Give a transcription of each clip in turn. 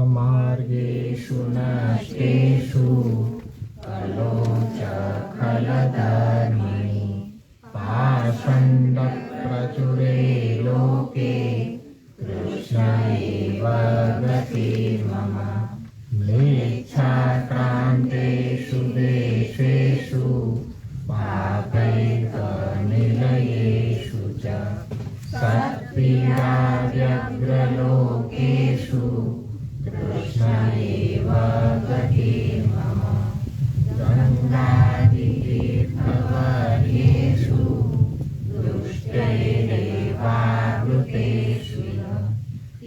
सर्वमार्गेषु नष्टेषु कलोच खलधर्मणि पाषण्डप्रचुरे लोके कृष्ण एव गतिर्मम म्लेच्छाक्रान्तेषु देशेषु पापैकनिलयेषु च सत्प्रियाव्यग्रलोकेषु कृष्ण एव गतिर्मम गङ्गादितीर्थवर्येषु दुष्टैरेवावृतेषु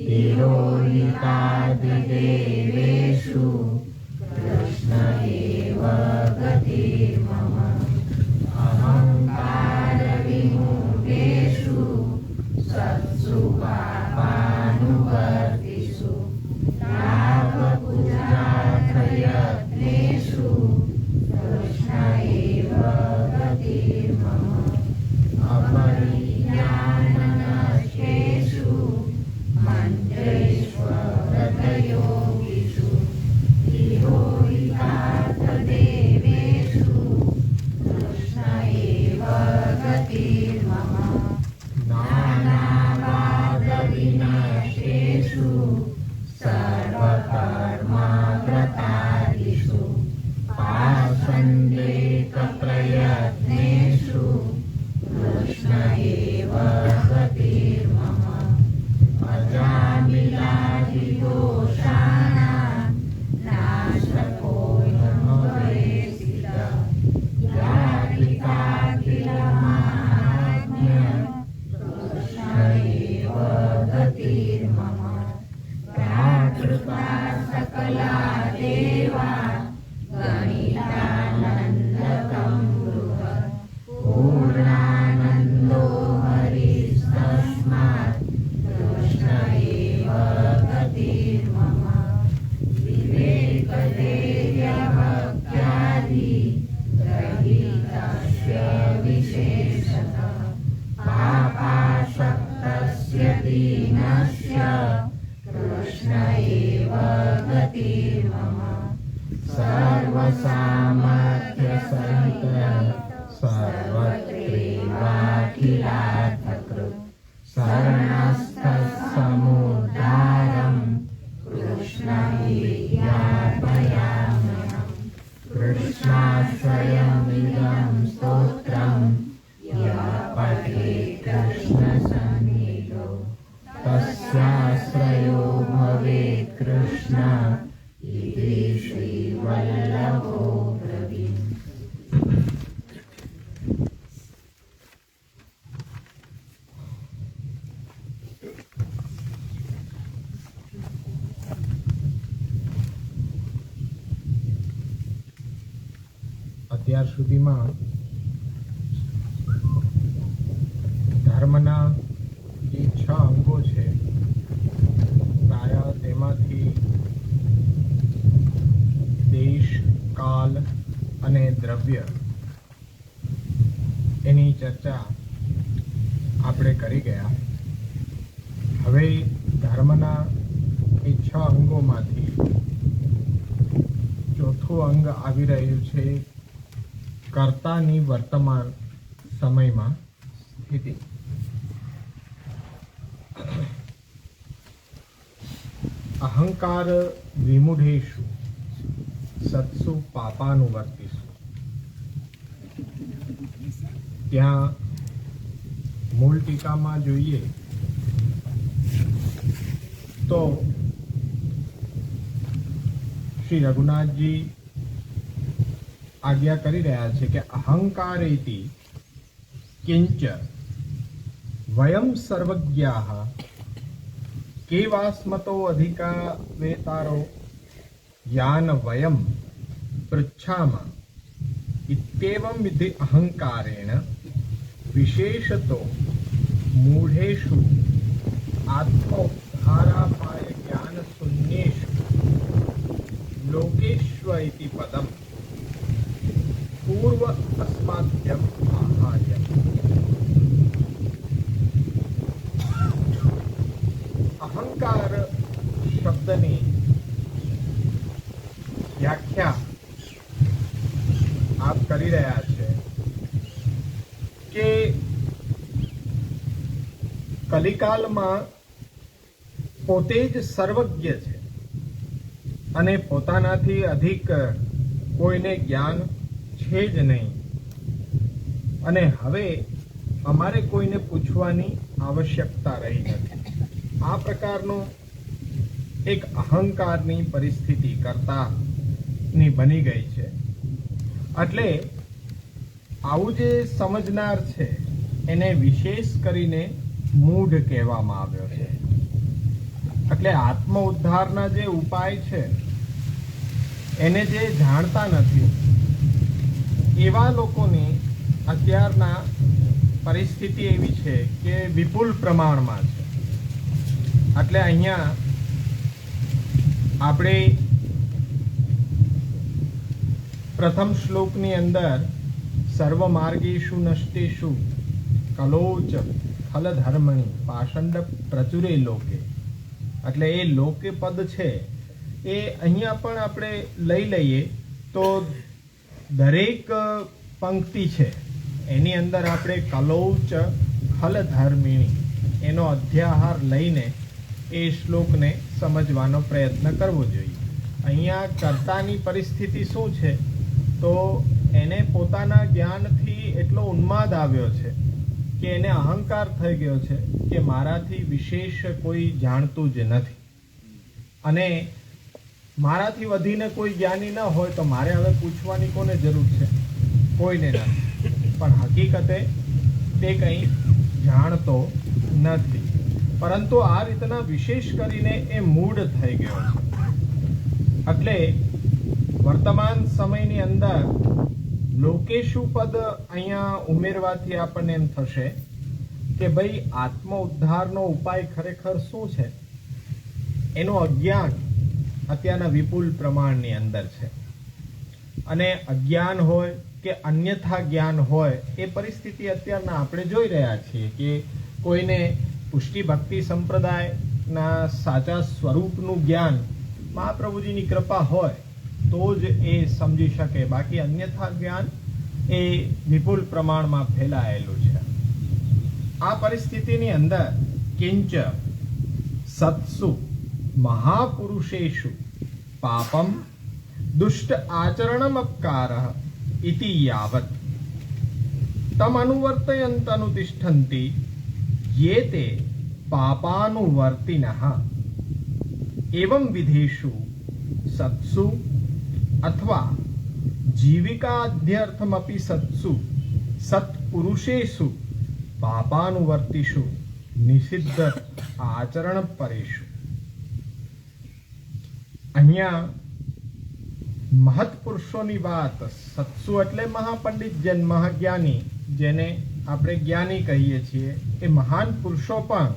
तिरोहितादिदेवेषु कृष्ण एव गतिर्मम अहङ्कारविमूढेषु सत्सु पापानुवर्तिषु नागपूजार्थयत्नेषु कृष्ण एव गतिर्मम अपरिज्ञाननष्टेषु मन्त्रेष्वव्रतयोगिषु तिरोहितार्थदेवेषु कृष्ण एव गतिर्मम नानावादविनष्टेषु सर्वकर्मव्रतादिषु पाषण्डेकप्रयत्नेषु कृष्ण एव गतिर्मम अजामिलादिदोषाणां नाशकोऽयमवेशित यातिकाखिलमाहात्म्य कृष्ण एव गतिर्मम प्राकृता सकला देवा गणितानन्दकं बृहत् पूर्णानन्दो हरिस्तस्मात् कृष्ण एव गतिर्मम विवेकधैर्यभक्त्यादि रहितस्य विशेषतः पापासक्तस्य दीनस्य कृष्ण एव गतिर्मम सर्वसामर्थ्यसहित सर्वत्रैवाखिलार्थकृत् शरणस्थसमुद्धारं कृष्ण विज्ञापयाम्यहम् कृष्णाश्रयमिदं स्तोत्रं यः पठेत् कृष्णसन्निधौ तस्याश्रयो भवेत् कृष्ण इति श्रीवल्लभो ब्रवीत्। અત્યાર સુધીમાં ધર્મના જે 6 અંગો છે પ્રાય તેમાંથી દેશ, કાલ અને દ્રવ્ય એની ચર્ચા આપણે કરી ગયા. હવે ધર્મના એ 6 અંગોમાંથી ચોથું અંગ આવી રહ્યું છે કર્તાની વર્તમાન સમયમાં સ્થિતિ. અહંકાર વિમૂઢેષુ સત્સુ પાપાનુવર્તિષુ. ત્યાં મૂળ ટીકામાં જોઈએ તો શ્રી રઘુનાથજી આજ્ઞા કરી રહ્યા છે કે અહંકારેતિ કિંચ વયમ સર્વજ્ઞાઃ કેવાસ્મતો અધિકા વેતારો યાન વયમ પૃચ્છામઃ ઇત્યેવં વિધિ અહંકારેણ વિશેષતો મૂઢેષુ આત્મોદ્ધારાપાય જ્ઞાન શૂન્યેષુ લોકેશ્વ ઇતિ પદમ પૂર્વ અસ્માદ્યમ આહાર્યમ. અહંકાર શબ્દની વ્યાખ્યા આપ કરી રહ્યા છે કે કલિકાલમાં પોતે જ સર્વજ્ઞ છે અને પોતાનાથી અધિક કોઈને જ્ઞાન છે જ નહીં, અને હવે અમારે કોઈને પૂછવાની આવશ્યકતા રહી નથી. આ પ્રકારનો એક અહંકારની પરિસ્થિતિ કર્તાની બની ગઈ છે. એટલે આવું જે સમજનાર છે એને વિશેષ કરીને મૂઢ કહેવામાં આવ્યો છે. એટલે આત્મ ઉદ્ધારના જે ઉપાય છે એને જે જાણતા નથી એવા લોકોની અત્યારના પરિસ્થિતિ એવી છે કે વિપુલ પ્રમાણમાં છે. એટલે અહીંયા આપણે પ્રથમ શ્લોકની અંદર સર્વ માર્ગેષુ નષ્ટેષુ કલોચ ફલધર્મણી પાષંડ પ્રચુરે લોકે, એટલે એ લોકે પદ છે એ અહીંયા પણ આપણે લઈ લઈએ તો દરેક પંક્તિ છે એની અંદર આપણે કલોચ ફલધર્મિણી એનો અધ્યાહાર લઈને એ શ્લોકને સમજવાનો પ્રયત્ન કરવો જોઈએ. અહીંયા કર્તાની પરિસ્થિતિ શું છે તો એને પોતાના જ્ઞાનથી એટલો ઉન્માદ આવ્યો છે કે એને અહંકાર થઈ ગયો છે કે મારાથી વિશેષ કોઈ જાણતું જ નથી, અને મારાથી વધીને કોઈ જ્ઞાની ન હોય તો મારે હવે પૂછવાની કોને જરૂર છે? કોઈને નથી. પણ હકીકતે તે કંઈ જાણતો નથી, પરંતુ આ રીતના વિશેષ કરીને એ મૂઢ થઈ ગયો છે. એટલે વર્તમાન સમયની અંદર લોકેશુ પદ અહીંયા ઉમેરવાથી આપણને એમ થશે કે ભાઈ આત્મ ઉદ્ધારનો ઉપાય ખરેખર શું છે એનું અજ્ઞાન અત્યારના વિપુલ પ્રમાણની અંદર છે. અને અજ્ઞાન હોય કે અન્યથા જ્ઞાન હોય એ પરિસ્થિતિ અત્યારના આપણે જોઈ રહ્યા છીએ કે કોઈને પુષ્ટિ ભક્તિ સંપ્રદાયના સાચા સ્વરૂપનું જ્ઞાન મહાપ્રભુજીની કૃપા હોય તો જ એ સમજી શકે, બાકી અન્યથા જ્ઞાન એ વિપુલ પ્રમાણમાં ફેલાયેલું છે. આ પરિસ્થિતિની અંદર કિંચ સત્સુ મહાપુરુષેષુ પાપમ દુષ્ટ આચરણમ અપકારઃ ઇતિ યાવત તમ અનુવર્તયંત અનુતિષ્ઠન્તિ યે તે પાપાનુવર્તિનઃ એવં વિધેષુ સત્સુ અથવા જીવિકાધ્યર્થમપી સત્સુ સત્પુરુષેષુ પાપાનુવર્તિષુ નિષિદ્ધ આચરણ પરેષુ. અહીંયા મહત્પુરુષોની વાત, સત્સુ એટલે મહાપંડિત જન, મહાજ્ઞાની, જેને આપણે જ્ઞાની કહીએ છીએ, એ મહાન પુરુષો પણ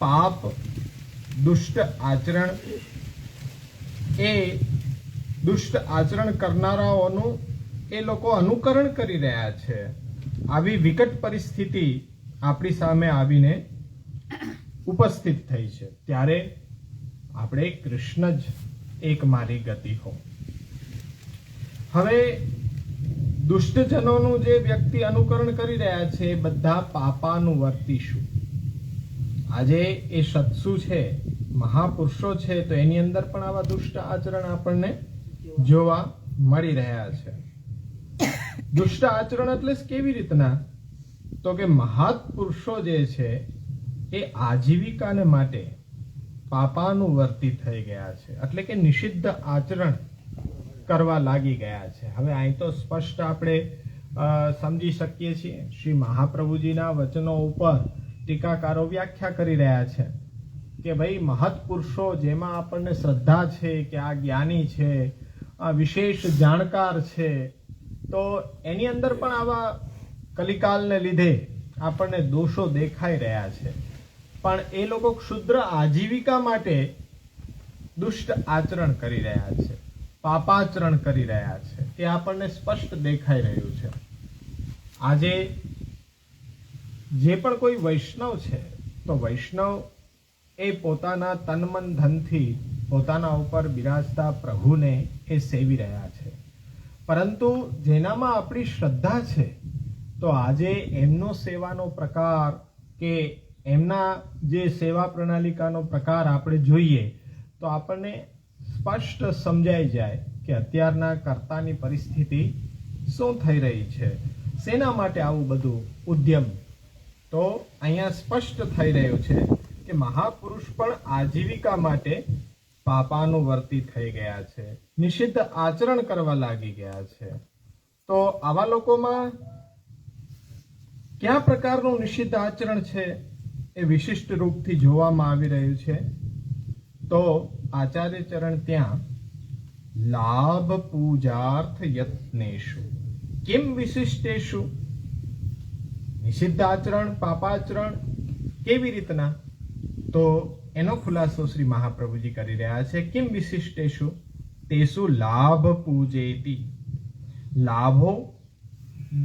પાપ, દુષ્ટ આચરણ, એ દુષ્ટ આચરણ કરનારાઓનું એ લોકો અનુકરણ કરી રહ્યા છે. આવી વિકટ પરિસ્થિતિ આપણી સામે આવીને ઉપસ્થિત થઈ છે. ત્યારે આપણે કૃષ્ણ જ એક મારી ગતિ હો. હવે દુષ્ટજનોનું જે વ્યક્તિ અનુકરણ કરી રહ્યા છે એ બધા પાપાનું વર્તીશું. આજે એ સત્સુ છે, મહાપુરુષો છે, તો એની અંદર પણ આવા દુષ્ટ આચરણ આપણને જોવા મળી રહ્યા છે. દુષ્ટ આચરણ એટલે કેવી રીતના? તો કે મહાપુરુષો જે છે એ આજીવિકાને માટે પાપાનુવર્તી થઈ ગયા છે, એટલે કે નિષિદ્ધ આચરણ કરવા લાગી ગયા છે. હવે અહીં તો સ્પષ્ટ આપણે સમજી શકીએ છીએ. શ્રી મહાપ્રભુજીના વચનો ઉપર ટીકાકારો વ્યાખ્યા કરી રહ્યા છે કે ભાઈ મહત્પુરુષો જેમાં આપણને શ્રદ્ધા છે કે આ જ્ઞાની છે, આ વિશેષ જાણકાર છે, તો એની અંદર પણ આવા કલિકાલને લીધે આપણને દોષો દેખાઈ રહ્યા છે. પણ એ લોકો ક્ષુદ્ર આજીવિકા માટે દુષ્ટ આચરણ કરી રહ્યા છે, પાપાચરણ કરી રહ્યા છે. એ આપણને સ્પષ્ટ દેખાઈ રહ્યું છે. આજે જે પણ કોઈ વૈષ્ણવ છે, તો વૈષ્ણવ એ પોતાના તનમન ધનથી પોતાના ઉપર બિરાજતા પ્રભુને એ સેવી રહ્યા છે. પરંતુ જેનામાં આપણી શ્રદ્ધા છે, તો આજે એમનો સેવાનો પ્રકાર કે એમના જે સેવા પ્રણાલિકાનો પ્રકાર આપણે જોઈએ તો આપણને સ્પષ્ટ સમજાઈ જાય કે અત્યારના કર્તાની પરિસ્થિતિ શું થઈ રહી છે, શેના માટે આવું બધું ઉદ્યમ. તો અહીંયા સ્પષ્ટ થઈ રહ્યું છે કે મહાપુરુષ પણ આજીવિકા માટે પાપાનુવર્તી થઈ ગયા છે, નિષિદ્ધ આચરણ કરવા લાગી ગયા છે. તો આવા લોકોમાં કયા પ્રકારનું નિષિદ્ધ આચરણ છે એ વિશિષ્ટ રૂપથી જોવામાં આવી રહ્યું છે. તો આચાર્ય ચરણ ત્યાં લાભ પૂજાર્થ યત્નેશુ કિમ વિશિષ્ટેશુ, નિષિદ્ધ આચરણ, પાપાચરણ કેવી રીતના, તો એનો ખુલાસો શ્રી મહાપ્રભુજી કરી રહ્યા છે. કિમ વિશિષ્ટેશુ તેસુ લાભ પૂજેતિ, લાભો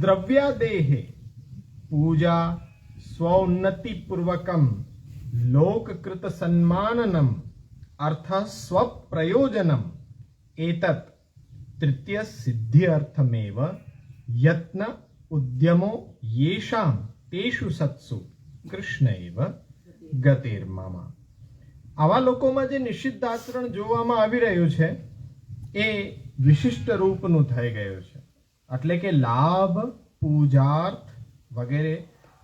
દ્રવ્યાદેહે પૂજા સ્વોન્નતિ પૂર્વકમ લોકકૃત સન્માનનમ અર્થ સ્વપ્રયોજનમ એતત તૃતીય સિદ્ધિ અર્થમેવ યત્ન ઉદ્યમો યેષામ તેષુ સત્સુ કૃષ્ણૈવ ગતિર્મમ. આવા લોકોમાં જે નિષિદ્ધ આચરણ જોવામાં આવી રહ્યું છે એ વિશિષ્ટ રૂપનું થઈ ગયું છે. એટલે કે લાભ, પૂજાર્થ વગેરે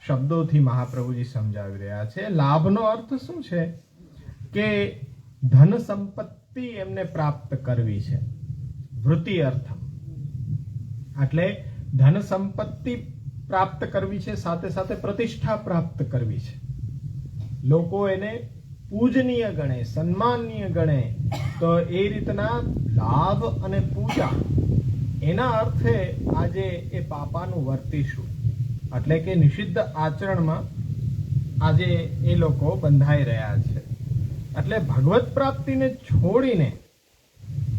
શબ્દોથી મહાપ્રભુજી સમજાવી રહ્યા છે. લાભનો અર્થ શું છે કે ધન સંપત્તિ એમને પ્રાપ્ત કરવી છે, વૃત્તિ અર્થમ. એટલે ધન સંપત્તિ પ્રાપ્ત કરવી છે, સાથે સાથે પ્રતિષ્ઠા પ્રાપ્ત કરવી છે. લોકો એને પૂજનીય ગણે, સન્માનીય ગણે. તો એ રીતના લાભ અને પૂજા એના અર્થે આજે એ પાપાનું વર્તીશું, એટલે કે નિષિદ્ધ આચરણમાં આજે એ લોકો બંધાઈ રહ્યા છે. એટલે ભગવત પ્રાપ્તિને છોડીને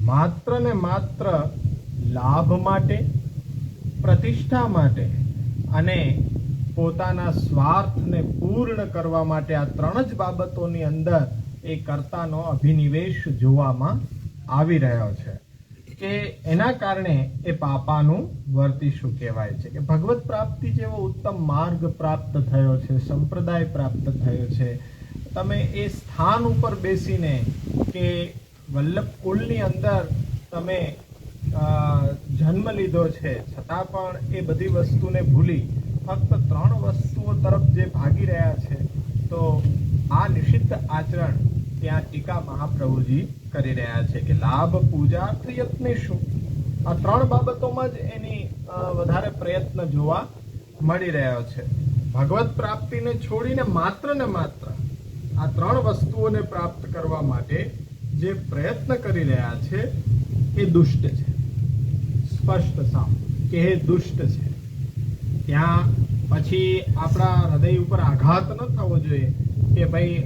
માત્ર ને માત્ર લાભ માટે, પ્રતિષ્ઠા માટે અને પોતાના સ્વાર્થને પૂર્ણ કરવા માટે આ ત્રણ જ બાબતોની અંદર એ કર્તાનો અભિનિવેશ જોવામાં આવી રહ્યો છે કે એના કારણે એ પાપાનું વર્તીશું કહેવાય છે. કે ભગવત પ્રાપ્તિ જેવો ઉત્તમ માર્ગ પ્રાપ્ત થયો છે, સંપ્રદાય પ્રાપ્ત થયો છે, તમે એ સ્થાન ઉપર બેસીને કે વલ્લભ કુલની અંદર તમે જન્મ લીધો છે, છતાં પણ એ બધી વસ્તુને ભૂલી ફક્ત ત્રણ વસ્તુઓ તરફ જે ભાગી રહ્યા છે, તો આ નિષિદ્ધ આચરણ ત્યાં ટીકા મહાપ્રભુજી કરી રહ્યા છે કે લાભ, પૂજા, યત્નેશુ, આ ત્રણ બાબતોમાં જ એની વધારે પ્રયત્ન જોવા મળી રહ્યો છે. ભગવત પ્રાપ્તિને છોડીને માત્ર ને માત્ર આ ત્રણ વસ્તુઓને પ્રાપ્ત કરવા માટે જે પ્રયત્ન કરી રહ્યા છે એ દુષ્ટ છે. સ્પષ્ટ સાફ કે એ દુષ્ટ છે. ત્યાં પછી આપણા હૃદય ઉપર આઘાત ન થવો જોઈએ કે ભાઈ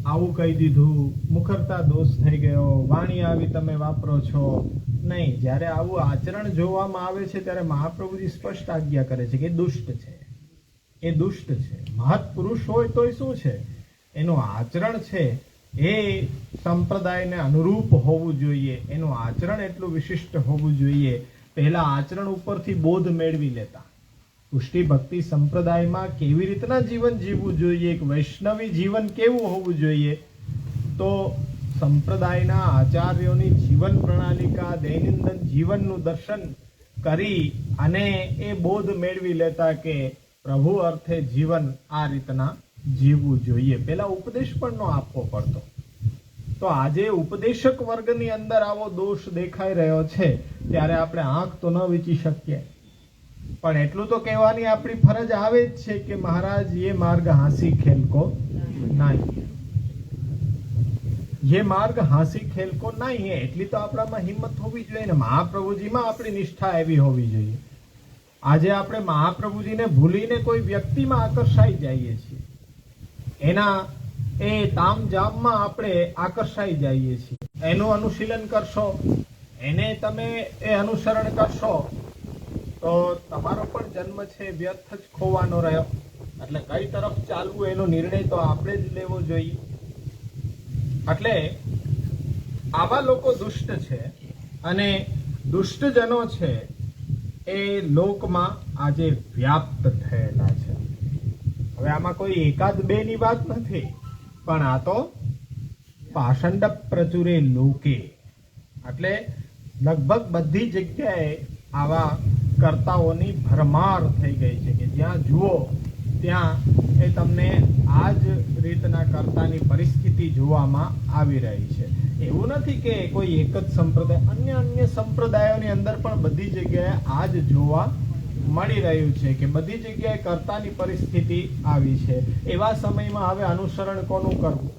આવું કહી દીધું, મુખરતા દોષ થઈ ગયો, વાણી આવી તમે વાપરો છો. નહીં, જ્યારે આવું આચરણ જોવામાં આવે છે ત્યારે મહાપ્રભુજી સ્પષ્ટ આજ્ઞા કરે છે કે એ દુષ્ટ છે, એ દુષ્ટ છે. મહત્પુરુષ હોય તોય શું છે, એનું આચરણ છે એ સંપ્રદાયને અનુરૂપ હોવું જોઈએ, એનું આચરણ એટલું વિશિષ્ટ હોવું જોઈએ. પહેલા આચરણ ઉપરથી બોધ મેળવી લેતા. પુષ્ટિ ભક્તિ સંપ્રદાયમાં કેવી રીતના જીવન જીવવું જોઈએ, એક વૈષ્ણવી જીવન કેવું હોવું જોઈએ, તો સંપ્રદાયના આચાર્યોની જીવન પ્રણાલિકા, દૈનંદિન જીવનનું દર્શન કરી અને એ બોધ મેળવી લેતા કે પ્રભુ અર્થે જીવન આ રીતના જીવવું જોઈએ. પેલા ઉપદેશ પણ ન આપવો પડતો. તો આજે ઉપદેશક વર્ગની અંદર આવો દોષ દેખાઈ રહ્યો છે ત્યારે આપણે આંખ તો ન વીંચી શકીએ, પણ એટલું તો કહેવાની આપણી ફરજ આવે જ છે કે મહારાજ ये मार्ग हांसी खेल को नहीं, ये मार्ग हांसी खेल को नहीं है. એટલી તો આપણામાં હિંમત હોવી જોઈએ ને, મહાપ્રભુજીમાં આપણી નિષ્ઠા એવી હોવી જોઈએ. આજે આપણે મહાપ્રભુજીને ભૂલીને કોઈ વ્યક્તિમાં આકર્ષાઈ જઈએ છીએ, એના એ તામજામમાં આપણે આકર્ષાઈ જઈએ છીએ. એનું અનુશીલન કરશો, એને તમે એ અનુસરણ કરશો તો તમારો પણ જન્મ છે વ્યર્થ જ ખોવાનો રહ્યો. એટલે કઈ તરફ ચાલવું એનો નિર્ણય તો આપણે જ લેવો જોઈએ. એટલે આવા લોકો દુષ્ટ છે અને દુષ્ટજનો છે એ લોકમાં આજે વ્યાપ્ત થયેલા છે. હવે આમાં કોઈ એકાદ બે ની વાત નથી, પણ આ તો પાષંડ પ્રચુરે લોકે, એટલે લગભગ બધી જગ્યાએ આવા કર્તાઓની ભરમાર થઈ ગઈ છે કે જ્યાં જુઓ ત્યાં એ તમને આ જ રીતના કર્તાની પરિસ્થિતિ જોવામાં આવી રહી છે. એવું નથી કે કોઈ એક જ સંપ્રદાય, અન્ય સંપ્રદાયોની અંદર પણ બધી જગ્યાએ આ જ જોવા મળી રહ્યું છે કે બધી જગ્યાએ કર્તાની પરિસ્થિતિ આવી છે. એવા સમયમાં હવે અનુસરણ કોનું કરવું?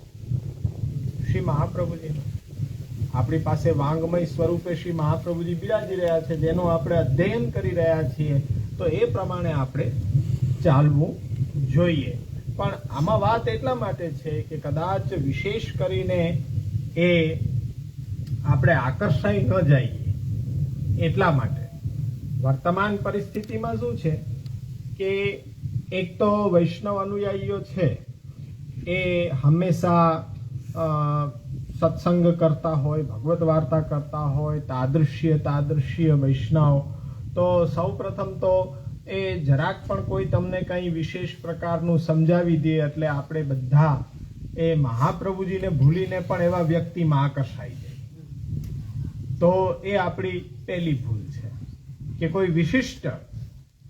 શ્રી મહાપ્રભુજીનું. આપણી પાસે વાંગમય સ્વરૂપે શ્રી મહાપ્રભુજી બિરાજી રહ્યા છે, જેનું આપણે અધ્યયન કરી રહ્યા છીએ, તો એ પ્રમાણે આપણે ચાલવું જોઈએ. પણ આમાં વાત એટલા માટે છે કે કદાચ વિશેષ કરીને એ આપણે આકર્ષાઈ ન જઈએ એટલા માટે. વર્તમાન પરિસ્થિતિમાં શું છે કે એક તો વૈષ્ણવ અનુયાયીઓ છે એ હંમેશા સત્સંગ કરતા હોય, ભગવત વાર્તા કરતા હોય, તાદૃશ્ય વૈષ્ણવ. તો સૌ પ્રથમ તો એ જરાક પણ કોઈ તમને કંઈ વિશેષ પ્રકારનું સમજાવી દે એટલે આપણે બધા એ મહાપ્રભુજીને ભૂલીને પણ એવા વ્યક્તિમાં આકર્ષાઈ જાય. તો એ આપણી પહેલી ભૂલ છે કે કોઈ વિશિષ્ટ,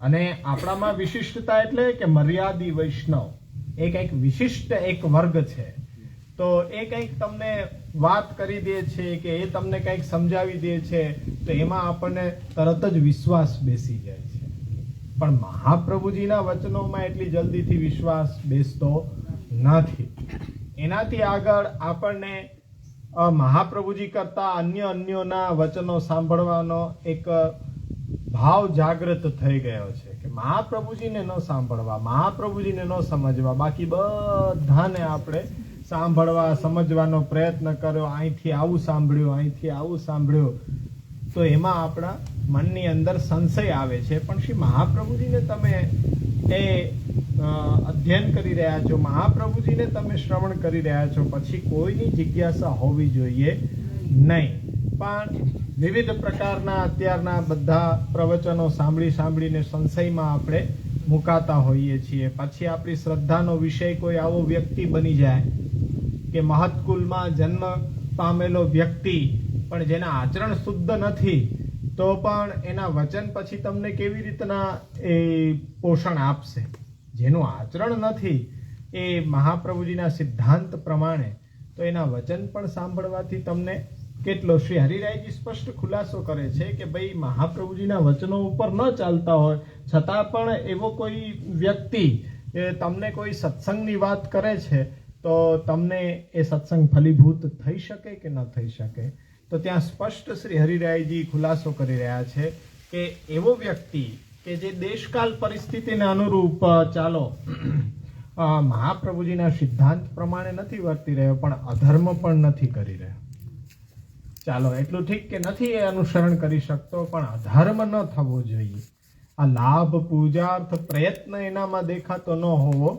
અને આપણામાં વિશિષ્ટતા એટલે કે મર્યાદી વૈષ્ણવ, એ કંઈક વિશિષ્ટ એક વર્ગ છે. તો એ કંઈક તમને વાત કરી દે છે કે એ તમને કંઈક સમજાવી દે છે તો એમાં આપણને તરત જ વિશ્વાસ બેસી જાય છે. પણ મહાપ્રભુજીના વચનોમાં એટલી જલ્દીથી વિશ્વાસ બેસતો નથી. એનાથી આગળ આપણને મહાપ્રભુજી કરતા અન્યોના વચનો સાંભળવાનો એક ભાવ જાગૃત થઈ ગયો છે કે મહાપ્રભુજીને ન સાંભળવા, મહાપ્રભુજીને ન સમજવા, બાકી બધાને આપણે સાંભળવા સમજવાનો પ્રયત્ન કર્યો. અહીંથી આવું સાંભળ્યું, અહીંથી આવું સાંભળ્યું, તો એમાં આપણા મનની અંદર સંશય આવે છે. પણ શ્રી મહાપ્રભુજીને તમે એ અધ્યયન કરી રહ્યા છો, મહાપ્રભુજીને તમે શ્રવણ કરી રહ્યા છો, પછી કોઈની જિજ્ઞાસા હોવી જોઈએ નહીં. પણ વિવિધ પ્રકારના અત્યારના બધા પ્રવચનો સાંભળીને સંશયમાં આપણે મુકાતા હોઈએ છીએ. પછી આપણી શ્રદ્ધાનો વિષય કોઈ આવો વ્યક્તિ બની જાય કે મહત્કુલમાં જન્મ પામેલો વ્યક્તિ પણ જેના આચરણ શુદ્ધ નથી, તો પણ એના વચન પછી તમને કેવી રીતના એ પોષણ આપશે? જેનું આચરણ નથી એ મહાપ્રભુજીના સિદ્ધાંત પ્રમાણે, તો એના વચન પણ સાંભળવાથી તમને કેટલો? શ્રી હરિરાયજી સ્પષ્ટ ખુલાસો કરે છે કે ભાઈ મહાપ્રભુજીના વચનો ઉપર ન ચાલતા હોય છતાં પણ એવો કોઈ વ્યક્તિ તમને કોઈ સત્સંગની વાત કરે છે તો તમને એ સત્સંગ ફલીભૂત થઈ શકે કે ન થઈ શકે? તો ત્યાં સ્પષ્ટ શ્રી હરિરાયજી ખુલાસો કરી રહ્યા છે કે એવો વ્યક્તિ કે જે દેશકાલ પરિસ્થિતિને અનુરૂપ ચાલો મહાપ્રભુજીના સિદ્ધાંત પ્રમાણે નથી વર્તી રહ્યો, પણ અધર્મ પણ નથી કરી રહ્યો. ચાલો એટલું ઠીક કે નથી એ અનુસરણ કરી શકતો, પણ અધર્મ ન થવો જોઈએ. આ લાભ પૂજાર્થ પ્રયત્ન એનામાં દેખાતો ન હોવો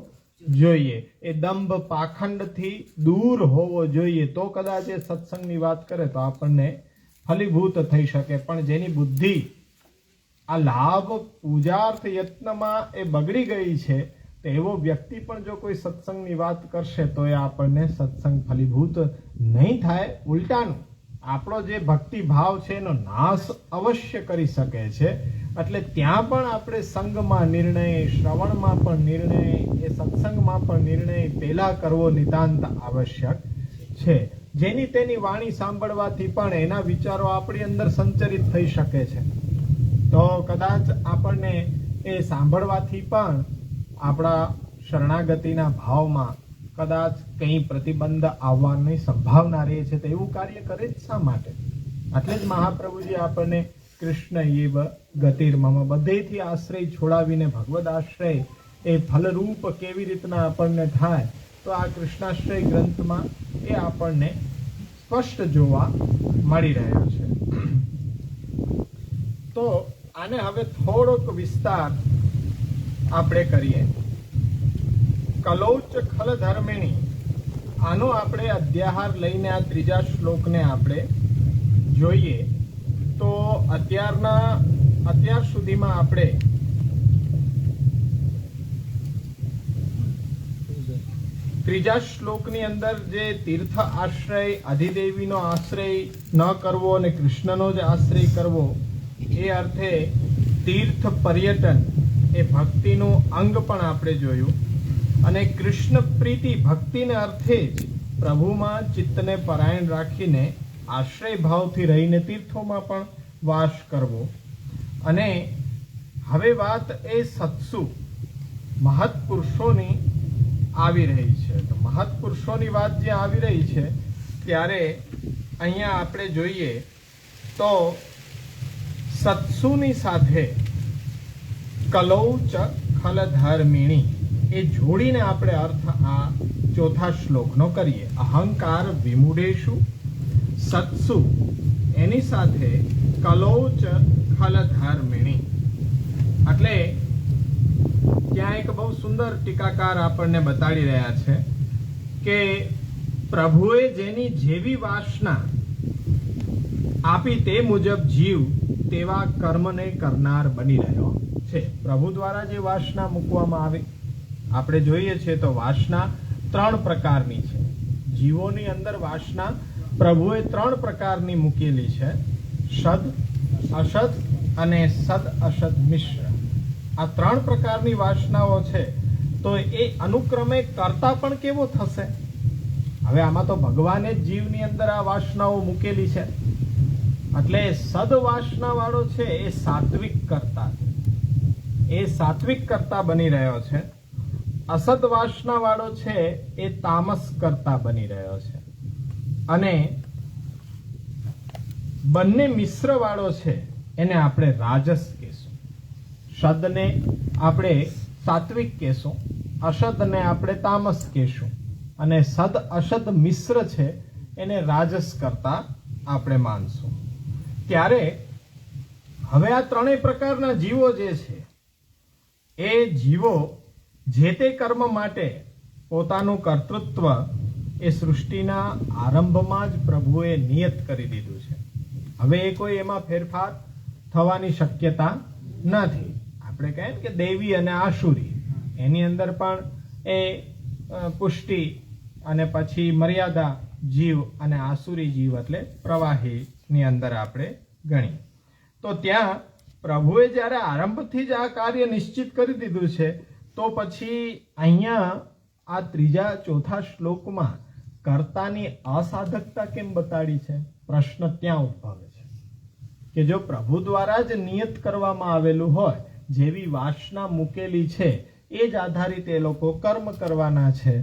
જોઈએ. એ દંભ પાખંડથી દૂર હોવો જોઈએ. તો કદાચ એ સત્સંગની વાત કરે તો આપણને ફલીભૂત થઈ શકે. પણ જેની બુદ્ધિ આ લાભ પૂજાર્થ યત્નમાં એ બગડી ગઈ છે, તો એવો વ્યક્તિ પણ જો કોઈ સત્સંગની વાત કરશે તો એ આપણને સત્સંગ ફલીભૂત નહીં થાય. ઉલટાનું આપણો જે ભક્તિ ભાવ છે એનો નાશ અવશ્ય કરી શકે છે. એટલે ત્યાં પણ આપણે સંગમાં નિર્ણય, શ્રવણમાં પણ નિર્ણય, એ સત્સંગમાં પણ નિર્ણય પહેલા કરવો નિતાંત આવશ્યક છે. જેની તેની વાણી સાંભળવાથી પણ એના વિચારો આપણી અંદર સંચરિત થઈ શકે છે. તો કદાચ આપણને એ સાંભળવાથી પણ આપણા શરણાગતિના ભાવમાં કદાચ કંઈ પ્રતિબંધ આવવાની સંભાવના રહે છે. તો એવું કાર્ય કરે જ શા માટે? એટલે જ મહાપ્રભુજી આપણને કૃષ્ણ એવ ગતિર્મમ, બધેથી આશ્રય છોડાવીને ભગવદ આશ્રય એ ફલરૂપ કેવી રીતના આપણને થાય, તો આ કૃષ્ણાશ્રય ગ્રંથમાં એ આપણને સ્પષ્ટ જોવા મળી રહ્યો છે. તો આને હવે થોડોક વિસ્તાર આપણે કરીએ. કલૌચ ખલ ધર્મિણી, આનો આપણે અધ્યાહાર લઈને આ ત્રીજા શ્લોકને આપણે જોઈએ. તો અત્યાર સુધીમાં આપણે ત્રીજા શ્લોકની અંદર જે તીર્થ આશ્રય, અધિદેવીનો આશ્રય ન કરવો અને કૃષ્ણનો જ આશ્રય કરવો, એ અર્થે તીર્થ પર્યટન એ ભક્તિનું અંગ પણ આપણે જોયું. અને કૃષ્ણ પ્રીતિ ભક્તિને અર્થે જ પ્રભુમાં ચિત્તને પરાયણ રાખીને આશ્રય ભાવથી રહીને તીર્થોમાં પણ વાસ કરવો. અને હવે વાત એ સત્સુ મહત્પુરુષોની આવી રહી છે. તો મહત્પુરુષોની વાત જે આવી રહી છે ત્યારે અહીંયા આપણે જોઈએ તો સત્સુની સાથે કલૌચ ખલ ધર્મિણી એ જોડીને આપણે અર્થ આ ચોથા શ્લોકનો કરીએ. અહંકાર વિમૂઢેષુ સત્સુ, એની સાથે કલૌચ ખલ ધર્મિણી. એટલે ત્યાં એક બહુ સુંદર ટીકાકાર આપણને બતાડી રહ્યા છે કે પ્રભુએ જેની જેવી વાસના આપી તે મુજબ જીવ તેવા કર્મને કરનાર બની રહ્યો છે. પ્રભુ દ્વારા જે વાસના મૂકવામાં આવી, આપણે જોઈએ છીએ તો વાસના 3 પ્રકારની છે. જીવોની અંદર વાસના પ્રભુએ 3 પ્રકારની મૂકેલી છે. સદ, અસદ અને સદ અસદ મિશ્ર. આ 3 પ્રકારની વાસનાઓ છે. તો એ અનુક્રમે કરતા પણ કેવો થશે? હવે આમાં તો ભગવાને જ જીવની અંદર આ વાસનાઓ મૂકેલી છે. એટલે સદ વાસના વાળો છે એ સાત્વિક કરતા છે, એ સાત્વિક કરતા બની રહ્યો છે. અસદ વાસના વાળો છે એ તામસ કરતા બની રહ્યો છે. અને બંને મિશ્ર વાળો છે એને આપણે રાજસ કહેશું. સદને આપણે સાત્વિક કહેશું, અસદને આપણે તામસ કહેશું, અને સદ અસદ મિશ્ર છે એને રાજસ કરતા આપણે માનશું. ત્યારે હવે આ 3 પ્રકારના જીવો જે છે એ જીવો જે તે કર્મ માટે પોતાનું કર્તૃત્વ એ સૃષ્ટિના આરંભમાં જ પ્રભુએ નિયત કરી દીધું છે. હવે એ કોઈ એમાં ફેરફાર થવાની શક્યતા નથી. આપણે કહીએ કે દેવી અને આસુરી, એની અંદર પણ એ પુષ્ટિ અને પછી મર્યાદા જીવ અને આસુરી જીવ એટલે પ્રવાહીની અંદર આપણે ગણીએ. તો ત્યાં પ્રભુએ જ્યારે આરંભથી જ આ કાર્ય નિશ્ચિત કરી દીધું છે, તો પછી અહીંયા આ ત્રીજા ચોથા શ્લોકમાં કર્તાની અસાધકતા કેમ બતાડી છે? પ્રશ્ન ત્યાં ઉદ્ભવે છે કે જો પ્રભુ દ્વારા જ નિયત કરવામાં આવેલું હોય, જેવી વાસના મૂકેલી છે એ જ આધારિત એ લોકો કર્મ કરવાના છે,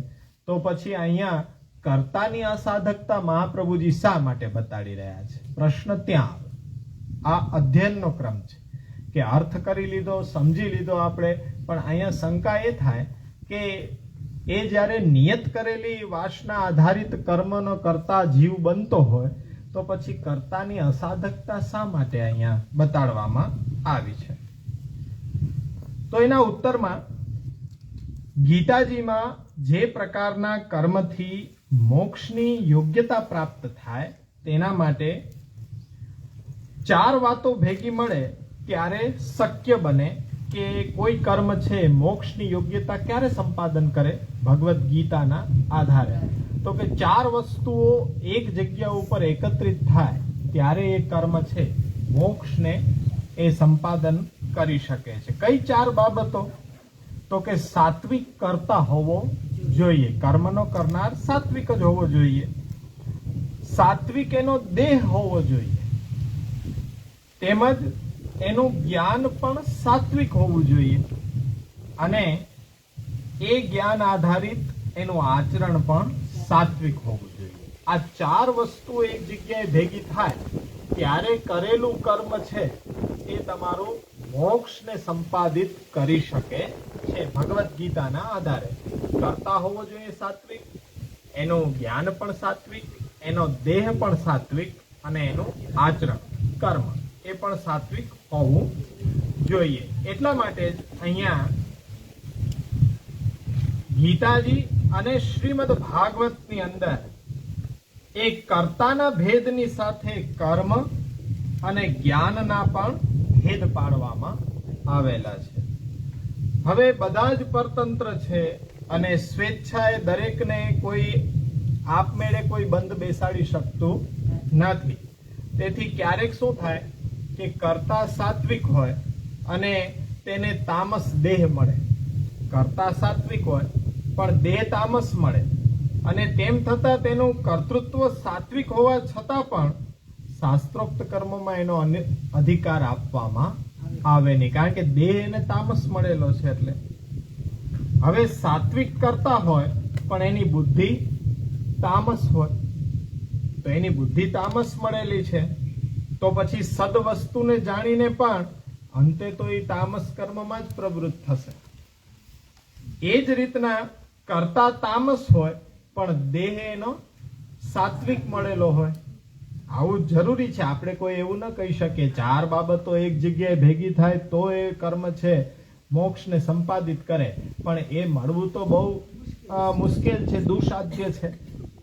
તો પછી અહીંયા કર્તાની અસાધકતા મહાપ્રભુજી શા માટે બતાડી રહ્યા છે? પ્રશ્ન ત્યાં આવે. આ અધ્યયનનો ક્રમ છે કે અર્થ કરી લીધો, સમજી લીધો આપણે, પણ અહીંયા શંકા એ થાય કે એ જ્યારે નિયત કરેલી વાસના આધારિત કર્મનો કરતા જીવ બનતો હોય તો પછી કર્તાની અસાધકતા શા માટે અહીંયા બતાડવામાં આવી છે? તો એના ઉત્તરમાં ગીતાજીમાં જે પ્રકારના કર્મથી મોક્ષની યોગ્યતા પ્રાપ્ત થાય તેના માટે 4 વાતો ભેગી મળે ત્યારે શક્ય બને કે કોઈ કર્મ છે મોક્ષની યોગ્યતા ક્યારે સંપાદન કરે ભગવદ્ ગીતાના આધારે. તો કે 4 વસ્તુઓ એક જગ્યા ઉપર એકત્રિત થાય ત્યારે એ કર્મ છે મોક્ષને એ સંપાદન કરી શકે છે. કઈ 4 બાબતો? તો કે સાત્વિક કરતા હોવો જોઈએ, કર્મનો કરનાર સાત્વિક જ હોવો જોઈએ, સાત્વિક એનો દેહ હોવો જોઈએ, તેમજ એનું જ્ઞાન પણ સાત્વિક હોવું જોઈએ અને એ જ્ઞાન આધારિત એનું આચરણ પણ સાત્વિક હોવું જોઈએ. આ 4 વસ્તુઓ એક જગ્યાએ ભેગી થાય ત્યારે કરેલું કર્મ છે એ તમારું મોક્ષને સંપાદિત કરી શકે છે ભગવદ્ ગીતાના આધારે. કરતા હોવો જોઈએ સાત્વિક, એનું જ્ઞાન પણ સાત્વિક, એનો દેહ પણ સાત્વિક અને એનું આચરણ કર્મ એ પણ સાત્વિક હોવું જોઈએ. એટલા માટે જ અહીંયા ગીતાજી અને શ્રીમદ ભાગવતની અંદર એ કર્તાના ભેદની સાથે કર્મ અને જ્ઞાનના પણ ભેદ પાડવામાં આવેલા છે. હવે બધા જ પરતંત્ર છે અને સ્વેચ્છાએ દરેકને કોઈ આપમેળે કોઈ બંધ બેસાડી શકતું નથી. તેથી ક્યારેક શું થાય કે કર્તા સાત્વિક હોય અને તેને તામસ દેહ મળે, કર્તા સાત્વિક હોય પણ દેહ તામસ મળે અને તેમ છતાં તેનું કર્તૃત્વ સાત્વિક હોવા છતાં પણ શાસ્ત્રોક્ત કર્મમાં એનો અધિકાર આપવામાં આવે નહીં, કારણ કે દેહ એને તામસ મળેલો છે. એટલે હવે સાત્વિક કરતા હોય પણ એની બુદ્ધિ તામસ હોય તો એની બુદ્ધિ તામસ મળેલી છે તો પછી સદ વસ્તુને જાણીને પણ અંતે તો એ તામસ કર્મમાં જ પ્રવૃત્ત થશે. એ જ રીતના કરતા તામસ હોય પણ દેહ એનો સાત્વિક મળેલો હોય. આવું જરૂરી છે. આપણે કોઈ એવું ન કહી શકીએ 4 બાબતો એક જગ્યાએ ભેગી થાય તો એ કર્મ છે મોક્ષને સંપાદિત કરે, પણ એ મળવું તો બહુ મુશ્કેલ છે, દુઃસાધ્ય છે.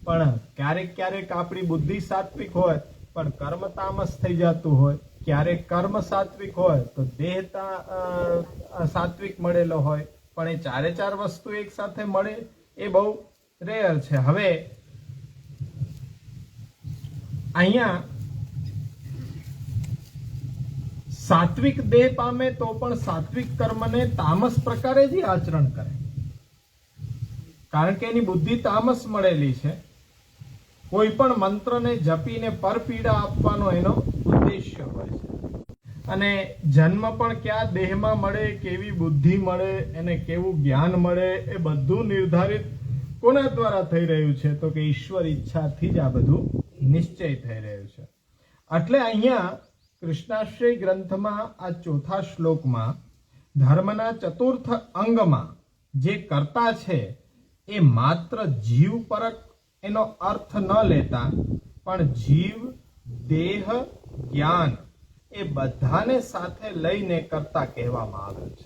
પણ ક્યારેક ક્યારેક આપણી બુદ્ધિ સાત્વિક હોય પણ કર્મ તામસ થઈ જતું હોય, ક્યારેક કર્મ સાત્વિક હોય તો દેહ સાત્વિક મળેલો હોય, પણ એ 4 વસ્તુ એક સાથે મળે એ બહુ રેર છે. હવે અહીંયા સાત્વિક દેહ પામે તો પણ સાત્વિક કર્મને તામસ પ્રકારે જ આચરણ કરે, કારણ કે એની બુદ્ધિ તામસ મળેલી છે. કોઈ પણ મંત્રને જપીને પરપીડા આપવાનો એનો ઉદ્દેશ્ય હોય છે અને જન્મ પણ ક્યાં દેહમાં મળે, કેવી બુદ્ધિ મળે અને કેવું જ્ઞાન મળે એ બધું નિર્ધારિત કોના દ્વારા થઈ રહ્યું છે? તો કે ઈશ્વર ઈચ્છાથી જ આ બધું નિશ્ચય થઈ રહ્યું છે. એટલે અહીંયા કૃષ્ણાશ્રય ગ્રંથમાં આ 4થા શ્લોકમાં ધર્મના 4થ અંગમાં જે કર્તા છે એ માત્ર જીવ પરક એનો અર્થ ન લેતા પણ જીવ, દેહ, જ્ઞાન એ બધાને સાથે લઈને કર્તા કહેવામાં આવે છે.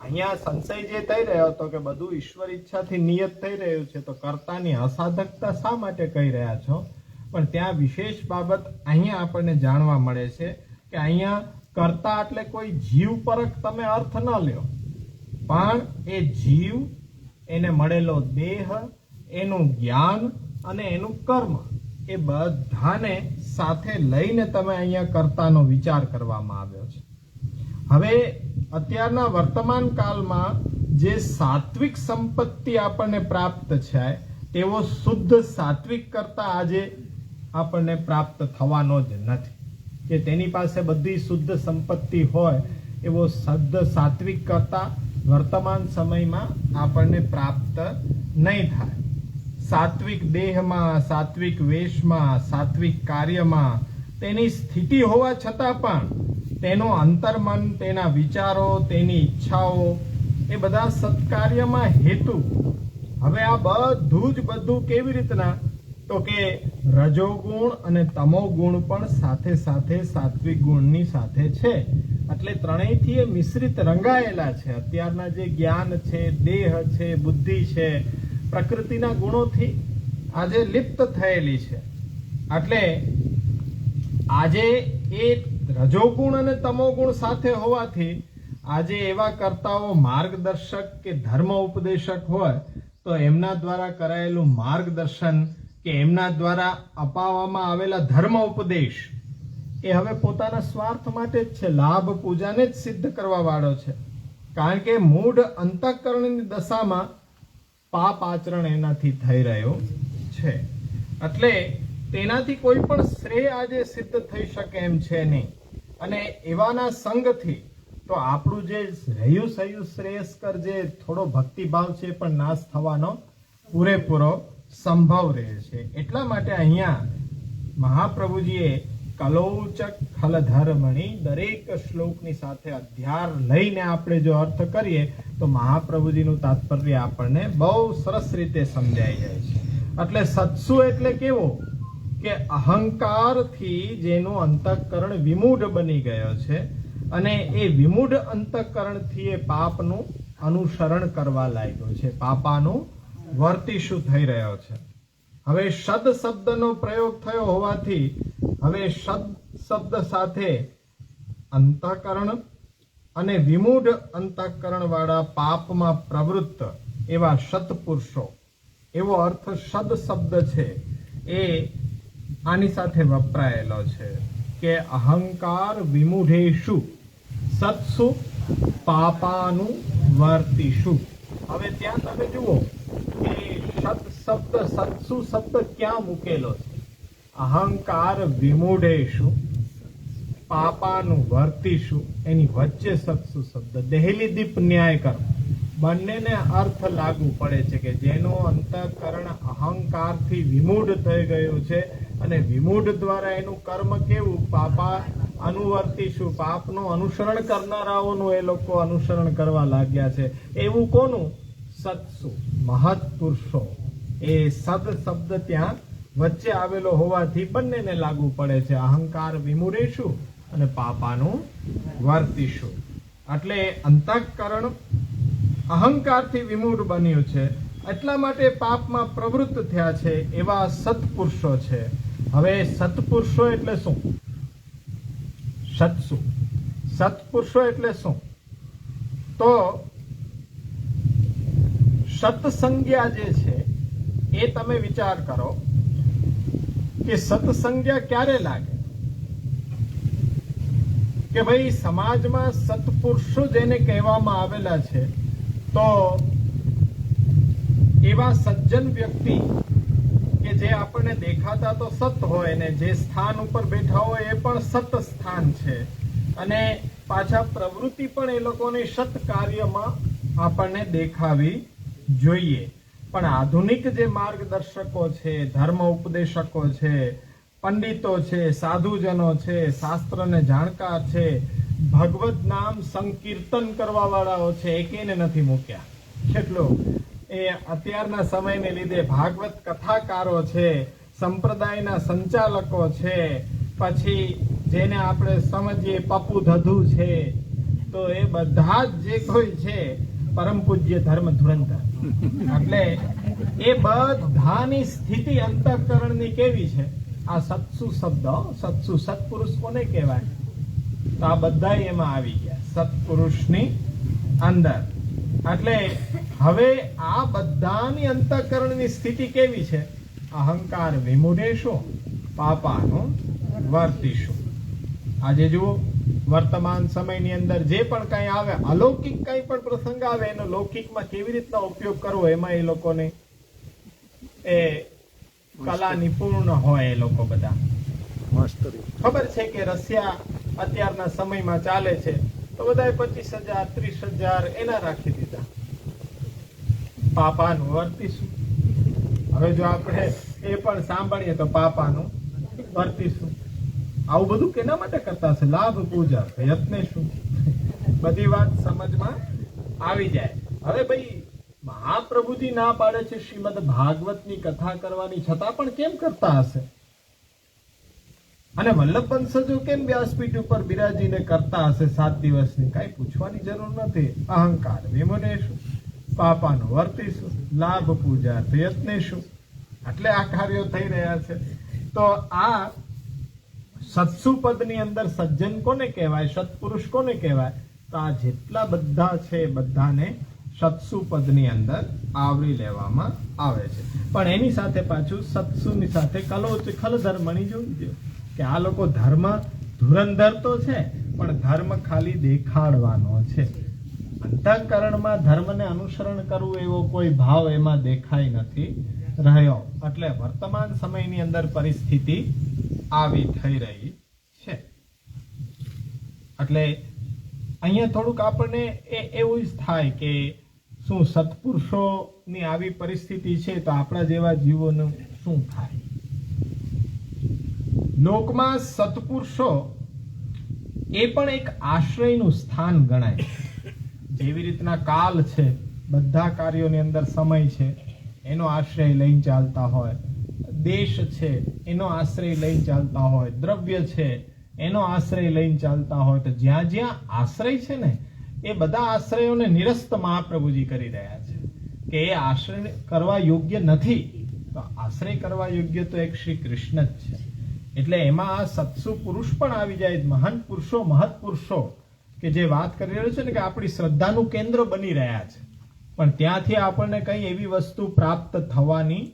અહીંયા સંશય જે થઈ રહ્યો હતો કે બધું ઈશ્વર ઈચ્છાથી નિયત થઈ રહ્યું છે તો કર્તાની અસાધકતા શા માટે કહી રહ્યા છો? પણ ત્યાં વિશેષ બાબત અહીંયા આપણને જાણવા મળે છે કે અહીંયા કર્તા એટલે કોઈ જીવ પરક તમે અર્થ ન લ્યો, પણ એ જીવ, એને મળેલો દેહ, એનું જ્ઞાન અને એનું કર્મ એ બધાને સાથે લઈને તમે અહીંયા કર્તાનો વિચાર કરવામાં આવ્યો છે. હવે અત્યારના વર્તમાન કાળમાં જે સાત્વિક સંપત્તિ આપણને પ્રાપ્ત છે તેવો શુદ્ધ સાત્વિક કરતા આજે આપણને પ્રાપ્ત થવાનો જ નથી, કે તેની પાસે બધી શુદ્ધ સંપત્તિ હોય એવો શુદ્ધ સાત્વિક કરતા વર્તમાન સમયમાં આપણને પ્રાપ્ત નહીં થાય. સાત્વિક દેહમાં, સાત્વિક વેશમાં, સાત્વિક કાર્યમાં તેની સ્થિતિ હોવા છતાં પણ તેનું અંતર્મન, તેના વિચારો, તેની ઈચ્છાઓ એ બધા સત્કાર્યમાં હેતુ. હવે આ બધું કેવી રીતના? તો કે રજોગુણ અને તમોગુણ પણ સાથે સાથે સાત્વિક ગુણની સાથે છે. એટલે ત્રણેયથી એ મિશ્રિત રંગાયેલા છે. અત્યારના જે જ્ઞાન છે, દેહ છે, બુદ્ધિ છે, પ્રકૃતિના ગુણોથી આજે લિપ્ત થયેલી છે. એટલે આજે એ રજોગુણ અને તમોગુણ સાથે હોવાથી આજે એવા કર્તાઓ માર્ગદર્શક કે ધર્મ ઉપદેશક હોય તો એમના દ્વારા કરાયેલું માર્ગદર્શન કે એમના દ્વારા અપાવવામાં આવેલા ધર્મ ઉપદેશ એ હવે પોતાના સ્વાર્થ માટે જ છે, લાભ પૂજાને જ સિદ્ધ કરવા વાળો છે. કારણ કે મૂઢ અંતઃકરણની દશામાં પાપ આચરણ એનાથી થઈ રહ્યો છે. એટલે તેનાથી કોઈ પણ શ્રેય આજે સિદ્ધ થઈ શકે એમ છે નહીં. અને એવાના સંગથી તો આપણું જે રહ્યું સહ્યું શ્રેયસ્કર જે થોડો ભક્તિભાવ છે પણ નાશ થવાનો પૂરેપૂરો સંભવ રહે છે. એટલા માટે અહીંયા મહાપ્રભુજીએ કલોચક ખલધર્મણી દરેક શ્લોકની સાથે અધ્યાર લઈને આપણે જો અર્થ કરીએ તો મહાપ્રભુજીનું તાત્પર્ય આપણને બહુ સરસ રીતે સમજાઈ જાય છે. એટલે સત્સુ એટલે કેવો કે અહંકારથી જેનું અંતઃકરણ વિમૂઢ બની ગયો છે અને એ વિમૂઢ અંતઃકરણથી એ પાપનું અનુસરણ કરવા લાગ્યો છે, પાપાનું વર્તીશું થઈ રહ્યો છે. હવે શબ્દ શબ્દનો પ્રયોગ થયો હોવાથી હવે શબ્દ સાથે અંતઃકરણ અને વિમૂઢ અંતઃકરણ વાળા પાપમાં પ્રવૃત્ત એવા સત્પુરુષો એવો અર્થ શબ્દ શબ્દ છે એ આની સાથે વપરાયેલો છે કે અહંકાર વિમૂઢેષુ સત્સુ પાપાનું વર્તીશુ. હવે ત્યાં તમે જુઓ કે શબ્દ સત્સુ શબ્દ ક્યાં મૂકેલો છે? અહંકાર વિમૂઢેષુ પાપાનું વર્તીશુ એની વચ્ચે સત્સુ શબ્દ. દેહલી દીપ ન્યાય કર્મ બંનેને અર્થ લાગુ પડે છે કે જેનું અંતઃકરણ અહંકારથી વિમૂઢ થઈ ગયું છે અને વિમૂઢ દ્વારા એનું કર્મ કેવું? પાપા અનુવર્તીશું, પાપનું અનુસરણ કરનારાઓનું એ લોકો અનુસરણ કરવા લાગ્યા છે. એવું કોનું? સત્સુ મહત પુરુષો. એ સદ શબ્દ ત્યાં વચ્ચે આવેલો હોવાથી બંનેને લાગુ પડે છે. અહંકાર વિમૂઢેશું અને પાપાનું વર્તીશું. એટલે અંતઃકરણ અહંકારથી વિમૂઢ બન્યું છે એટલા માટે પાપમાં પ્રવૃત્ત થયા છે એવા સત્પુરુષો છે. હવે સત્પુરુષો એટલે શું? સત્પુરુષો એટલે શું? તો સત્સંજ્ઞા જે છે એ તમે વિચાર કરો કે સત્સંજ્ઞા ક્યારે લાગે? કે ભાઈ સમાજમાં સત્પુરુષો જેને કહેવામાં આવેલા છે તો એવા સજ્જન વ્યક્તિ કે જે આપણને દેખાતા તો સત હોય ને જે સ્થાન ઉપર બેઠા હોય એ પણ સત સ્થાન છે અને પાછા પ્રવૃત્તિ પણ એ લોકોની સત કાર્યમાં આપણને દેખાવી જોઈએ. પણ આધુનિક જે માર્ગદર્શકો છે, ધર્મ ઉપદેશકો છે, પંડિતો છે, સાધુજનો છે, શાસ્ત્રને જાણકાર છે, ભગવત નામ સંકીર્તન કરવા વાળાઓ છે, એકેને નથી મૂક્યા. કેટલું એ અત્યારના સમયને લીધે ભાગવત કથાકારો છે, સંપ્રદાયના સંચાલકો છે, પછી જેને આપણે સમજીએ પપ્પુ ધધુ છે, તો એ બધા જ જે કોઈ છે પરમ પૂજ્ય ધર્મ ધુરંધર. એટલે એ બધાની સ્થિતિ અંતઃકરણની કેવી છે? આ સત્સુ શબ્દ, સત્સુ સત્પુરુષ કોને કહેવાય? તો આ બધા એમાં આવી ગયા સત્પુરુષની અંદર. એટલે હવે આ બધાની અંતઃકરણની સ્થિતિ કેવી છે? અહંકાર વિમૂઢેષુ પાપાનું વર્તીશું. આજે જુઓ વર્તમાન સમયની અંદર જે પણ કઈ આવે, અલૌકિક કઈ પણ પ્રસંગ આવે એનો લૌકિકમાં કેવી રીતના ઉપયોગ કરવો એમાં એ લોકોને એ કલા નિપુણ હોય. એ લોકો બધા ખબર છે કે રશિયા અત્યારના સમયમાં ચાલે છે તો બધા 25,000 30,000 એના રાખી દીધા. પાપાનું વર્તીશું. હવે જો આપણે એ પણ સાંભળીએ તો પાપાનું વર્તીશું. આવું બધું કેના માટે કરતા છે? લાભ પૂજા, યત્ને શું? બધી વાત સમજમાં આવી જાય. હવે ભાઈ મહાપ્રભુજી ના પાડે છે શ્રીમદ ભાગવતની કથા કરવાની, છતાં પણ કેમ કરતા હશે? અને વલ્લભ વંશજો કેમ વ્યાસપીઠ ઉપર બિરાજીને કરતા હશે 7 દિવસની? કઈ પૂછવાની જરૂર નથી. અહંકાર વિમુનેશું પાપાનો વર્તીશું લાભ પૂજા પ્રયત્નેશું, એટલે આ કાર્યો થઈ રહ્યા છે. તો આ સત્સુ પદની અંદર સજ્જન કોને કહેવાય, સત્પુરુષ કોને કહેવાય? તો આ જેટલા બધા છે બધાને સત્સુ પદની અંદર આવરી લેવામાં આવે છે. પણ એની સાથે પાછું સત્સુની સાથે કલોચ ખલધર્મણી જોઈ કે આ લોકો ધર્મ ધુરંધર તો છે, પણ ધર્મ ખાલી દેખાડવાનો છે. અંતઃકરણમાં ધર્મને અનુસરણ કરવું એવો કોઈ ભાવ એમાં દેખાઈ નથી રહ્યો. એટલે વર્તમાન સમયની અંદર પરિસ્થિતિ આવી થઈ રહી છે. એટલે અહીંયા થોડુંક આપણને એવું જ થાય કે શું સત્પુરુષોની આવી પરિસ્થિતિ છે તો આપણા જેવા જીવોનું શું થાય? લોકમાં સત્પુરુષો એ પણ એક આશ્રયનું સ્થાન ગણાય. જેવી રીતના કાલ છે, બધા કાર્યોની અંદર સમય છે એનો આશ્રય લઈને ચાલતા હોય, દેશ છે એનો આશ્રય લઈને ચાલતા હોય, દ્રવ્ય છે એનો આશ્રય લઈને ચાલતા હોય, તો જ્યાં જ્યાં આશ્રય છે ને એ બધા આશ્રયોને નિરસ્ત મહાપ્રભુજી કરી રહ્યા છે કે એ આશ્રય કરવા યોગ્ય નથી. તો આશ્રય કરવા યોગ્ય તો એક શ્રી કૃષ્ણ જ છે. એટલે એમાં આ સત્સુ પુરુષ પણ આવી જાય, મહાન પુરુષો, મહત પુરુષો કે જે વાત કરી રહ્યો છે ને કે આપણી શ્રદ્ધાનું કેન્દ્ર બની રહ્યા છે, પણ ત્યાંથી આપણને કઈ એવી વસ્તુ પ્રાપ્ત થવાની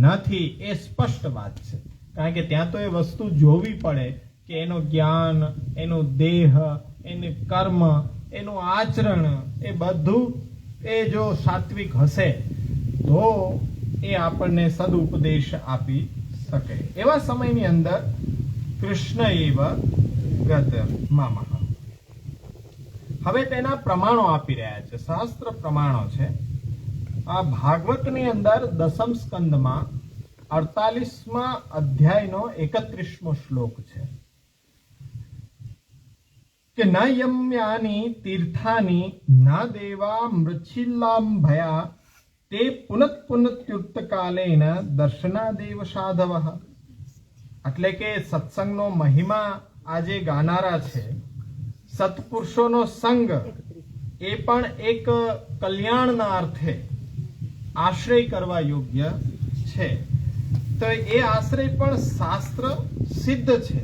નથી. એ સ્પષ્ટ વાત છે. કારણ કે ત્યાં તો એ વસ્તુ જોવી પડે કે એનું જ્ઞાન, એનું દેહ, એનું કર્મ, એનું આચરણ, એ બધું એ જો સાત્વિક હશે તો એ આપણને સદુપદેશ આપી શકે. એવા સમયની અંદર કૃષ્ણ એવ ગત મામા. હવે તેના પ્રમાણો આપી રહ્યા છે, શાસ્ત્ર પ્રમાણો છે. આ ભાગવતની અંદર 10મ સ્કંદમાં 48મા અધ્યાયનો 31મો શ્લોક છે કે ન યમ્યાની તીર્થાની ન દેવા મૃચ્છિલ્લામ ભયા તે પુનઃ પુનઃત્યુક્ત કાલેન દર્શનાદેવ સાધવઃ. એટલે કે સત્સંગનો મહિમા આજે ગાનારા છે, સત્પુરુષોનો સંગ એ પણ એક કલ્યાણના અર્થે આશ્રય કરવા યોગ્ય છે. તો એ આશ્રય પણ શાસ્ત્ર સિદ્ધ છે.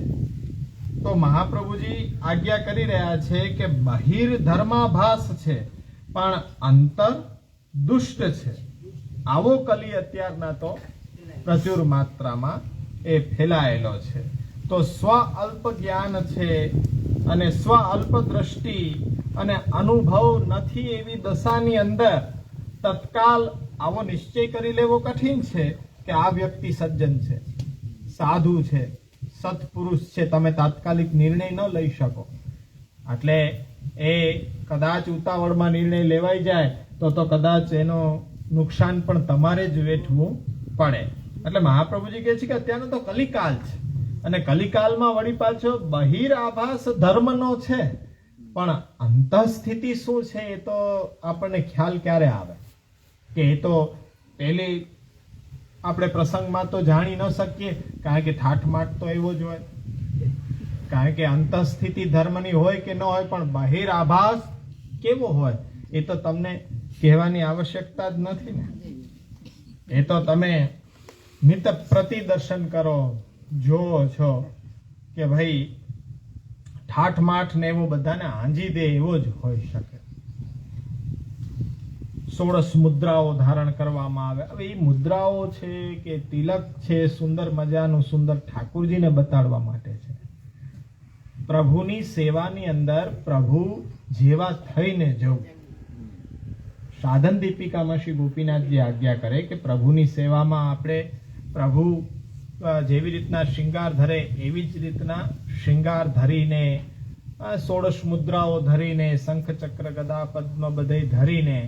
તો મહાપ્રભુજી આજ્ઞા કરી રહ્યા છે કે બહિર ધર્માભાસ છે પણ અંતર દુષ્ટ છે. આવો કલી અત્યારના તો પ્રચુર માત્રામાં એ ફેલાયેલો છે. તો સ્વ અલ્પ જ્ઞાન છે અને સ્વ અલ્પ દ્રષ્ટિ અને અનુભવ નથી એવી દશાની અંદર તત્કાલ આવો નિશ્ચય કરી લેવો કઠિન છે કે આ વ્યક્તિ સજ્જન છે, સાધુ છે, સત્પુરુષ છે. તમે તાત્કાલિક નિર્ણય ન લઈ શકો. એટલે એ કદાચ ઉતાવળમાં નિર્ણય લેવાઈ જાય તો કદાચ એનો નુકસાન પણ તમારે જ વેઠવું પડે. એટલે મહાપ્રભુજી કહે છે કે અત્યારનો તો કલિકાલ છે અને કલિકાલમાં વળી પાછો બહિર આભાસ ધર્મનો છે, પણ અંતઃસ્થિતિ શું છે એ તો આપણને ખ્યાલ ક્યારે આવે કે એ તો પહેલી આપણે પ્રસંગમાં તો જાણી ન શકીએ. કારણ કે ઠાઠમાઠ તો એવો જ હોય, કારણ કે અંતઃસ્થિતિ ધર્મની હોય કે ન હોય, પણ બહિર આભાસ કેવો હોય એ તો તમને કહેવાની આવશ્યકતા જ નથી ને. એ તો તમે નિત પ્રતિદર્શન કરો, જોવો છો કે ભાઈ ઠાઠમાઠ ને એવું બધાને આંજી દે એવો જ હોઈ શકે. 16 મુદ્રાઓ ધારણ કરવામાં આવે. હવે એ મુદ્રાઓ છે કે તિલક છે, સુંદર મજાનું સુંદર ઠાકુરજીને બતાડવા માટે છે. પ્રભુની સેવાની અંદર પ્રભુ જેવા થઈને જવું. સાધન દીપિકામાં શ્રી ગોપીનાથજી આજ્ઞા કરે કે પ્રભુની સેવામાં આપણે પ્રભુ જેવી રીતના શૃંગાર ધરે એવી જ રીતના શૃંગાર ધરીને, 16 મુદ્રાઓ ધરીને, શંખ ચક્ર ગદા પદ્મ બધે ધરીને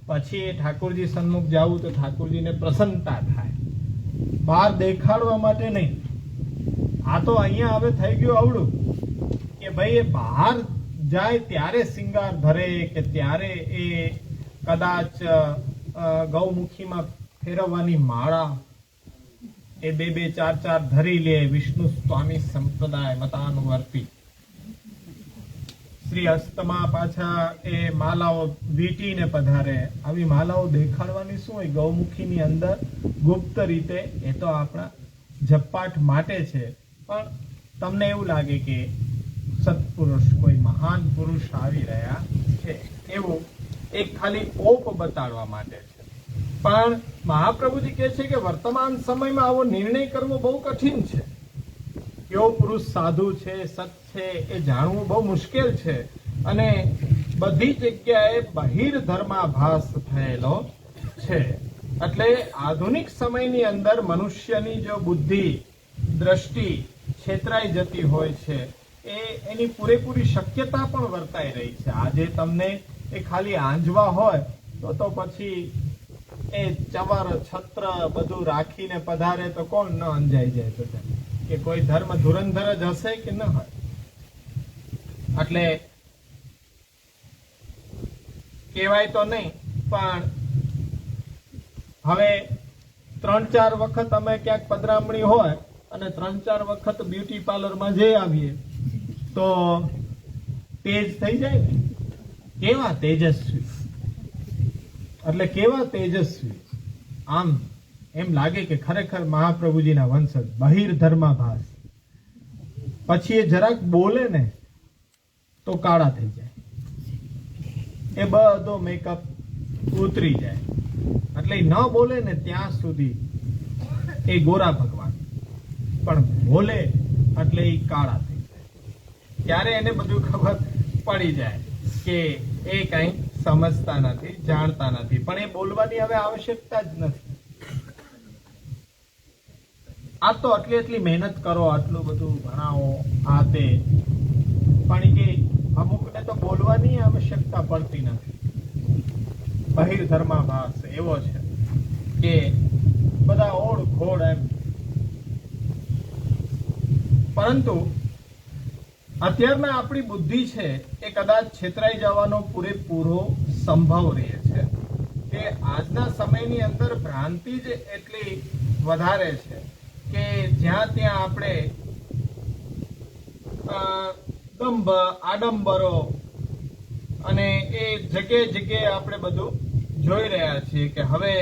પછી એ ઠાકોરજી સન્મુખ જવું તો ઠાકોરજીને પ્રસન્નતા થાય. બહાર દેખાડવા માટે નહીં. આ તો અહીંયા હવે થઈ ગયું આવડું કે ભાઈ એ બહાર જાય ત્યારે સિંગાર ભરે કે ત્યારે એ કદાચ ગૌમુખીમાં ફેરવવાની માળા એ 2 4 ધરી લે. વિષ્ણુ સ્વામી સંપ્રદાય મતાનુવર્તી શ્રી અસ્તમાં પાછા એ માલાઓ વીંટીને પધારે. આવી માલાઓ દેખાડવાની શું હોય ગૌમુખીની અંદર ગુપ્ત રીતે? એ તો આપણા જપપાઠ માટે છે. પણ તમને એવું લાગે કે સત્પુરુષ કોઈ મહાન પુરુષ આવી રહ્યા છે એવું એક ખાલી ઓપ બતાડવા માટે છે. પણ મહાપ્રભુજી કહે છે કે વર્તમાન સમયમાં આવો નિર્ણય કરવો બહુ કઠિન છે. કેવો પુરુષ સાધુ છે, સત છે એ જાણવું બહુ મુશ્કેલ છે. અને બધી જગ્યાએ બહિર ધર્માભાસ થયેલો છે. એટલે આધુનિક સમયની અંદર મનુષ્યની જો બુદ્ધિ દ્રષ્ટિ છેતરાઈ જતી હોય છે એની પૂરેપૂરી શક્યતા પણ વર્તાઈ રહી છે. આજે તમને એ ખાલી આંજવા હોય તો પછી એ ચવર છત્ર બધું રાખીને પધારે તો કોણ ન અંજાઈ જાય બધા? કે કોઈ ધર્મ ધુરંધર જ હશે કે ન હોય? એટલે કહેવાય તો નહીં, પણ હવે 3-4 વખત અમે ક્યાંક પધરામણી હોય અને 3-4 વખત બ્યુટી પાર્લરમાં જઈ આવીએ તો તેજ થઈ જાય ને. કેવા તેજસ્વી, એટલે કેવા તેજસ્વી! આમ એમ લાગે કે ખરેખર મહાપ્રભુજીના વંશજ. બહિર ધર્માભાસ. પછી એ જરાક બોલે ને તો કાળા થઈ જાય. એ બધો મેકઅપ ઉતરી જાય. એટલે ન બોલે ને ત્યાં સુધી એ ગોરા ભગવાન, પણ બોલે એટલે એ કાળા થઈ જાય. ત્યારે એને બધું ખબર પડી જાય કે એ કઈ સમજતા નથી, જાણતા નથી. પણ એ બોલવાની હવે આવશ્યકતા જ નથી. આ તો એટલી મહેનત કરો, આટલું બધું ભણાવો, આ તે, પણ કે અમુકને તો બોલવાની આવશ્યકતા પડતી નથી. બહિર ધર્માભાસ એવો છે કે બધા ઓળ ઘોળ એમ. પરંતુ અત્યારના આપણી બુદ્ધિ છે એ કદાચ છેતરાઈ જવાનો પૂરેપૂરો સંભવ રહે છે. કે આજના સમયની અંદર ભ્રાંતિ જ એટલી વધારે છે કે જ્યાં ત્યાં આપણે દંભ આડંબરો અને એ જગ્યાએ આપણે બધું જોઈ રહ્યા છીએ. કે હવે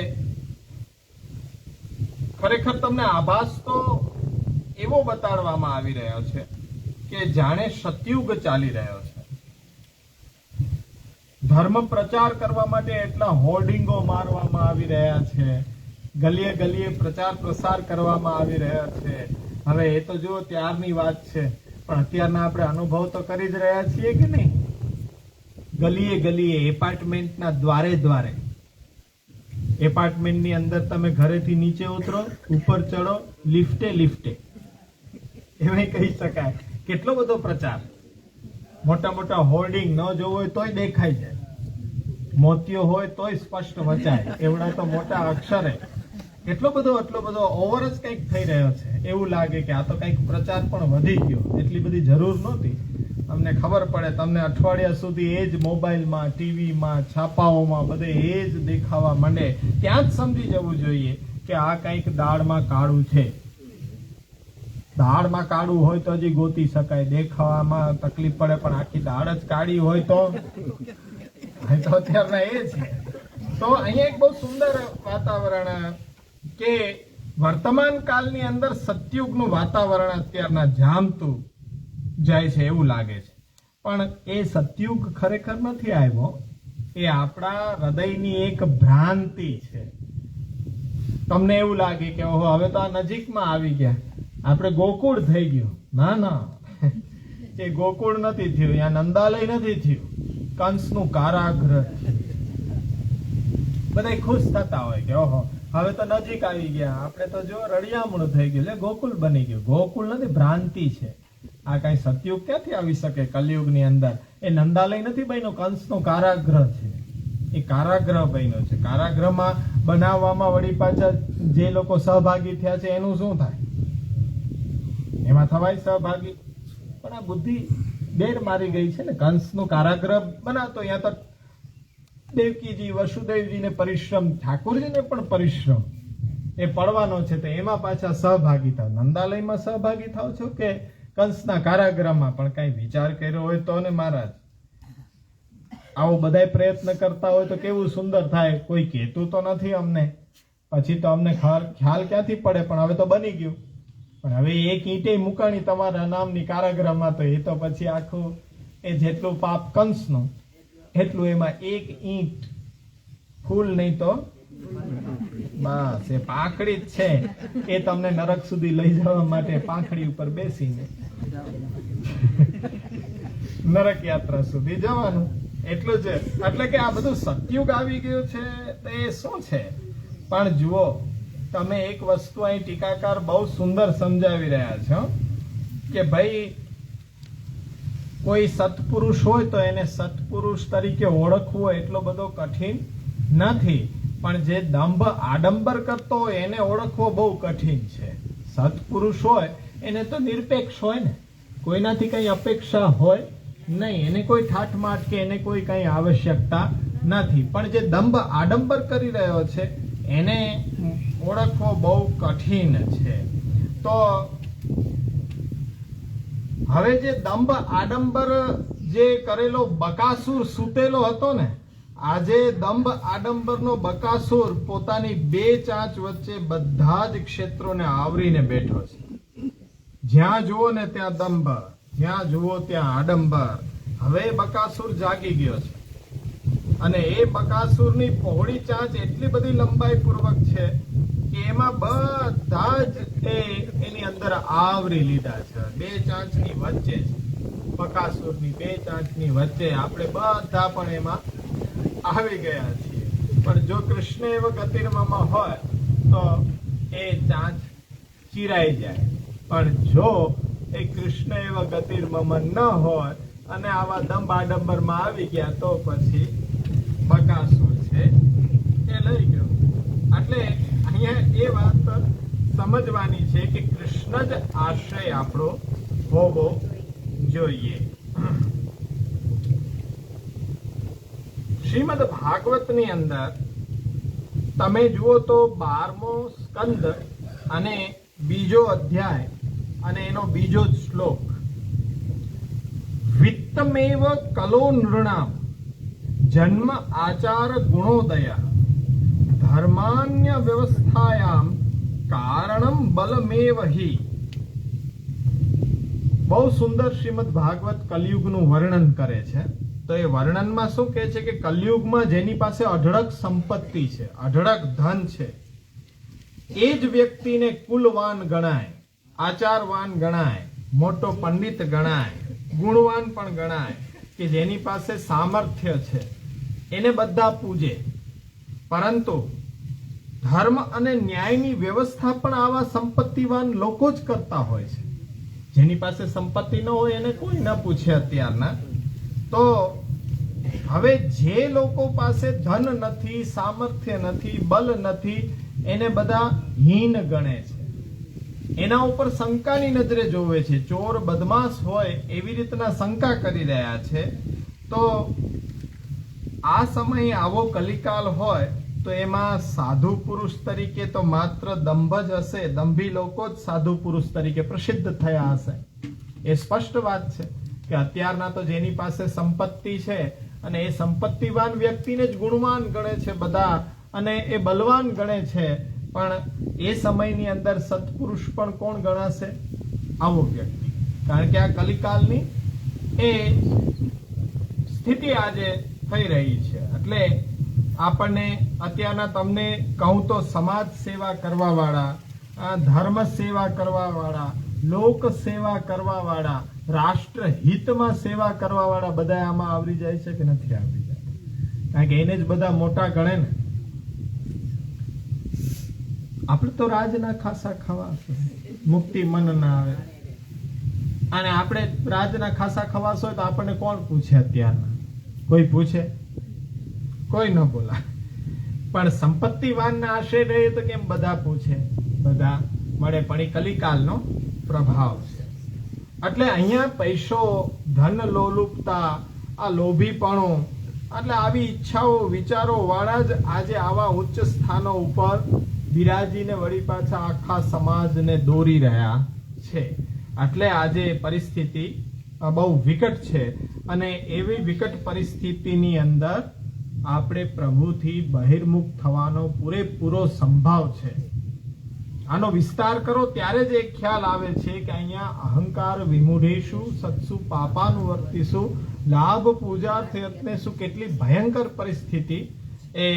ખરેખર તમને આભાસ તો એવો બતાડવામાં આવી રહ્યો છે કે જાણે સતયુગ ચાલી રહ્યો છે. ધર્મ પ્રચાર કરવા માટે એટલા હોર્ડિંગો મારવામાં આવી રહ્યા છે, ગલીએ ગલીએ પ્રચાર પ્રસાર કરવામાં આવી રહ્યા છે. હવે એ તો જુઓ ત્યારની વાત છે, પણ અત્યારના આપણે અનુભવ તો કરી જ રહ્યા છીએ કે નહીં? ગલીએ ગલીએ, એપાર્ટમેન્ટના દ્વારે દ્વારે, એપાર્ટમેન્ટની અંદર તમે ઘરેથી નીચે ઉતરો, ઉપર ચડો, લિફ્ટે એમ કહી શકાય. કેટલો બધો પ્રચાર, મોટા મોટા હોર્ડિંગ ન જોવો હોય તોય દેખાઈ જાય, મોતિયો હોય તોય સ્પષ્ટ વચાય, એવડા તો મોટા અક્ષરે. આટલો બધો ઓવર જ કંઈક થઈ રહ્યો છે. એવું લાગે કે આ તો કંઈક પ્રચાર પણ વધી ગયો. એટલી બધી જરૂર નહોતી. તમને ખબર પડે, તમને અઠવાડિયા સુધી એ જ મોબાઈલમાં, ટીવીમાં, છાપાઓમાં બધે એ જ દેખાવા માંડે, ત્યાં જ સમજી જવું જોઈએ કે આ કંઈક દાળમાં કાળું છે. દાળમાં કાળું હોય તો હજી ગોતી શકાય, દેખાવામાં તકલીફ પડે, પણ આખી દાળ જ કાળી હોય તો અત્યારના એ છે. તો અહીંયા એક બહુ સુંદર વાતાવરણ કે વર્તમાન કાળની અંદર સતયુગનું વાતાવરણ અત્યારના જામતું જાય છે એવું લાગે છે. પણ એ સતયુગ ખરેખર નથી આવ્યો, એ આપણા હૃદયની એક ભ્રાંતિ છે. તમને એવું લાગે કે ઓહો હવે તો આ નજીકમાં આવી ગયા, આપણે ગોકુળ થઈ ગયું. ના, એ ગોકુળ નથી થયું, ત્યાં નંદાલય નથી થયું, કંસનું કારાગૃહ. બધા ખુશ થતા હોય કે ઓહો હવે તો નજીક આવી ગયા, આપણે તો જો રળિયામણું થઈ ગયું, એટલે ગોકુળ બની ગયું. ગોકુળ નથી, ભ્રાંતિ છે. આ કઈ સતયુગ ક્યાંથી આવી શકે? કલયુગની અંદર એ નંદાલય નથી બન્યો, કંસનો કારાગૃહ છે. એ કારાગૃહ બન્યો છે. કારાગૃહમાં બનાવવામાં વળી પાછા જે લોકો સહભાગી થયા છે એનું શું થાય? એમાં થવાય સહભાગી. પણ આ બુદ્ધિ બેર મારી ગઈ છે ને, કંસનું કારાગૃહ બનાવતો, અહીંયા તો દેવકીજી વસુદેવજીને પરિશ્રમ, ઠાકોરજીને પણ પરિશ્રમ એ પડવાનો છે, તો એમાં પાછા સહભાગી થાવ. નંદાલયમાં સહભાગી થાવ છો કે કંસના કારાગૃહમાં? પણ કઈ વિચાર કર્યો હોય તો ને મહારાજ, આવો બધાય પ્રયત્ન કરતા હોય તો કેવું સુંદર થાય. કોઈ કહેતું તો નથી અમને, પછી તો અમને ખ્યાલ ક્યાંથી પડે, પણ હવે તો બની ગયું. પણ હવે એક ઈંટે મુકાણી તમારા નામની કારાગૃહમાં, તો એ તો પછી આખું એ જેટલું પાપ કંસનું એટલું એમાં એક ઈંટ ફૂલ નહીં તો બસ એ પાંખડી જ છે. એ તમને નરક સુધી લઈ જવા માટે પાંખડી ઉપર બેસીને નરક યાત્રા સુધી જવાનું એટલું છે. એટલે કે આ બધું સતયુગ આવી ગયું છે તો એ શું છે? પણ જુઓ તમે એક વસ્તુ અહીં ટીકાકાર બહુ સુંદર સમજાવી રહ્યા છો કે ભાઈ કોઈ સત્પુરુષ હોય તો એને સત્પુરુષ તરીકે ઓળખવો એટલો બધો કઠિન નથી, પણ જે દંભ આડંબર કરતો હોય એને ઓળખવો બહુ કઠિન છે. સત્પુરુષ હોય એને તો નિરપેક્ષ હોય ને, કોઈનાથી કઈ અપેક્ષા હોય નહીં, એને કોઈ ઠાઠમાઠ કે એને કોઈ કઈ આવશ્યકતા નથી. પણ જે દંભ આડંબર કરી રહ્યો છે એને ઓળખવો બહુ કઠિન છે. તો હવે જે દંભ આડંબર જે કરેલો બકાસુર સૂતેલો હતો ને, આજે દંભ આડંબરનો બકાસુર પોતાની બે ચાંચ વચ્ચે બધા જ ક્ષેત્રોને આવરીને બેઠો છે. જ્યાં જુઓ ને ત્યાં દંભ, જ્યાં જુઓ ત્યાં આડંબર. હવે બકાસુર જાગી ગયો છે અને એ બકાસુરની પહોળી ચાંચ એટલી બધી લંબાઈ પૂર્વક છે કે એમાં બધા જ એની અંદર આવરી લીધા છે. બે ચાંચની વચ્ચે છે, બકાસુરની બે ચાંચની વચ્ચે આપણે બધા પણ એમાં આવી ગયા છીએ. પણ જો કૃષ્ણ એવ ગતિર્મમ હોય તો એ ચાંચ ચીરાઈ જાય, પણ જો એ કૃષ્ણ એવ ગતિર્મમ ન હોય અને આવા દંભ આડંબરમાં આવી ગયા તો પછી બકાસુર છે એ લઈ ગયો. એટલે અહીંયા એ વાત સમજવાની છે કે કૃષ્ણ જ આશ્રય આપણો હોવો જોઈએ. શ્રીમદ ભાગવતની અંદર તમે જુઓ તો 12મો સ્કંદ અને બીજો અધ્યાય અને એનો બીજો જ શ્લોક, વિત્તમેવ કલો નૃણામ જન્મ આચાર ગુણોદય ધર્માન્ય વ્યવસ્થાયામ કારણમ બલમેવ હિ. બહુ સુંદર શ્રીમદ ભાગવત કલયુગનું વર્ણન કરે છે. તો એ વર્ણનમાં શું કહે છે કે કલયુગમાં જેની પાસે અઢળક સંપત્તિ છે, અઢળક ધન છે, એ જ વ્યક્તિને કુલવાન ગણાય, આચારવાન ગણાય, મોટો પંડિત ગણાય, ગુણવાન પણ ગણાય, કે જેની પાસે સામર્થ્ય છે એને બધા પૂજે. પરંતુ ધર્મ અને ન્યાયની વ્યવસ્થા પણ આવા સંપત્તિવાન લોકો જ કરતા હોય છે. જેની પાસે સંપત્તિ ન હોય એને કોઈ ન પૂછે અત્યારના. તો હવે જે લોકો પાસે ધન નથી, સામર્થ્ય નથી, બલ નથી, એને બધા હીન ગણે છે, એના ઉપર શંકાની નજરે જોવે છે. ચોર બદમાશ હોય એવી રીતના શંકા કરી રહ્યા છે. તો આ સમયે આવો કલિકાલ હોય તો એમાં સાધુ પુરુષ તરીકે તો માત્ર દંભ જ હશે, દંભી લોકો જ સાધુ પુરુષ તરીકે પ્રસિદ્ધ થયા હશે. એ સ્પષ્ટ વાત છે કે અત્યારના તો જેની પાસે સંપત્તિ છે અને એ સંપત્તિવાન વ્યક્તિને જ ગુણવાન ગણે છે બધા, અને એ બલવાન ગણે છે. પણ એ સમયની અંદર સત્પુરુષ પણ કોણ ગણાશે? આવો વ્યક્તિ. કારણ કે આ કલિકાલની એ સ્થિતિ આજે થઈ રહી છે. એટલે આપણને અત્યારના તમને કહું તો સમાજ સેવા કરવા વાળા, ધર્મ સેવા કરવા વાળા, લોક સેવા કરવા વાળા, રાષ્ટ્ર હિતમાં સેવા કરવા વાળા બધા આમાં આવરી જાય છે કે નથી આવરી જાય? કારણ કે એને જ બધા મોટા ગણે ને. આપણે તો રાજના ખાસા ખવાસો, મુક્તિ મન ના આવે. અને આપણે રાજના ખાસા ખવાસો હોય તો આપણને કોણ પૂછે? અત્યારના કોઈ પૂછે? કોઈ ન બોલા. પણ સંપત્તિવાન ના આશ્રય રહે તો કેમ બધા પૂછે, બધા મળે. પણ એ કલિકાલનો પ્રભાવ છે. એટલે અહીંયા પૈસો, ધન લોલુપતા, આ લોભીપણું, એટલે આવી ઈચ્છાઓ, વિચારો વાળા જ આજે આવા ઉચ્ચ સ્થાનો ઉપર બિરાજીને વળી પાછા આખા સમાજને દોરી રહ્યા છે. એટલે આજે પરિસ્થિતિ બહુ વિકટ છે અને એવી વિકટ પરિસ્થિતિની અંદર આપણે પ્રભુથી બહિર્મુખ થવાનો પૂરેપૂરો સંભાવ છે. આનો વિસ્તાર કરો ત્યારે જ એક ખ્યાલ આવે છે કે અહીંયા અહંકાર વિમૂઢેશુ સત્સુ પાપાનુવર્તિષુ લાભ પૂજાર્થયત્નેષુ કેટલી ભયંકર પરિસ્થિતિ એ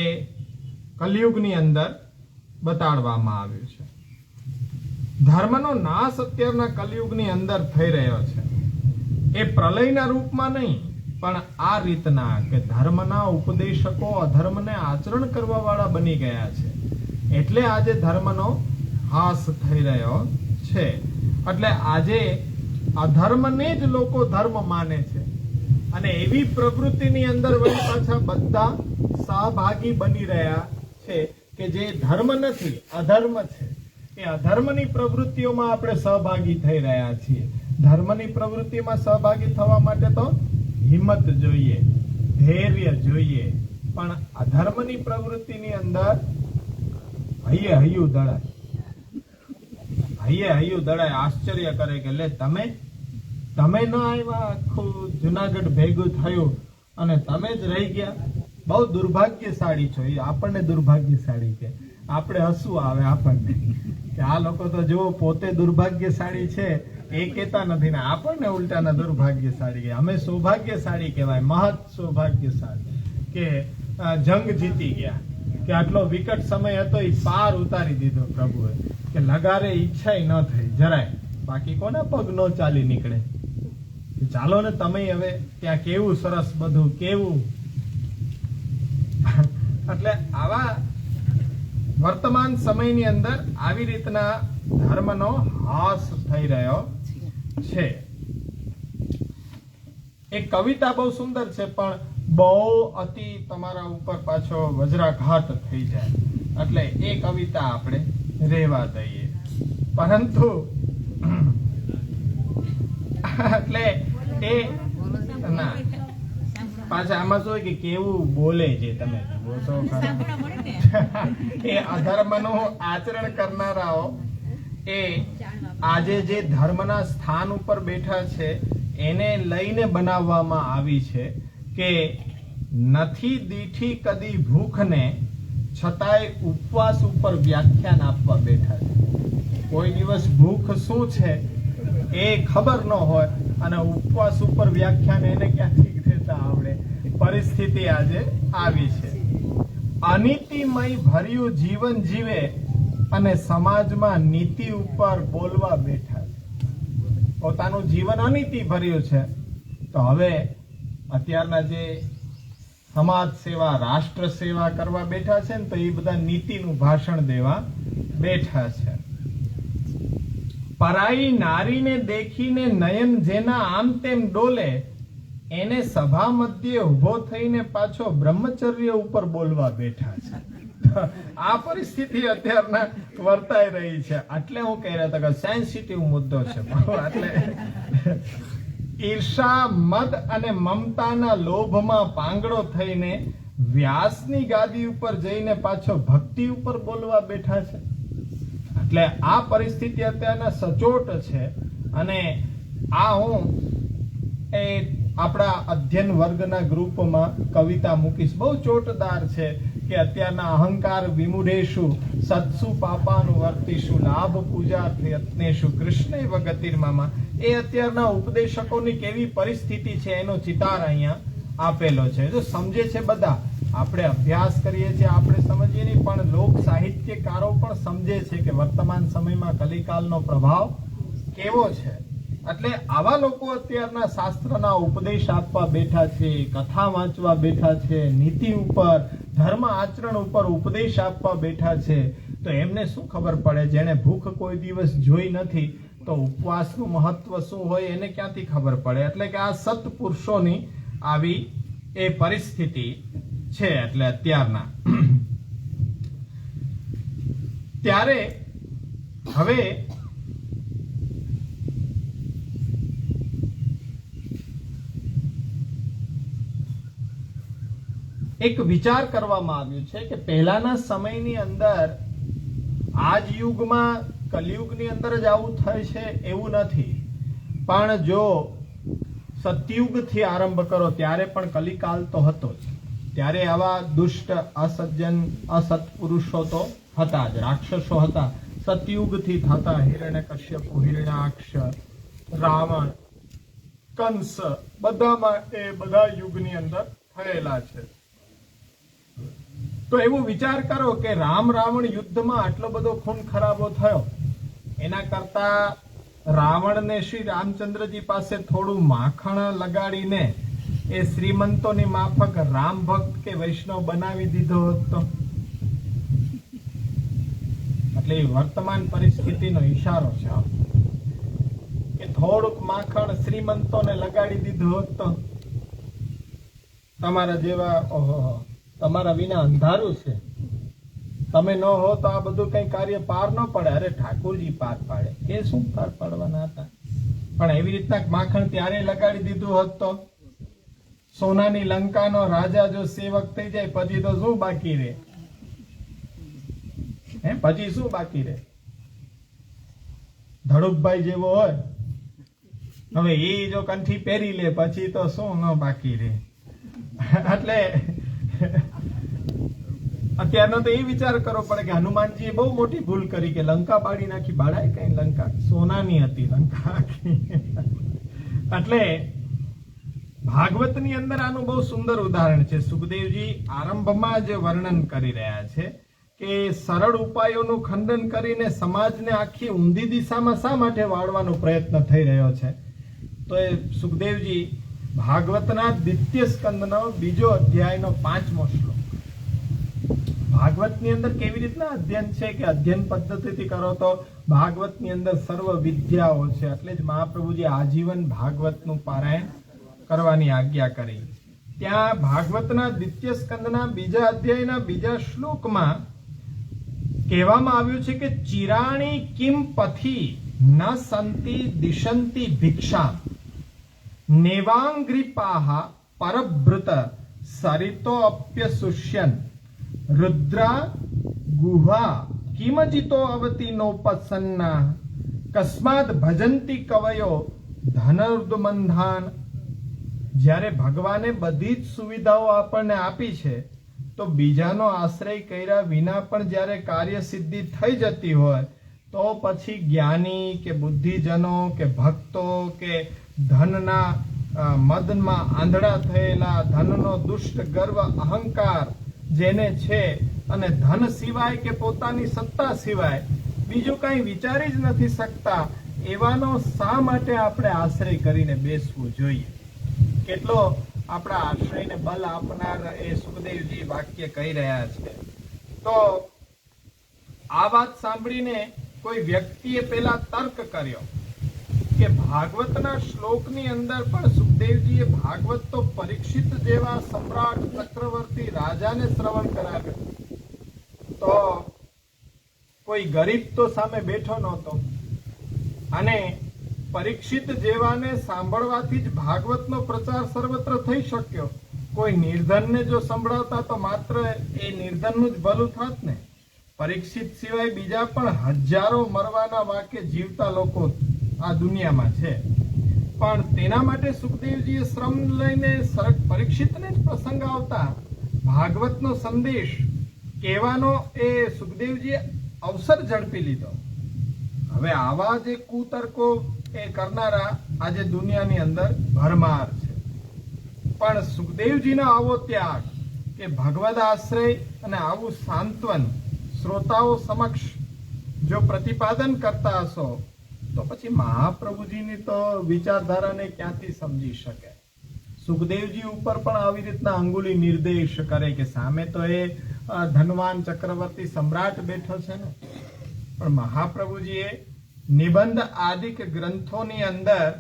કલયુગની અંદર બતાડવામાં આવ્યું છે. ધર્મનો નાશ અત્યારના કલયુગની અંદર થઈ રહ્યો છે. એ પ્રલયના રૂપમાં નહીં, પણ આ રીતના કે ધર્મના ઉપદેશકો અધર્મને આચરણ કરવા વાળા બની ગયા છે. એટલે આજે ધર્મનો હાસ થઈ રહ્યો છે. એટલે આજે અધર્મને જ લોકો ધર્મ માને છે અને એવી પ્રવૃત્તિની અંદર વળી પાછા બધા સહભાગી બની રહ્યા છે કે જે ધર્મ નથી, અધર્મ છે. એ અધર્મની પ્રવૃત્તિઓમાં આપણે સહભાગી થઈ રહ્યા છીએ. ધર્મની પ્રવૃત્તિમાં સહભાગી થવા માટે તો હિંમત જોઈએ, ધૈર્ય જોઈએ, પણ અધર્મની પ્રવૃત્તિની અંદર હૈયે હૈયું દળાય. આશ્ચર્ય કરે કે લે તમે ન આવ્યા, આખું જુનાગઢ ભેગું થયું અને તમે જ રહી ગયા. બહુ દુર્ભાગ્યશાળી છો. એ આપણને દુર્ભાગ્યશાળી કે આપણે હસવું આવે આપણને કે આ લોકો તો જો પોતે દુર્ભાગ્યશાળી છે એ કહેતા નથી ને આપણને ઉલટાના દુર્ભાગ્યશાળી. અમે સૌભાગ્યશાળી કહેવાય, મહત સૌભાગ્યશાળી કે જંગ જીતી ગયા, કે આટલો વિકટ સમય હતો એ પાર ઉતારી દીધો પ્રભુએ, કે લગારે ઈચ્છા ન થઈ જરાય. બાકી કોના પગ નો ચાલી નીકળે. ચાલો ને તમે હવે ત્યાં કેવું સરસ બધું કેવું. એટલે આવા વર્તમાન સમયની અંદર આવી રીતના ધર્મનો હાસ થઈ રહ્યો છે. એક કવિતા બહુ સુંદર છે, પણ બહુ અતિ તમારા ઉપર પાછો વજ્રાઘાત થઈ જાય એટલે એ કવિતા આપણે રહેવા દઈએ. પરંતુ એટલે એ ના પાછા આમાં શું કે કેવું બોલે છે તમે એ અધર્મનું આચરણ કરનારાઓ એ આજે જે ધર્મના સ્થાન ઉપર બેઠા છે એને લઈને બનાવવામાં આવી છે કે નથી દીઠી કદી ભૂખને છતાંય ઉપવાસ ઉપર વ્યાખ્યાન આપવા બેઠા છે. કોઈ દિવસ ભૂખ શું છે એ ખબર ન હોય અને ઉપવાસ ઉપર વ્યાખ્યાન એને ક્યાંથી દેતા આવડે. પરિસ્થિતિ આજે આવી છે. અનીતિમય ભર્યું જીવન જીવે અને સમાજમાં નીતિ ઉપર બોલવા બેઠા છે. પોતાનું જીવન અનીતિ ભર્યું છે તો હવે અત્યારના જે સમાજ સેવા, રાષ્ટ્ર સેવા કરવા બેઠા છે ને તો એ બધા નીતિનું ભાષણ દેવા બેઠા છે. પરાઈ નારીને દેખીને નયન જેના આમ તેમ ડોલે એને સભા મધ્યે ઉભો થઈને પાછો બ્રહ્મચર્ય ઉપર બોલવા બેઠા છે. આ પરિસ્થિતિ અત્યારના વર્તાઈ રહી છે. એટલે હું કહી રહ્યો હતો કે સેન્સિટિવ મુદ્દો છે. એટલે ઈર્ષા, મદ અને મમતાના લોભમાં પાંગડો થઈને વ્યાસની ગાદી ઉપર જઈને પાછો ભક્તિ ઉપર બોલવા બેઠા છે. એટલે આ પરિસ્થિતિ અત્યારના સચોટ છે અને આ હું એ આપણા અધ્યયન વર્ગના ગ્રુપમાં કવિતા મૂકીશ. બહુ ચોટદાર છે કે અત્યારના અહંકાર વિમૂઢેશુ સત્સુ પાપાનુવર્તિષુ લાભ પૂજાર્થયત્નેષુ કૃષ્ણેવ ગતિર્મમ. એ અત્યારના ઉપદેશકોની કેવી પરિસ્થિતિ છે એનો ચિતાર અહીંયા આપેલો છે. જો સમજે છે બધા, આપણે અભ્યાસ કરીએ છીએ, આપણે સમજીએ નહીં, પણ લોક સાહિત્યકારો પણ સમજે છે કે વર્તમાન સમયમાં કલિકાલનો પ્રભાવ કેવો છે. એટલે આવા લોકો અત્યારના શાસ્ત્રના ઉપદેશ આપવા બેઠા છે, કથા વાંચવા બેઠા છે, નીતિ ઉપર, ધર્મ આચરણ ઉપર ઉપદેશ આપવા બેઠા છે. તો એમને શું ખબર પડે? જેને ભૂખ કોઈ દિવસ જોઈ નથી તો ઉપવાસનું મહત્વ શું હોય એને ક્યાંથી ખબર પડે? એટલે કે આ સત્પુરુષોની આવી એ પરિસ્થિતિ છે. એટલે અત્યારના ત્યારે હવે એક વિચાર કરવામાં આવ્યું છે કે પહેલાના સમયની અંદર આ જ યુગમાં કલિયુગની અંદર જ આવું થાય છે એવું નથી, પણ જો સતયુગથી આરંભ કરો ત્યારે પણ કલિકાલ તો હતો જ. ત્યારે આવા દુષ્ટ અસજ્જન અસત્પુરુષો તો હતા જ, રાક્ષસો હતા. સતયુગથી થતા હિરણ્યકશ્યપુ, હિરણ્યાક્ષ, રાવણ, કંસ, બધામાં એ બધા યુગની અંદર થયેલા છે. તો એવો વિચાર કરો કે રામ રાવણ યુદ્ધમાં આટલો બધો ખૂન ખરાબો થયો, એના કરતા રાવણને શ્રી રામચંદ્રજી પાસે થોડું માખણ લગાડીને એ શ્રીમંતોની માફક રામ ભક્ત કે વૈષ્ણવ બનાવી દીધો હોત તો. એટલે એ વર્તમાન પરિસ્થિતિનો ઈશારો છે કે થોડુંક માખણ શ્રીમંતોને લગાડી દીધું હોત તો તમારા જેવા, ઓહો, તમારા વિના અંધારું છે, તમે ન હો તો આ બધું કઈ કાર્ય પાર ન પડે. અરે ઠાકોરજી પાર પાડે, એ શું પાર પાડવાના હતા? પણ એવી રીતના માખણ ત્યારે લગાડી દીધું હોત તો સોનાની લંકાનો રાજા જો સેવક થઈ જાય પછી તો શું બાકી રહે? પછી શું બાકી રહે? ધડુકભાઈ જેવો હોય, હવે એ જો કંઠી પહેરી લે પછી તો શું ન બાકી રહે? એટલે અત્યારનો તો એ વિચાર કરવો પડે કે હનુમાનજીએ બહુ મોટી ભૂલ કરી કે લંકા બાળી નાખી. બાળાય કઈ લંકા? સોનાની હતી લંકા. એટલે ભાગવતની અંદર આનું બહુ સુંદર ઉદાહરણ છે. સુખદેવજી આરંભમાં જ વર્ણન કરી રહ્યા છે કે સરળ ઉપાયોનું ખંડન કરીને સમાજને આખી ઊંધી દિશામાં શા માટે વાળવાનો પ્રયત્ન થઈ રહ્યો છે. તો એ સુખદેવજી ભાગવતના દ્વિતીય સ્કંદનો 2 અધ્યાયનો 5મો શ્લોક. ભાગવતની અંદર કેવી રીતના અધ્યયન છે કે અધ્યયન પદ્ધતિથી કરો તો ભાગવતની અંદર સર્વ વિદ્યાઓ છે. એટલે જ મહાપ્રભુજી આજીવન ભાગવતનું પારાયણ કરવાની આજ્ઞા કરી. ત્યાં ભાગવતના દ્વિતીય સ્કંદના 2 અધ્યાયના 2 શ્લોકમાં કહેવામાં આવ્યું છે કે ચિરાણી કિમ પથી ન સંતિ દિશંતિ ભિક્ષા નેવાંગ્રીપાહ પરભૃત સરિતો અપ્ય સુષ્યન રુદ્રા ગુહા કિમજિતો અવતિ નોપસન્ના કસ્માદ ભજંતી કવયો ધનુર્દમંધાન. જ્યારે ભગવાને બધી જ સુવિધાઓ આપણને આપી છે તો બીજાનો આશ્રય કર્યા વિના પણ જ્યારે કાર્ય સિદ્ધિ થઈ જતી હોય તો પછી જ્ઞાની કે બુદ્ધિજનો કે ભક્તો કે ધનના મદમાં આંધળા થયેલા, ધનનો દુષ્ટ ગર્વ અહંકાર જેને છે અને ધન સિવાય કે પોતાની સત્તા સિવાય બીજું કઈ વિચારી જ નથી શકતા, એવાનો શા માટે આપણે આશ્રય કરીને બેસવું જોઈએ? કેટલો આપણા આશ્રયને બલ આપનાર એ સુખદેવજી વાક્ય કહી રહ્યા છે. તો આ વાત સાંભળીને કોઈ વ્યક્તિએ પેલા તર્ક કર્યો કે ભાગવતના શ્લોકની અંદર પણ સુખદેવજીએ ભાગવત તો પરીક્ષિત જેવા સમ્રાટ ચક્રવર્તી રાજાને શ્રવણ કરાવ્યું, તો કોઈ ગરીબ તો સામે બેઠો નહોતો. અને પરીક્ષિત જેવાને સાંભળવાથી જ ભાગવતનો પ્રચાર સર્વત્ર થઈ શક્યો. કોઈ નિર્ધનને જો સંભળાવતા તો માત્ર એ નિર્ધનનું જ ભલું થાત ને. પરીક્ષિત સિવાય બીજા પણ હજારો મરવાના વાકે જીવતા લોકો આ દુનિયામાં છે, પણ તેના માટે સુખદેવજીએ શ્રમ લઈને પરીક્ષિતને જ પ્રસંગ આવતા ભાગવતનો સંદેશ કહેવાનો એ સુખદેવજીએ અવસર ઝડપી લીધો. હવે આવા જે કુતર્કો એ કરનારા આજે દુનિયાની અંદર ભરમાર છે, પણ સુખદેવજીનો આવો ત્યાગ કે ભગવદ આશ્રય અને આવું સાંત્વન શ્રોતાઓ સમક્ષ જો પ્રતિપાદન કરતા હશો તો પછી મહાપ્રભુજીની તો વિચારધારાને ક્યાંથી સમજી શકે? સુખદેવજી ઉપર પણ આવી રીતના અંગુલી નિર્દેશ કરે કે સામે તો એ ધનવાન ચક્રવર્તી સમ્રાટ બેઠો છે ને, પણ મહાપ્રભુજીએ નિબંધ આદિક ગ્રંથોની અંદર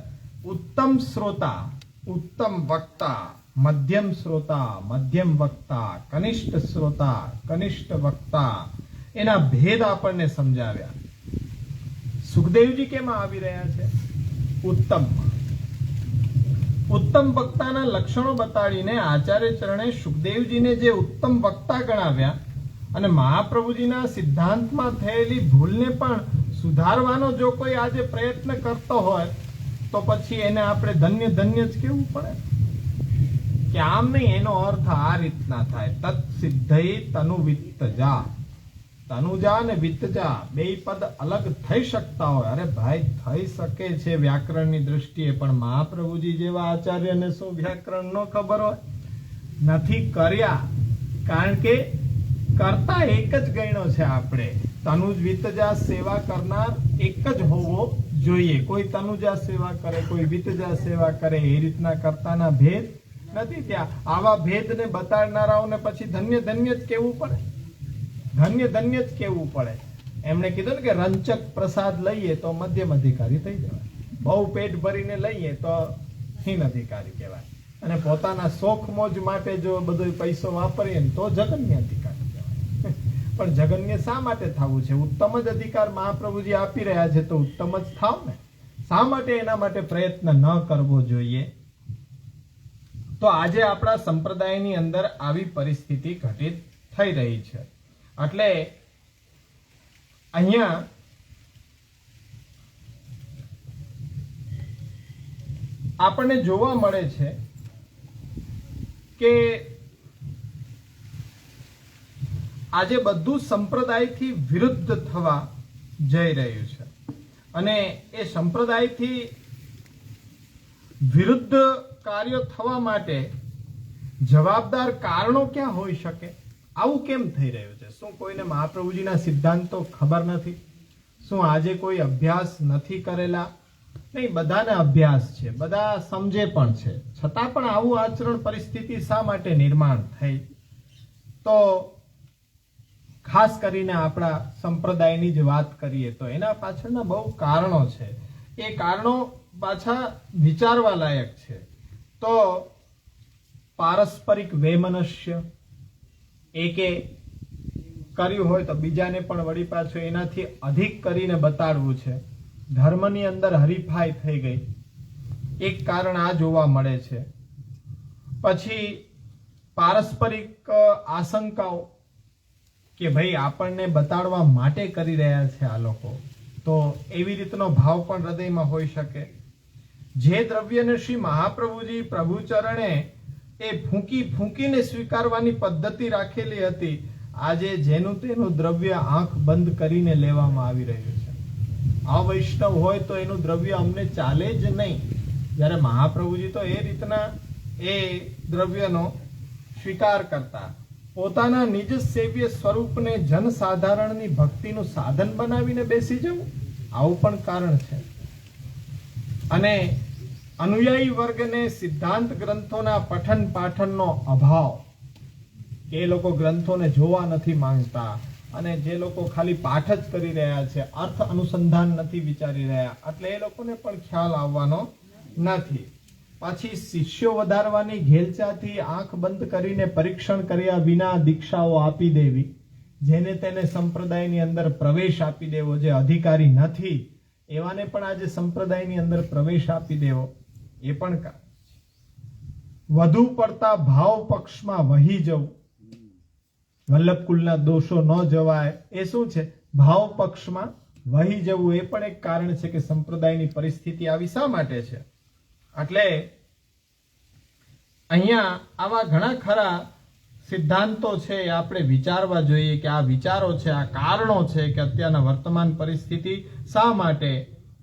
ઉત્તમ શ્રોતા, ઉત્તમ વક્તા, મધ્યમ શ્રોતા, મધ્યમ વક્તા, કનિષ્ઠ શ્રોતા, કનિષ્ઠ વક્તા એના ભેદ આપણને સમજાવ્યા. સુખદેવજી કેમાં આવી રહ્યા છે? ઉત્તમ. ઉત્તમ વક્તાના લક્ષણો બતાડીને આચાર્ય ચરણે સુખદેવજીને જે ઉત્તમ વક્તા ગણાવ્યા અને મહાપ્રભુજીના સિદ્ધાંતમાં થયેલી ભૂલને પણ સુધારવાનો જો કોઈ આજે પ્રયત્ન કરતો હોય તો પછી એને આપણે ધન્ય ધન્ય જ કહેવું પડે કે આમ નહીં. એનો અર્થ આ રીતના થાય, તત્ સિદ્ધઈ તનુ વિત્તજા. તનુજા અને વિત્તજા બે પદ અલગ થઈ શકતા હોય. અરે ભાઈ, થઈ શકે છે વ્યાકરણની દૃષ્ટિએ, પણ મહાપ્રભુજી જેવા આચાર્યને શું વ્યાકરણ નો ખબર હોય? નથી કર્યા, કારણ કે કરતા એક જ ગણ્યો છે આપણે. તનુજ વિત્તજા સેવા કરનાર એક જ હોવો જોઈએ. કોઈ તનુજા સેવા કરે, કોઈ વિત્તજા સેવા કરે, એ રીતના કરતાના ભેદ નથી ત્યાં. આવા ભેદને બતાડનારાઓને પછી ધન્ય ધન્ય જ કહેવું પડે, ધન્ય ધન્ય જ કહેવું પડે. એમણે કીધું ને કે રંચક પ્રસાદ લઈએ તો મધ્યમ અધિકારી થઈ જવાય, બહુ પેટ ભરીને લઈએ તો હીન અધિકારી કહેવાય, અને પોતાના શોખ મોજ માટે જો બધો પૈસો વાપરીએ તો જગન્ય અધિકારી કહેવાય. પણ જગન્ય શા માટે થવું છે? ઉત્તમ જ અધિકાર મહાપ્રભુજી આપી રહ્યા છે તો ઉત્તમ જ થાવ ને. શા માટે એના માટે પ્રયત્ન ન કરવો જોઈએ? તો આજે આપણા સંપ્રદાયની અંદર આવી પરિસ્થિતિ ઘટિત થઈ રહી છે. એટલે અહીંયા આપણને જોવા મળે છે કે આજે બધું સંપ્રદાયથી વિરુદ્ધ થવા જઈ રહ્યું છે, અને એ સંપ્રદાયથી વિરુદ્ધ કાર્યો થવા માટે જવાબદાર કારણો ક્યાં હોઈ શકે? આવું કેમ થઈ રહ્યું છે? શું કોઈને મહાપ્રભુજીના સિદ્ધાંતો ખબર નથી? શું આજે કોઈ અભ્યાસ નથી કરેલા? નહીં, બધાને અભ્યાસ છે, બધા સમજે પણ છે, છતાં પણ આવું આચરણ પરિસ્થિતિ શા માટે નિર્માણ થઈ? તો ખાસ કરીને આપણા સંપ્રદાયની જ વાત કરીએ તો એના પાછળના બહુ કારણો છે. એ કારણો પાછા વિચારવા લાયક છે. તો પારસ્પરિક વૈમનસ્ય, એકે કર્યું હોય તો બીજાને પણ વળી પાછું એનાથી અધિક કરીને બતાડવું છે. ધર્મની અંદર હરીફાઈ થઈ ગઈ, એક કારણ આ જોવા મળે છે. પછી પારસ્પરિક આશંકાઓ કે ભાઈ આપણને બતાડવા માટે કરી રહ્યા છે આ લોકો, તો એવી રીતનો ભાવ પણ હૃદયમાં હોઈ શકે. જે દ્રવ્યને શ્રી મહાપ્રભુજી પ્રભુ ચરણે એ ફૂંકી ફૂંકીને સ્વીકારવાની પદ્ધતિ રાખેલી હતી, આજે જેનું તેનું દ્રવ્ય આંખ બંધ કરીને લેવામાં આવી રહ્યું છે. અવૈષ્ણવ હોય તો એનું દ્રવ્ય અમને ચાલે જ નહીં. જ્યારે મહાપ્રભુજી તો એ રીતના એ દ્રવ્યનો સ્વીકાર કરતા, પોતાના નિજ સેવ્ય સ્વરૂપને જનસાધારણની ભક્તિનું સાધન બનાવીને બેસી જવું, આવું પણ કારણ છે. અને અનુયાયી વર્ગને સિદ્ધાંત ગ્રંથોના પઠન પાઠનનો અભાવ, કે એ લોકો ગ્રંથોને જોવા નથી માંગતા, અને જે લોકો ખાલી પાઠ જ કરી રહ્યા છે, અર્થ અનુસંધાન નથી વિચારી રહ્યા, એટલે એ લોકોને પણ ખ્યાલ આવવાનો નથી. પાછી શિષ્યો વધારવાની ઘેલચાથી આંખ બંધ કરીને પરીક્ષણ કર્યા વિના દીક્ષાઓ આપી દેવી, જેને તેને સંપ્રદાયની અંદર પ્રવેશ આપી દેવો, જે અધિકારી નથી એવાને પણ આજે સંપ્રદાયની અંદર પ્રવેશ આપી દેવો, એ પણ વધુ પડતા ભાવ પક્ષમાં વહી જવું. વલ્લભકુલના દોષો ન જવાય, એ શું છે? ભાવ પક્ષમાં વહી જવું. એ પણ એક કારણ છે કે સંપ્રદાયની પરિસ્થિતિ આવી શા માટે છે. એટલે અહીંયા આવા ઘણા ખરા સિદ્ધાંતો છે, એ આપણે વિચારવા જોઈએ કે આ વિચારો છે, આ કારણો છે કે અત્યારના વર્તમાન પરિસ્થિતિ શા માટે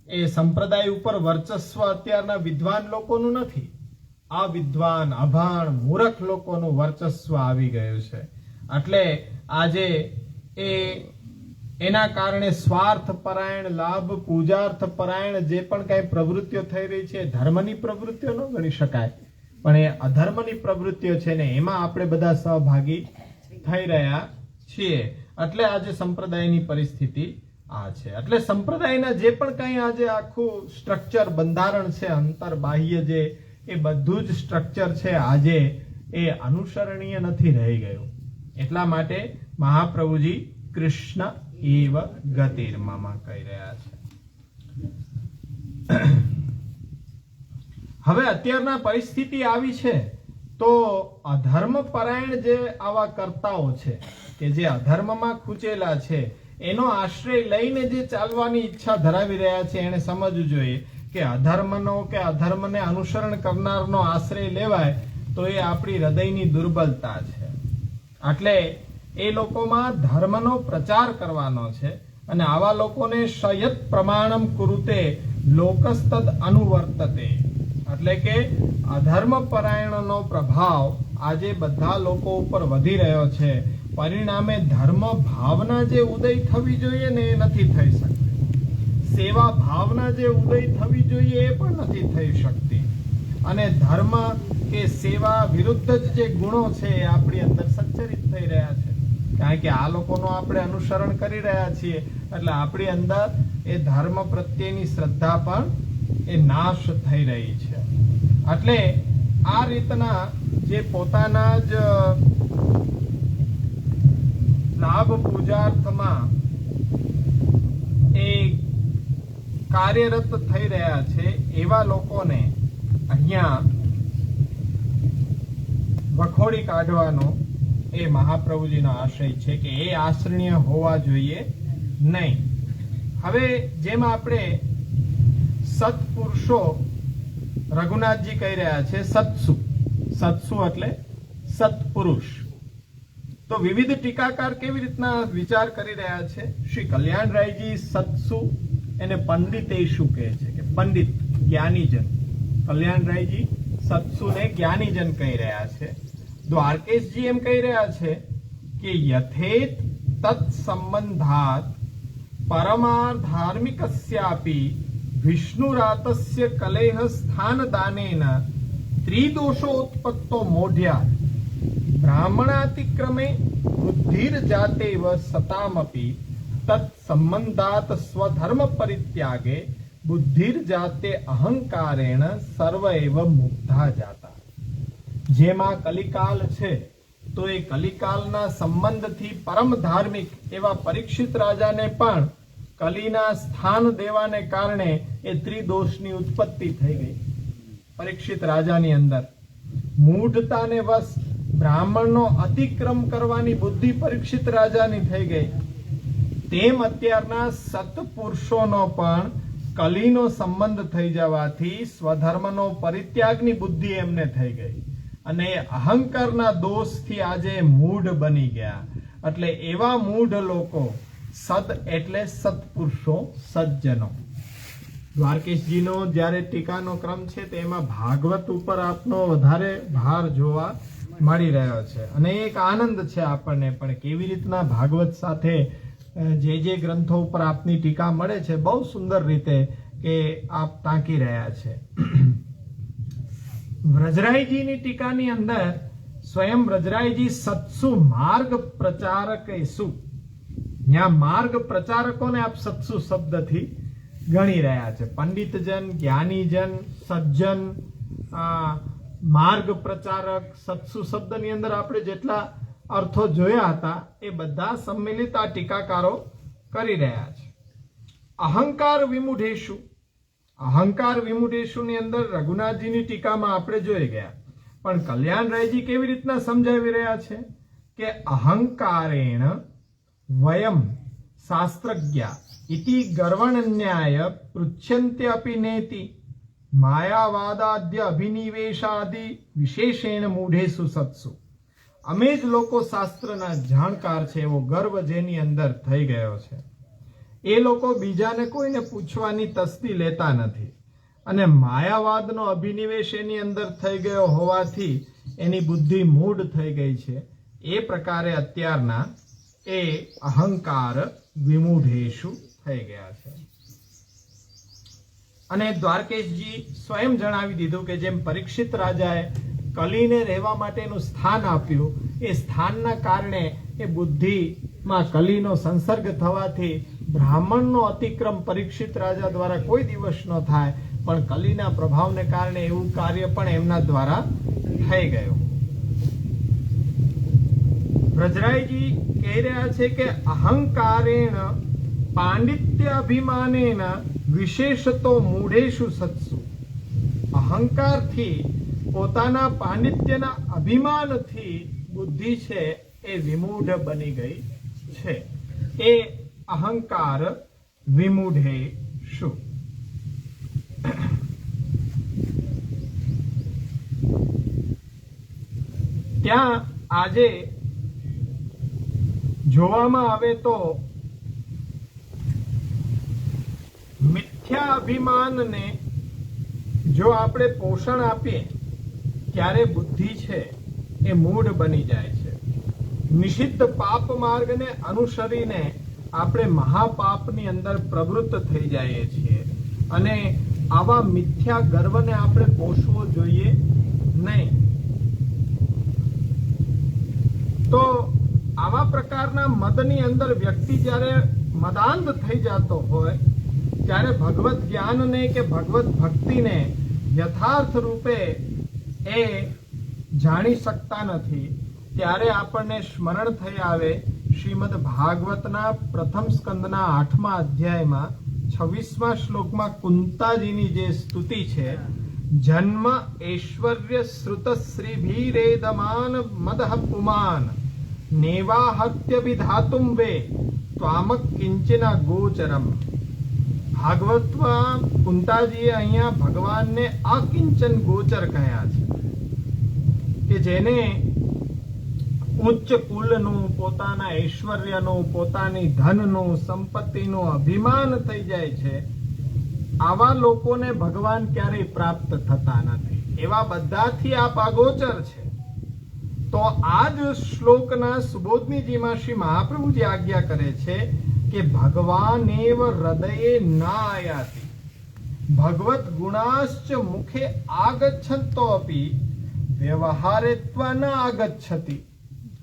એ સંપ્રદાય ઉપર વર્ચસ્વ અત્યારના વિદ્વાન લોકોનું નથી, આ વિદ્વાન અભાણ મૂર્ખ લોકોનું વર્ચસ્વ આવી ગયું છે. એટલે આજે એના કારણે સ્વાર્થ પરાયણ, લાભ પૂજાર્થ પરાયણ જે પણ કઈ પ્રવૃત્તિઓ થઈ રહી છે, ધર્મની પ્રવૃત્તિઓ ન ગણી શકાય, પણ એ અધર્મની પ્રવૃત્તિઓ છે ને એમાં આપણે બધા સહભાગી થઈ રહ્યા છીએ. એટલે આજે સંપ્રદાયની પરિસ્થિતિ આ છે. એટલે સંપ્રદાયના જે પણ કઈ આજે આખું સ્ટ્રક્ચર, બંધારણ છે, અંતર બાહ્ય જે, એ બધું જ સ્ટ્રક્ચર છે આજે એ અનુસરણીય નથી રહી ગયું. એટલા માટે મહાપ્રભુજી કૃષ્ણ એવ ગતિર્મમ કહી રહ્યા છે. હવે અત્યારના પરિસ્થિતિ આવી છે તો અધર્મ પરાયણ જે આવા કર્તાઓ છે કે જે અધર્મમાં ખૂચેલા છે એનો આશ્રય લઈને જે ચાલવાની ઈચ્છા ધરાવી રહ્યા છે એને સમજવું જોઈએ કે અધર્મનો કે અધર્મને અનુસરણ કરનારનો આશ્રય લેવાય તો એ આપણી હૃદયની દુર્બલતા છે. એટલે એ લોકોમાં ધર્મનો પ્રચાર કરવાનો છે અને આવા લોકોને શયત પ્રમાણમ કુરુતે લોકસ્તદ અનુવર્તતે, એટલે કે અધર્મ પરાયણનો પ્રભાવ આજે બધા લોકો ઉપર વધી રહ્યો છે. પરિણામે ધર્મ ભાવના જે ઉદય થવી જોઈએ ને એ નથી થઈ શકતી. સેવા ભાવના જે ઉદય થવી જોઈએ એ પણ નથી થઈ શકતી. અને ધર્મ કે સેવા વિરુદ્ધ જ જે ગુણો છે એ આપણી અંદર સંચરિત થઈ રહ્યા છે. કારણ કે આ લોકોનું આપણે અનુસરણ કરી રહ્યા છીએ એટલે આપણી અંદર એ ધર્મ પ્રત્યેની શ્રદ્ધા પણ એ નાશ થઈ રહી છે. એટલે આ રીતના જે પોતાના જ લાભ પૂજાર્થમાં એ કાર્યરત થઈ રહ્યા છે એવા લોકોને અહીંયા વખોડી કાઢવાનો એ મહાપ્રભુજીનો આશય છે કે એ આશ્રણીય હોવા જોઈએ નહીં. હવે જેમ આપણે સત્પુરુષો રઘુનાથજી કહી રહ્યા છે સત્સુ, સત્સુ એટલે સત્પુરુષ. તો વિવિધ ટીકાકાર કેવી રીતના વિચાર કરી રહ્યા છે. શ્રી કલ્યાણરાયજી સત્સુ એને પંડિતેશુ કહે છે કે પંડિત જ્ઞાનીજન. કલ્યાણરાયજી સત્સુને જ્ઞાનીજન કહી રહ્યા છે. દ્વારકેશજી એમ કહી રહ્યા છે કે યથેત તત્ સંબંધાત પરમાધાર્મિકસ્યાપી વિષ્ણુરાતસ્ય કલેહ સ્થાન દાનેન ત્રિદોષો ઉત્પત્તો મોઢ્યા બ્રાહ્મણાતિક્રમે બુદ્ધિર જાતેવ સતામપી તત્ સંબંધાત સ્વધર્મ પરિત્યાગે બુદ્ધિર જાતે અહંકારેણ સર્વ એવ મુગ્ધા જાતા. જેમાં કલિકાલ છે તો એ કલિકાલના સંબંધથી પરમ ધાર્મિક એવા પરીક્ષિત રાજાને પણ કલીના સ્થાન દેવાને કારણે એ ત્રિદોષની ઉત્પત્તિ થઈ ગઈ પરીક્ષિત રાજાની અંદર. મૂઢતાને વશ બ્રાહ્મણનો અતિક્રમ કરવાની બુદ્ધિ પરીક્ષિત રાજાની થઈ ગઈ. તેમ અત્યારના સત્પુરુષોનો પણ કલીનો સંબંધ થઈ જવાથી સ્વધર્મનો પરિત્યાગની બુદ્ધિ એમને થઈ ગઈ અને અહંકારના દોષથી આજે મૂઢ બની ગયા. એટલે એવા મૂઢ લોકો સદ એટલે સત્પુરુષો, સજ્જનો. દ્વારકેશજીનો જ્યારે ટીકાનો ક્રમ છે તેમાં ભાગવત ઉપર આપનો વધારે ભાર જોવા મળી રહ્યો છે અને એક આનંદ છે આપણને પણ કેવી રીતના ભાગવત સાથે જે ગ્રંથો ઉપર આપની ટીકા મળે છે બહુ સુંદર રીતે કે આપ ટાંકી રહ્યા છે. વ્રજરાયજીની ટીકાની અંદર સ્વયં વ્રજરાયજી સત્સુ માર્ગ પ્રચારકેસુ, ત્યાં માર્ગ પ્રચારકોને આપ સત્સુ શબ્દથી ગણી રહ્યા છે. પંડિતજન, જ્ઞાનીજન, સજ્જન, માર્ગ પ્રચારક, સત્સુ શબ્દની અંદર આપણે જેટલા અર્થો જોયા હતા એ બધા સંમિલિત આ ટીકાકારો કરી રહ્યા છે. અહંકાર વિમુઢેશુ, અહંકાર વિમુઢેશુની અંદર રઘુનાથજીની ટીકામાં આપણે જોઈ ગયા પણ કલ્યાણરાયજી કેવી રીતના સમજાવી રહ્યા છે કે અહંકારેણ વયમ શાસ્ત્રજ્ઞા ઇતિ ગર્વણન્યાય પૃચ્છન્ત્યપી નેતિ માયાવાદાદ્ય અભિનિવેશાદિ વિશેષેણ મૂઢેસુ સત્સુ. અમે જ લોકો શાસ્ત્રના જાણકાર છે એવો ગર્વ જેની અંદર થઈ ગયો છે એ લોકો બીજાને કોઈને પૂછવાની તસ્દી લેતા નથી અને માયાવાદનો અભિનિવેશ એની અંદર થઈ ગયો હોવાથી એની બુદ્ધિ મૂઢ થઈ ગઈ છે. એ પ્રકારે અત્યારના એ અહંકાર વિમૂઢેશુ થઈ ગયા છે. અને દ્વારકેશજી સ્વયં જણાવી દીધું કે જેમ પરીક્ષિત રાજાએ કલીને રહેવા માટેનું સ્થાન આપ્યું એ સ્થાનના કારણે એ બુદ્ધિમાં કલીનો સંસર્ગ થવાથી બ્રાહ્મણનો અતિક્રમ પરીક્ષિત રાજા દ્વારા કોઈ દિવસ ન થાય પણ કલીના પ્રભાવને કારણે એવું કાર્ય પણ એમના દ્વારા થઈ ગયું. વ્રજરાયજી કહી રહ્યા છે કે અહંકારેણ પાંડિત્ય અભિમાનેન વિશેષતો મૂઢેશુ સત્સુ. અહંકારથી, પોતાના પાંડિત્યના અભિમાનથી બુદ્ધિ છે એ વિમૂઢ બની ગઈ છે. એ અહંકાર વિમૂઢે શું? ત્યાં આજે જોવામાં આવે તો મિથ્યા અભિમાનને જો આપણે પોષણ આપીએ ત્યારે બુદ્ધિ છે એ મૂઢ બની જાય છે. નિષિદ્ધ પાપ માર્ગને અનુસરીને આપણે મહાપાપની અંદર પ્રવૃત્ત થઈ જઈએ છીએ અને આવા મિથ્યા ગર્વને આપણે પોષવો જોઈએ નહીં. તો આવા પ્રકારના મદની અંદર વ્યક્તિ જ્યારે મદાંધ થઈ જતો હોય ત્યારે ભગવત જ્ઞાનને કે ભગવત ભક્તિને યથાર્થ રૂપે એ જાણી શકતા નથી. ત્યારે આપણને સ્મરણ થઈ આવે શ્રીમદ ભાગવતના પ્રથમ સ્કંદના 8મા અધ્યાયમાં 26મા શ્લોકમાં કુંતાજીની જે સ્તુતિ છે, જન્મ ઐશ્વર્ય શ્રુત શ્રીભીરેદમાન મદઃ પુમાન નેવાહત્ય વિધાતુમ વે ત્વામક કિંચના ગોચરમ. ભાગવતમાં કુંતાજીએ અહીંયા ભગવાનને અકિંચન ગોચર કહ્યા છે કે જેને ઉચ્ચ કુલનું, પોતાના ઐશ્વર્યનું, પોતાની ધનનું, સંપત્તિનું અભિમાન થઈ જાય છે. આવા લોકોને ભગવાન ક્યારેય પ્રાપ્ત થતા નથી. એવા બધાથી આપ અગોચર છે. તો આ જ શ્લોકના સુબોધનીજીમાં શ્રી મહાપ્રભુજી આજ્ઞા કરે છે કે ભગવાનેવ હૃદયે ના આયાતિ ભગવત ગુણાશ્ચ મુખે આગચ્છન્તો અપી વ્યવહારેત્વા ન આગચ્છતિ.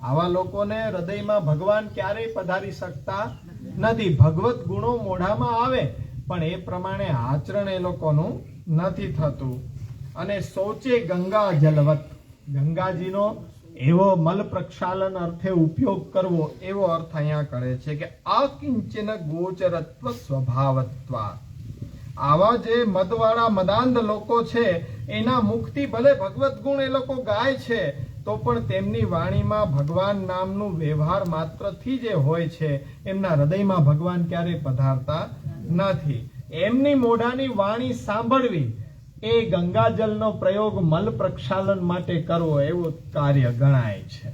આવા લોકોને હૃદયમાં ભગવાન ક્યારેય પધારી શકતા નથી. ભગવત ગુણો મોઢામાં આવે પણ એ પ્રમાણે આચરણ એ લોકોનું નથી થતું. અને શૌચે ગંગા જલવત, ગંગાજીનો એવો મલ પ્રક્ષાલન અર્થે ઉપયોગ કરવો, એવો અર્થ અહીંયા કરે છે કે અકિંચન ગોચરત્વ સ્વભાવત્વા. આવા જે મદવાળા મદાંધ લોકો છે એના મુખથી ભલે ભગવત ગુણ એ લોકો ગાય છે તો પણ તેમની વાણીમાં ભગવાન નામનું વ્યવહાર માત્રથી જે હોય છે, એમના હૃદયમાં ભગવાન ક્યારેય પધારતા નથી. એમની મોઢાની વાણી સાંભળવી એ ગંગાજલનો પ્રયોગ મલ પ્રક્ષાલન માટે કરવો એવું કાર્ય ગણાય છે.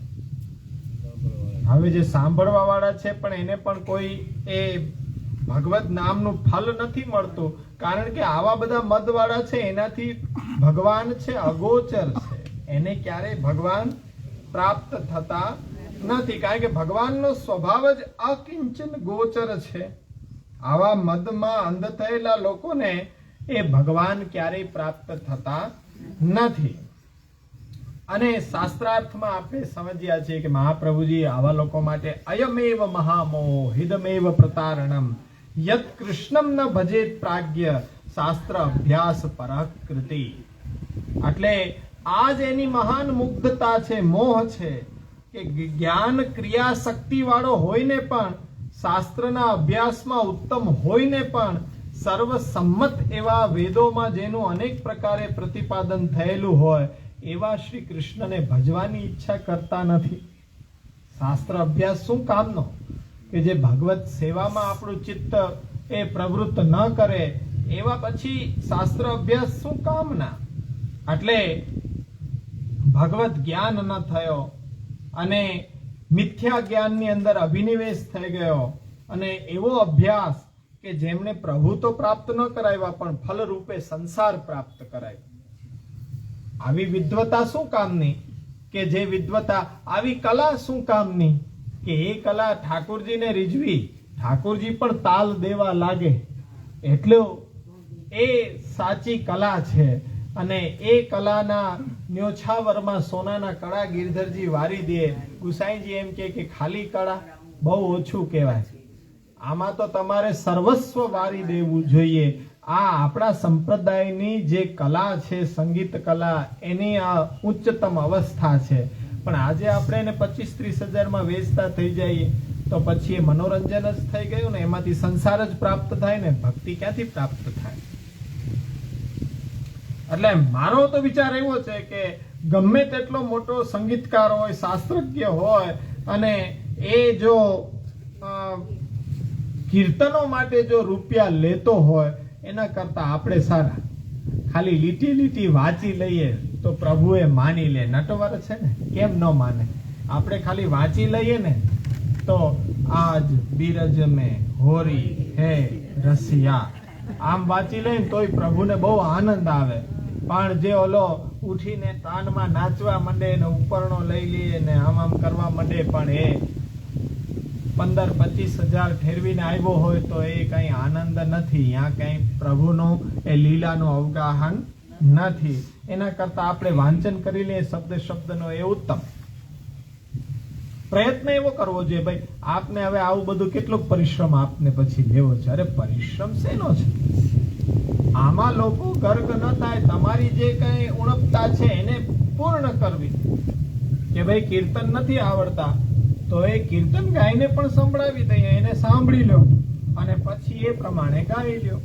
હવે જે સાંભળવા વાળા છે પણ એને પણ કોઈ એ ભગવત નામનું ફલ નથી મળતું, કારણ કે આવા બધા મદવાળા છે એનાથી ભગવાન છે અગોચર છે. એને ક્યારેય ભગવાન પ્રાપ્ત થતા નથી, કારણ કે ભગવાનનો સ્વભાવ જ અકિંચન ગોચર છે. આવા મદમાં અંધ થયેલા લોકોને એ ભગવાન ક્યારેય પ્રાપ્ત થતા નથી. અને શાસ્ત્રાર્થમાં આપણે સમજ્યા છીએ કે મહાપ્રભુજી આવા લોકો માટે અયમેવ મહામોહ હિદમેવ પ્રતારણમ યત કૃષ્ણમ ન ભજેત પ્રાજ્ઞ શાસ્ત્ર અભ્યાસ પરાકૃતિ. એટલે આ જ એની મહાન મુગ્ધતા છે, મોહ છે કે જ્ઞાન ક્રિયા શક્તિ વાળો હોઈને પણ, શાસ્ત્રના અભ્યાસમાં ઉત્તમ હોઈને પણ, સર્વસંમત એવા વેદોમાં જેનું અનેક પ્રકારે પ્રતિપાદન થયેલું હોય એવા શ્રી કૃષ્ણને ભજવાની ઈચ્છા કરતા નથી. શાસ્ત્ર અભ્યાસ શું કામનો કે જે ભગવત સેવામાં આપણું ચિત્ત એ પ્રવૃત્ત ન કરે, એવા પછી શાસ્ત્ર અભ્યાસ શું કામના? એટલે ભગવત જ્ઞાન ન થયો અને મિથ્યા જ્ઞાનની અંદર અભિનિવેશ થઈ ગયો અને એવો અભ્યાસ કે જેમને પ્રભુ તો પ્રાપ્ત ન કરાવ્યા પણ ફલ રૂપે સંસાર પ્રાપ્ત કરાવ્યો. આવી વિદ્વતા શું કામની? કે જે વિદ્વતા, આવી કલા શું કામની? કે એ કલા ઠાકોરજીને રીઝવી, ઠાકોરજી પણ તાલ દેવા લાગે, એટલું એ સાચી કલા છે. અને એ કલાના ન્યોછાવરમાં સોનાના કળા ગિરધરજી વારી દે. ગુસાઈજી એમ કે ખાલી કળા બહુ ઓછું કહેવાય, આમાં તો તમારે સર્વસ્વ વારી દેવું જોઈએ. આ આપણા સંપ્રદાયની જે કલા છે, સંગીત કલા, એની આ ઉચ્ચતમ અવસ્થા છે. પણ આજે આપણે એને 25-30 હજારમાં વેચતા થઈ જઈએ તો પછી એ મનોરંજન જ થઈ ગયું ને, એમાંથી સંસાર જ પ્રાપ્ત થાય ને, ભક્તિ ક્યાંથી પ્રાપ્ત થાય? એટલે મારો તો વિચાર એવો છે કે ગમે તેટલો મોટો સંગીતકાર હોય, શાસ્ત્રજ્ઞ હોય, અને એ જો કીર્તનો માટે જો રૂપિયા લેતો હોય એના કરતા આપણે સારા ખાલી લીટી લીટી વાંચી લઈએ તો પ્રભુએ માની લે. નટવર છે ને, કેમ ન માને? આપણે ખાલી વાંચી લઈએ ને તો આજ બીરજ મેં હોરી હે રસિયા, આમ વાંચી લઈએ તોય પ્રભુને બહુ આનંદ આવે. પણ જે ઓલો ઉઠીને તાનમાં નાચવા માંડે ને ઉપરનો લઈ લઈએ ને આમ કરવા માંડે, પણ એ 15-25 હજાર ઠેરવીને આવ્યો હોય તો એ કઈ આનંદ નથી. ત્યાં કઈ પ્રભુનું એ લીલાનું અવગાહન નથી. એના કરતા આપણે વાંચન કરી લઈએ શબ્દનો, એ ઉત્તમ. પ્રયત્ન એવો કરવો જોઈએ ભાઈ, આપને હવે આવું બધું કેટલો પરિશ્રમ આપને પછી લેવો છે. અરે પરિશ્રમ શેનો છે? આમાં લોકો ગર્ગ ન થાય. તમારી જે કઈ ઉણપતા છે એને પૂર્ણ કરવી. કે ભાઈ કીર્તન નથી આવડતા તો એ કીર્તન ગાઈને પણ સંભળાવી દઈએ, એને સાંભળી લો અને પછી એ પ્રમાણે ગાઈ લો.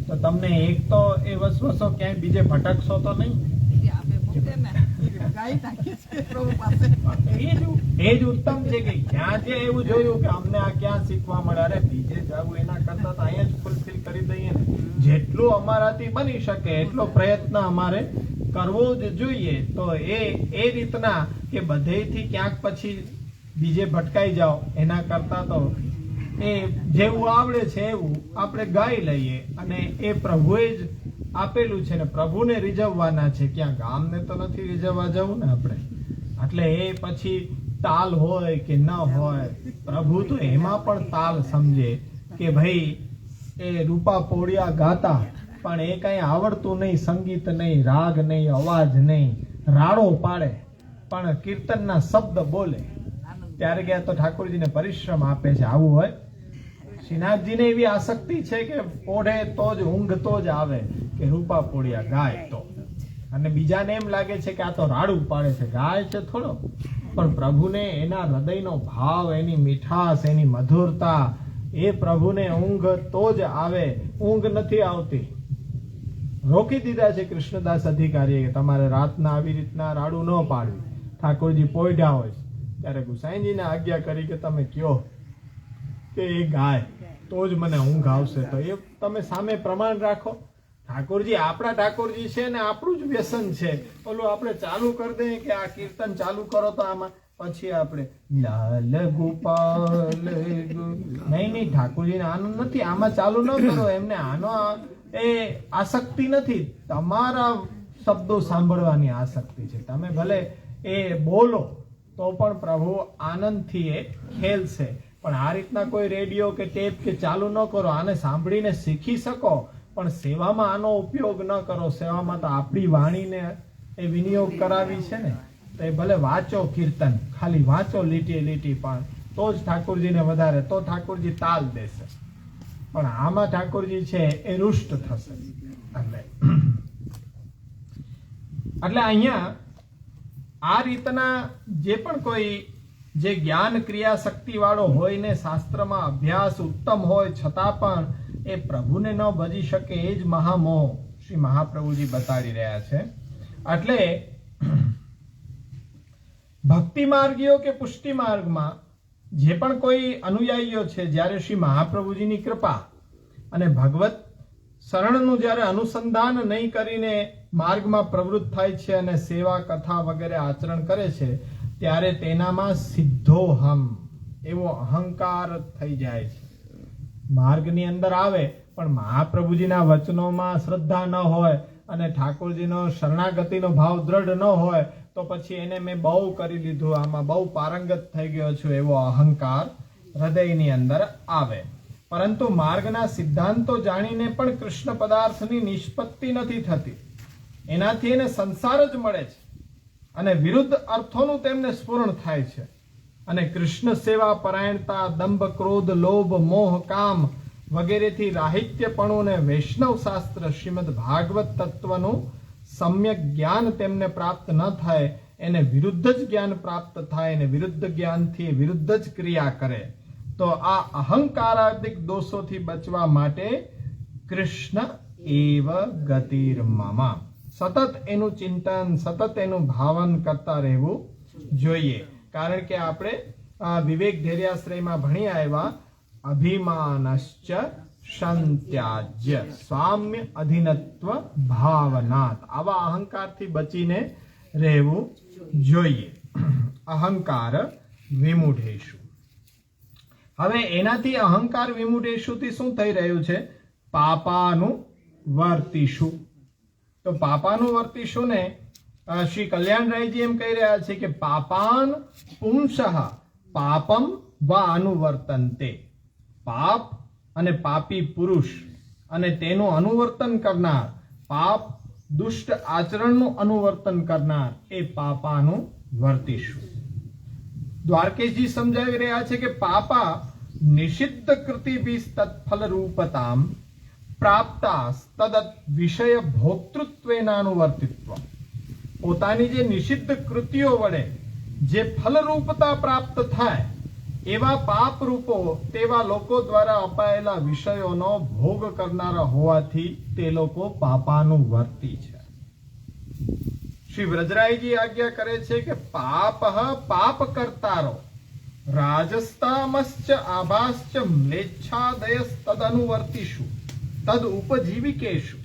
તો તમને એક તો એ વસવસો ક્યાંય બીજે ભટકશો તો નહીં. એ જ ઉત્તમ છે કે ક્યાં છે એવું જોયું કે અમને આ ક્યાં શીખવા મળે. અરે બીજે જવું એના કરતા તો અહીંયા જ ફૂલફિલ કરી દઈએ ને. જેટલું અમારાથી બની શકે એટલો પ્રયત્ન અમારે કરવો જ જોઈએ. તો એ રીતના કે બધેથી ક્યાંક પછી બીજે ભટકાઈ જાઓ એના કરતા તો એ જેવું આવડે છે એવું આપણે ગાઈ લઈએ. અને એ પ્રભુએ જ આપેલું છે ને પ્રભુને રીઝવવાના છે, ક્યાં ગામને તો નથી રીઝવવા જવું ને આપણે. એટલે એ પછી તાલ હોય કે ન હોય, પ્રભુ તો એમાં પણ તાલ સમજે કે ભાઈ એ રૂપા પોળિયા ગાતા પણ એ કઈ આવડતું નહીં, સંગીત નહીં, રાગ નહીં, અવાજ નહીં, રાડો પાડે પણ કીર્તનના શબ્દ બોલે. ત્યારે ગયા તો ઠાકોરજીને પરિશ્રમ આપે છે. આવું હોય. શ્રીનાથજીને એવી આસક્તિ છે કે પોઢે તો જ ઊંઘ તો જ આવે કે રૂપા પોળિયા ગાય તો. અને બીજાને એમ લાગે છે કે આ તો રાડું પાડે છે, ગાય છે થોડો. પણ પ્રભુને એના હૃદયનો ભાવ, એની મીઠાશ, એની મધુરતા, એ પ્રભુને ઊંઘ તો જ આવે. ઊંઘ નથી આવતી. રોકી દીધા છે કૃષ્ણદાસ અધિકારીએ કે તમારે રાતના આવી રીતના રાડું ન પાડવી. ઠાકોરજી પોઢ્યા હોય ત્યારે ગુસાઈજીને આજ્ઞા કરી કે તમે કયો કે એ ગાય તો જ મને ઊંઘ આવશે. તો એ તમે સામે પ્રમાણ રાખો. ઠાકોરજી આપણા ઠાકોરજી છે ને આપણું જ વ્યસન છે. ઓલું આપણે ચાલુ કરી દઈએ કે આ કીર્તન ચાલુ કરો તો આમાં પછી આપણે લાલ ગોપાલ નહીં, ઠાકોરજીને આનંદ નથી. આમાં ચાલુ ન કરો. એમને આનો એ આસક્તિ નથી. તમારા શબ્દો સાંભળવાની આસક્તિ છે. તમે ભલે એ બોલો તો પણ પ્રભુ આનંદથી એ ખેલશે. પણ આ રીતના કોઈ રેડિયો કે ટેપ કે ચાલુ ન કરો. આને સાંભળીને શીખી શકો પણ સેવામાં આનો ઉપયોગ ન કરો. સેવામાં તો આપણી વાણીને એ વિનિયોગ કરાવી છે ને. તો એ ભલે વાંચો કીર્તન, ખાલી વાંચો લીટી લીટી, પણ તો જ ઠાકોરજીને વધારે, તો ઠાકોરજી તાલ દેશે. પણ આમાં ઠાકોરજી છે એ રૂષ્ટ થશે. એટલે અહીંયા આ રીતના જે પણ કોઈ જે જ્ઞાન ક્રિયા શક્તિ વાળો હોય ને શાસ્ત્રમાં અભ્યાસ ઉત્તમ હોય છતાં પણ એ પ્રભુને ન ભજી શકે, એ જ મહામોહ શ્રી મહાપ્રભુજી બતાડી રહ્યા છે. એટલે ભક્તિ માર્ગીઓ કે પુષ્ટિ માર્ગમાં જે પણ કોઈ અનુયાયીઓ છે, જ્યારે શ્રી મહાપ્રભુજીની કૃપા અને ભગવત શરણનું જ્યારે અનુસંધાન નહીં કરીને માર્ગમાં પ્રવૃત્ત થાય છે અને સેવા કથા વગેરે આચરણ કરે છે, ત્યારે તેનામાં સિદ્ધોહમ એવો અહંકાર થઈ જાય છે. માર્ગની અંદર આવે પણ મહાપ્રભુજીના વચનોમાં શ્રદ્ધા ન હોય અને ઠાકોરજીનો શરણાગતિનો ભાવ દ્રઢ ન હોય તો પછી એને મેં બહુ કરી લીધું, આમાં બહુ પારંગત થઈ ગયો છું, એવો અહંકાર હૃદયની અંદર આવે. પરંતુ માર્ગના સિદ્ધાંતો જાણીને પણ કૃષ્ણ પદાર્થની નિષ્પત્તિ નથી થતી. એનાથી એને સંસાર જ મળે છે અને વિરુદ્ધ અર્થોનું તેમને સ્ફુરણ થાય છે. અને કૃષ્ણ સેવા પરાયણતા, દંભ, ક્રોધ, લોભ, મોહ, કામ વગેરેથી રાહિત્યપણું ને વૈષ્ણવ શાસ્ત્ર શ્રીમદ ભાગવત તત્વનું સમ્યક જ્ઞાન તેમને પ્રાપ્ત ન થાય, એને વિરુદ્ધ જ જ્ઞાન પ્રાપ્ત થાય અને વિરુદ્ધ જ્ઞાનથી વિરુદ્ધ જ ક્રિયા કરે. તો આ અહંકારાદિક દોષોથી બચવા માટે કૃષ્ણ એવ ગતિર્મમ, સતત એનું ચિંતન, સતત એનું ભાવન કરતા રહેવું જોઈએ. કારણ કે આપણે વિવેક ધૈર્યાશ્રયમાં ભણી આવ્યા, અભિમાનશ્ચ સંત્યાજ્ય સ્વામ્ય અધિનત્વ ભાવનાત. આવા અહંકારથી બચીને રહેવું જોઈએ. અહંકાર વિમૂઢેષુ. હવે એનાથી અહંકાર વિમૂઢેષુથી શું થઈ રહ્યું છે? પાપાનું વર્તિષુ. તો પાપાનું વર્તિષુ ને શ્રી કલ્યાણરાયજી એમ કહી રહ્યા છે કે પાપાન પુંસઃ પાપમ વા અનુવર્તન્તે. પાપ અને પાપી પુરુષ અને તેનું અનુવર્તન કરનાર, પાપ દુષ્ટ આચરણનું અનુવર્તન કરનાર એ પાપાનું વર્તિષુ. દ્વારકેશજી સમજાવી રહ્યા છે કે પાપા નિષિદ્ધ કૃતિભિ તત્ફલ રૂપતામ પ્રાપ્તા તદત વિષય ભોક્તૃત્વેનાનુવર્તિત્વ. પોતાની જે નિષિદ્ધ કૃતિઓ વડે જે ફલરૂપતા પ્રાપ્ત થાય એવા પાપ રૂપો તેવા લોકો દ્વારા અપાયેલા વિષયોનો ભોગ કરનારા હોવાથી તે લોકો પાપાનું વર્તી છે. શ્રી વ્રજરાયજી આજ્ઞા કરે છે કે પાપ પાપ કરતારો રાજસ્તામશ્ચ આભાશ્ચ મ્લેચ્છાદયસ તદનુવર્તિષુ તદ ઉપજીવિકેશુ.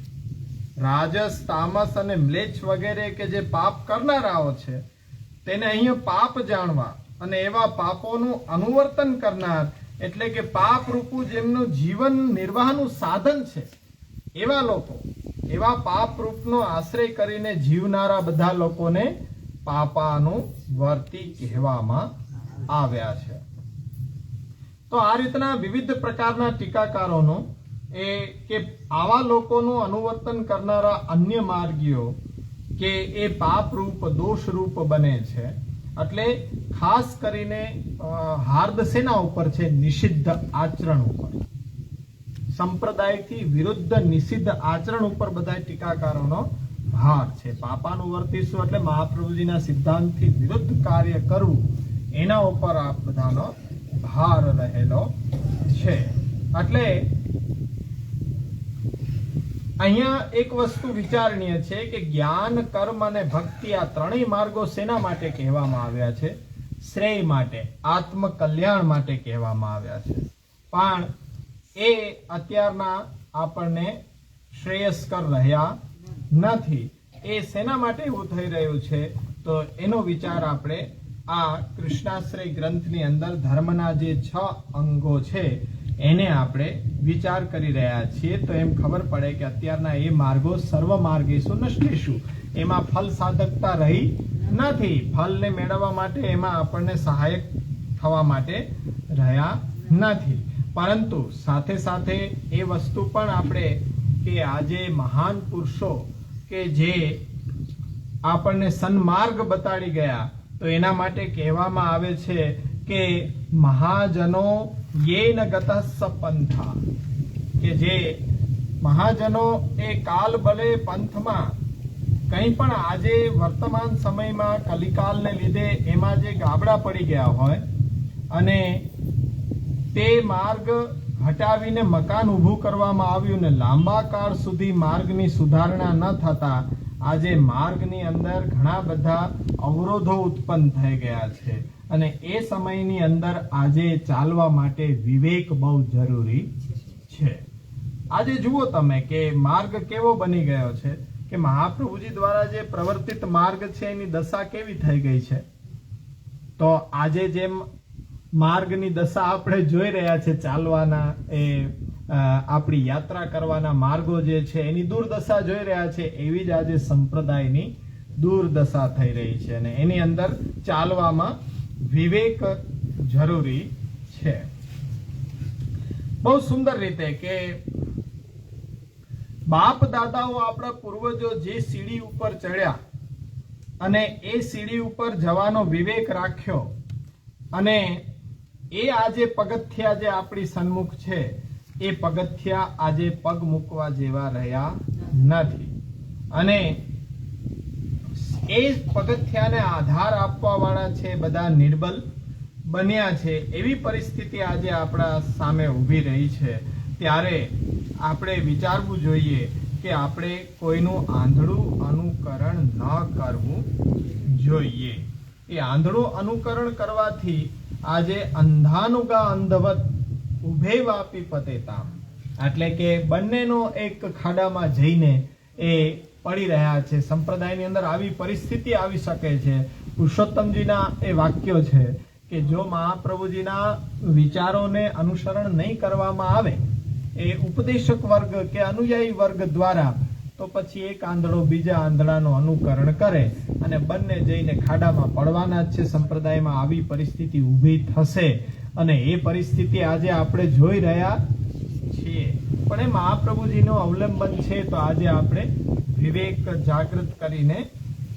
રાજસ, તામસ અને મ્લેચ્છ વગેરે કે જે પાપ કરનારાઓ છે તેને અહીંયા પાપ જાણવા અને એવા પાપોનું અનુવર્તન કરનાર એટલે કે પાપ રૂપું જેમનું જીવન નિર્વાહનું સાધન છે એવા લોકો, એવા પાપ રૂપનો આશ્રય કરીને જીવનારા બધા લોકોને પાપાનું વર્તી કહેવામાં આવ્યા છે. તો આ રીતના વિવિધ પ્રકારના ટીકાકારોનો કે આવા લોકોનું અનુવર્તન કરનારા અન્ય માર્ગીઓ કે એ પાપ રૂપ, દોષ રૂપ બને છે. એટલે ખાસ કરીને હાર્દ સેના ઉપર છે? નિષિદ્ધ આચરણ ઉપર, સંપ્રદાયથી વિરુદ્ધ નિષિદ્ધ આચરણ ઉપર બધા ટીકાકારોનો ભાર છે. પાપાનું વર્તીશું એટલે મહાપ્રભુજીના સિદ્ધાંતથી વિરુદ્ધ કાર્ય કરવું, એના ઉપર આ બધાનો ભાર રહેલો છે. એટલે અહીંયા એક વસ્તુ વિચારણીય છે કે જ્ઞાન, કર્મ અને ભક્તિ આ ત્રણેય માર્ગો શેના માટે કહેવામાં આવ્યા છે? શ્રેય માટે, આત્મ કલ્યાણ માટે કહેવામાં આવ્યા છે. પણ એ અત્યારના આપણને શ્રેયસ્કર રહ્યા નથી. એ શેના માટે એવું થઈ રહ્યું છે? તો એનો વિચાર આપણે આ કૃષ્ણાશ્રય ગ્રંથની અંદર ધર્મના જે 6 અંગો છે એને આપણે વિચાર કરી રહ્યા છીએ. તો એમ ખબર પડે કે અત્યારના એ માર્ગો સર્વ માર્ગેષુ નષ્ટેષુ, એમાં ફલ સાધકતા રહી નથી. ફલને મેળવવા માટે એમાં આપણને સહાયક થવા માટે રહ્યા નથી. પરંતુ સાથે સાથે એ વસ્તુ પણ આપણે કે આજે મહાન પુરુષો કે જે આપણને સન્માર્ગ બતાડી ગયા, તો એના માટે કહેવામાં આવે છે કે મહાજનો યેન ગતસ્સ પંથા, કે જે મહાજનો એ કાલ બલે પંથમાં કંઈ પણ આજે વર્તમાન સમયમાં કલિકાલને લીધે એમાં જે ગાબડા પડી ગયા હોય અને તે માર્ગ હટાવીને મકાન ઊભું કરવામાં આવ્યું ને લાંબા કાળ સુધી માર્ગની સુધારણા ન થતા આજે માર્ગની અંદર ઘણા બધા અવરોધો ઉત્પન્ન થઈ ગયા છે. અને એ સમયની અંદર આજે ચાલવા માટે વિવેક બહુ જરૂરી છે. આજે જુઓ તમે કે માર્ગ કેવો બની ગયો છે કે મહાપ્રભુજી દ્વારા જે પ્રવર્તિત માર્ગ છે એની દશા કેવી થઈ ગઈ છે. તો આજે જેમ માર્ગની દશા આપણે જોઈ રહ્યા છે, ચાલવાના એ આપણી યાત્રા કરવાના માર્ગો જે છે એની દુર્દશા જોઈ રહ્યા છે, એવી જ આજે સંપ્રદાયની દુર્દશા થઈ રહી છે. અને એની અંદર ચાલવામાં વિવેક જરૂરી છે. બહુ સુંદર રીતે કે બાપ દાદાઓ આપણા પૂર્વજો જે સીડી ઉપર ચડ્યા અને એ સીડી ઉપર જવાનો વિવેક રાખ્યો અને એ આજે પગથિયા જે આપણી સન્મુખ છે એ પગથિયા આજે પગ મૂકવા જેવા રહ્યા નથી. અને એ પગથિયાને આધાર આપવા વાળા છે બધા નિર્બલ બન્યા છે. એવી પરિસ્થિતિ આજે આપણા સામે ઊભી રહી છે. ત્યારે આપણે વિચારવું જોઈએ કે આપણે કોઈનું આંધળું અનુકરણ ન કરવું જોઈએ. એ આંધળું અનુકરણ કરવાથી આજે અંધાનુગા અંધવત ઉભે વાપી પતેતામ, એટલે કે બંનેનો એક ખાડામાં જઈને એ પડી રહ્યા છે. સંપ્રદાયની અંદર આવી પરિસ્થિતિ આવી શકે છે. પુરુષોત્તમજીના એ વાક્યો છે કે જો મહાપ્રભુજીના વિચારોને અનુસરણ નહીં કરવામાં આવે એ ઉપદેશક વર્ગ કે અનુયાયી વર્ગ દ્વારા, તો પછી એક આંધળો બીજા આંધળાનું અનુકરણ કરે અને બંને જઈને ખાડામાં પડવાના જ છે. સંપ્રદાયમાં આવી પરિસ્થિતિ ઊભી થશે અને એ પરિસ્થિતિ આજે આપણે જોઈ રહ્યા છીએ. પણ એ મહાપ્રભુજીનો અવલંબન છે, તો આજે આપણે વિવેક જાગૃત કરીને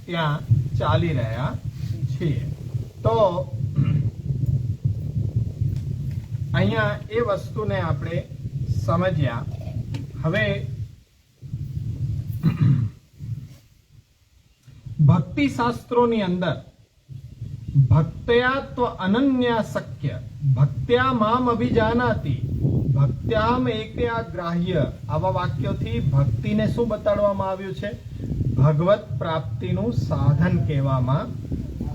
ત્યાં ચાલી રહ્યા છીએ. તો અહીંયા એ વસ્તુને આપણે સમજ્યા. હવે ભક્તિ શાસ્ત્રોની અંદર ભક્ત્યા તો અનન્યા શક્ય ભક્ત્યા મામ અભિજાનાતિ ભક્ત્યામ એકયા ગ્રાહ્ય, આવા વાક્યોથી ભક્તિને શું બતાડવામાં આવ્યું છે? ભગવત પ્રાપ્તિનું સાધન કહેવામાં